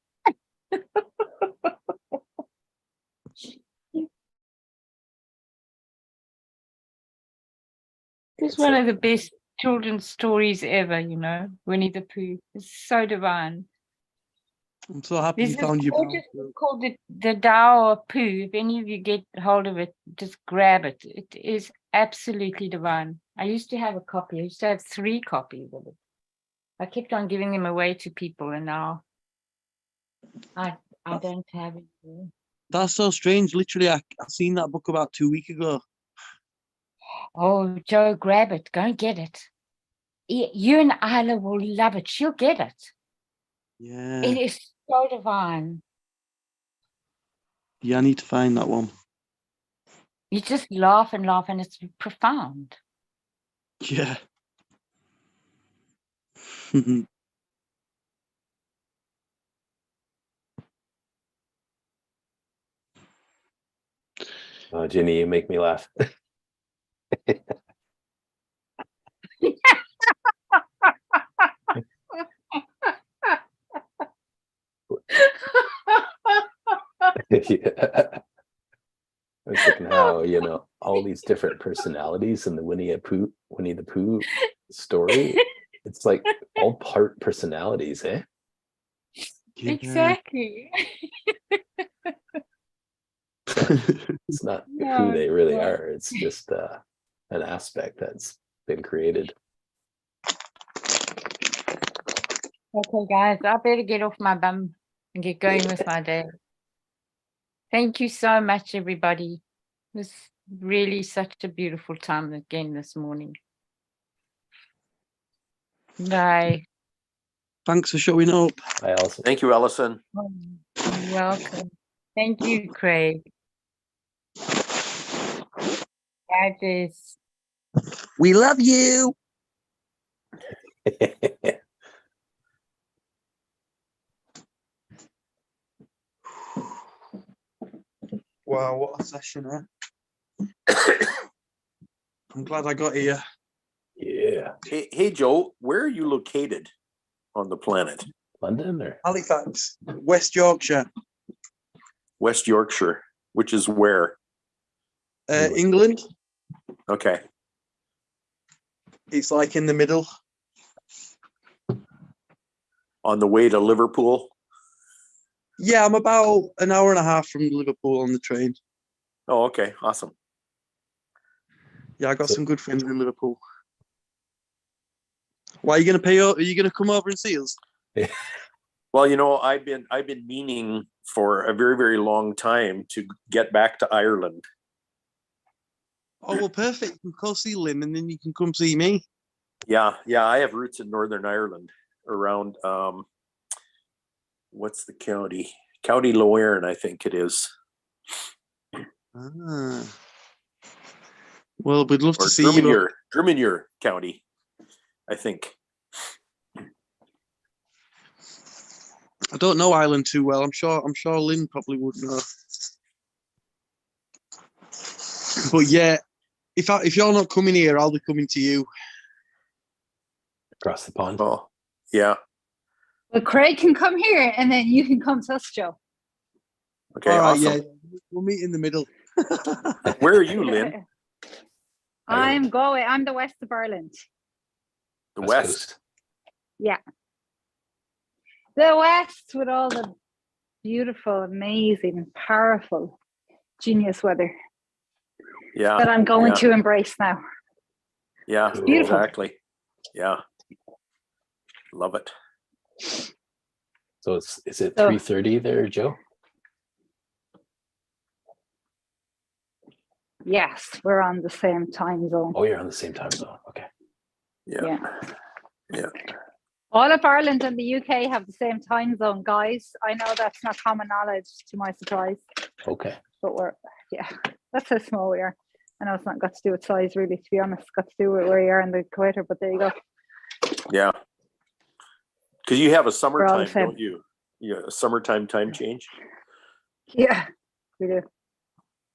[SPEAKER 4] It's one of the best children's stories ever, you know, Winnie the Pooh. It's so divine.
[SPEAKER 3] I'm so happy
[SPEAKER 4] There's
[SPEAKER 3] you
[SPEAKER 4] this
[SPEAKER 3] found your
[SPEAKER 4] gorgeous
[SPEAKER 3] bounce, Will.
[SPEAKER 4] book called the Tao of Pooh. If any of you get hold of it, just grab it. It is absolutely divine. I used to have a copy. I used to have 3 copies of it. I kept on giving them away to people, and now I don't have it anymore.
[SPEAKER 3] That's so strange. Literally, I seen that book about 2 weeks ago.
[SPEAKER 4] Oh, Joe, grab it. Go and get it. You and Isla will love it. She'll get it.
[SPEAKER 3] Yeah.
[SPEAKER 4] It is so divine.
[SPEAKER 3] Yeah, I need to find that one.
[SPEAKER 4] You just laugh and laugh, and it's profound.
[SPEAKER 3] Yeah.
[SPEAKER 9] Oh, Ginny, you make me laugh. Yeah. I was thinking how, all these different personalities in the Winnie the Pooh story. It's like all part personalities, eh?
[SPEAKER 3] Yeah.
[SPEAKER 4] Exactly.
[SPEAKER 9] It's not
[SPEAKER 4] No,
[SPEAKER 9] who they really
[SPEAKER 4] no.
[SPEAKER 9] are. It's just an aspect that's been created.
[SPEAKER 4] Okay, guys, I better get off my bum and get going with my day. Thank you so much, everybody. It was really such a beautiful time again this morning. Bye.
[SPEAKER 3] Thanks for showing up.
[SPEAKER 9] I also
[SPEAKER 2] Thank you, Allison.
[SPEAKER 4] You're welcome. Thank you, Craig. Bye, Jess.
[SPEAKER 3] We love you. Wow, what a session, eh? I'm glad I got here.
[SPEAKER 9] Yeah.
[SPEAKER 2] Hey, Joe, where are you located on the planet?
[SPEAKER 9] London or
[SPEAKER 3] Halifax, West Yorkshire,
[SPEAKER 2] West Yorkshire, which is where?
[SPEAKER 3] England.
[SPEAKER 2] Okay.
[SPEAKER 3] It's like in the middle.
[SPEAKER 2] On the way to Liverpool?
[SPEAKER 3] Yeah, I'm about an hour and a half from Liverpool on the train.
[SPEAKER 2] Oh, okay. Awesome.
[SPEAKER 3] Yeah, I got
[SPEAKER 9] So-
[SPEAKER 3] some good friends in Liverpool. Why are you gonna pay? Are you gonna come over and see us?
[SPEAKER 2] Well, you know, I've been meaning for a very, very long time to get back to Ireland.
[SPEAKER 3] Oh well, perfect. You can go see Lynn, and then you can come see me.
[SPEAKER 2] Yeah, I have roots in Northern Ireland around what's the county? County Loeirn, I think it is.
[SPEAKER 3] Ah. Well, we'd love
[SPEAKER 2] Or
[SPEAKER 3] to see you.
[SPEAKER 2] Drummondure County, I think.
[SPEAKER 3] I don't know Ireland too well. I'm sure Lynn probably would know. But yeah, if you're not coming here, I'll be coming to you.
[SPEAKER 9] across the pond.
[SPEAKER 2] Oh, yeah.
[SPEAKER 7] Well, Craig can come here and then you can come to us, Joe.
[SPEAKER 2] Okay,
[SPEAKER 3] All right,
[SPEAKER 2] awesome.
[SPEAKER 3] yeah, we'll meet in the middle.
[SPEAKER 2] Where are you, Lynn?
[SPEAKER 7] I'm Galway. I'm the west of Ireland.
[SPEAKER 2] The West.
[SPEAKER 9] Coast.
[SPEAKER 7] Yeah. The west with all the beautiful, amazing, powerful, genius weather
[SPEAKER 2] Yeah.
[SPEAKER 7] that I'm going
[SPEAKER 2] yeah.
[SPEAKER 7] to embrace now.
[SPEAKER 2] Yeah,
[SPEAKER 7] beautiful.
[SPEAKER 2] exactly. Yeah. Love it.
[SPEAKER 9] So is it
[SPEAKER 7] So-
[SPEAKER 9] 3:30 there, Joe?
[SPEAKER 7] Yes, we're on the same time zone.
[SPEAKER 9] Oh, you're on the same time zone. Okay.
[SPEAKER 2] Yeah.
[SPEAKER 7] Yeah.
[SPEAKER 2] Yeah.
[SPEAKER 7] All of Ireland and the UK have the same time zone, guys. I know that's not common knowledge, to my surprise,
[SPEAKER 9] Okay.
[SPEAKER 7] but that's how small we are. I know it's not got to do with size, really, to be honest. It's got to do with where you are in the equator, but there you go.
[SPEAKER 2] Yeah. Because you have a
[SPEAKER 7] all
[SPEAKER 2] summertime,
[SPEAKER 7] the same.
[SPEAKER 2] don't you? Yeah, a summertime time change.
[SPEAKER 7] Yeah, we do.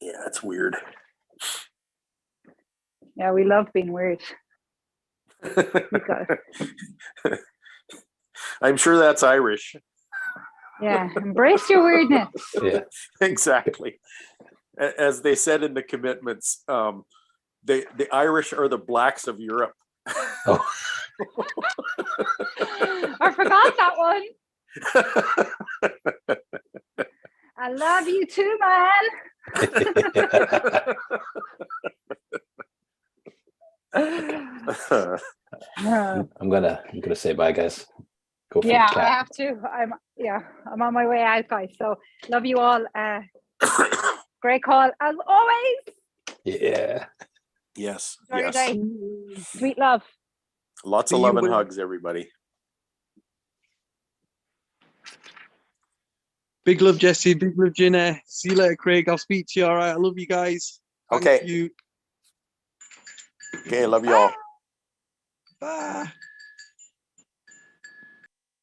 [SPEAKER 2] Yeah, that's weird.
[SPEAKER 7] Yeah, we love being weird. got
[SPEAKER 2] I'm sure that's Irish.
[SPEAKER 7] Yeah, embrace your weirdness.
[SPEAKER 9] Yeah.
[SPEAKER 2] Exactly. As they said in the commitments, the Irish are the blacks of Europe.
[SPEAKER 9] Oh.
[SPEAKER 7] I forgot that one. I love you too, man.
[SPEAKER 9] I'm gonna say bye, guys. Go for
[SPEAKER 7] Yeah,
[SPEAKER 9] the
[SPEAKER 7] I
[SPEAKER 9] cat.
[SPEAKER 7] have to. I'm on my way out, guys. So love you all. Great call as always.
[SPEAKER 9] Yeah.
[SPEAKER 2] Yes.
[SPEAKER 7] Enjoy your
[SPEAKER 2] Yes.
[SPEAKER 7] day. Sweet love.
[SPEAKER 2] Lots
[SPEAKER 3] See
[SPEAKER 2] of
[SPEAKER 3] you,
[SPEAKER 2] love and
[SPEAKER 3] Will.
[SPEAKER 2] hugs, everybody.
[SPEAKER 3] Big love, Jesse. Big love, Jenna. See you later, Craig. I'll speak to you. All right. I love you guys. Thank
[SPEAKER 2] Okay.
[SPEAKER 3] you.
[SPEAKER 2] Okay, love you all.
[SPEAKER 3] Bye.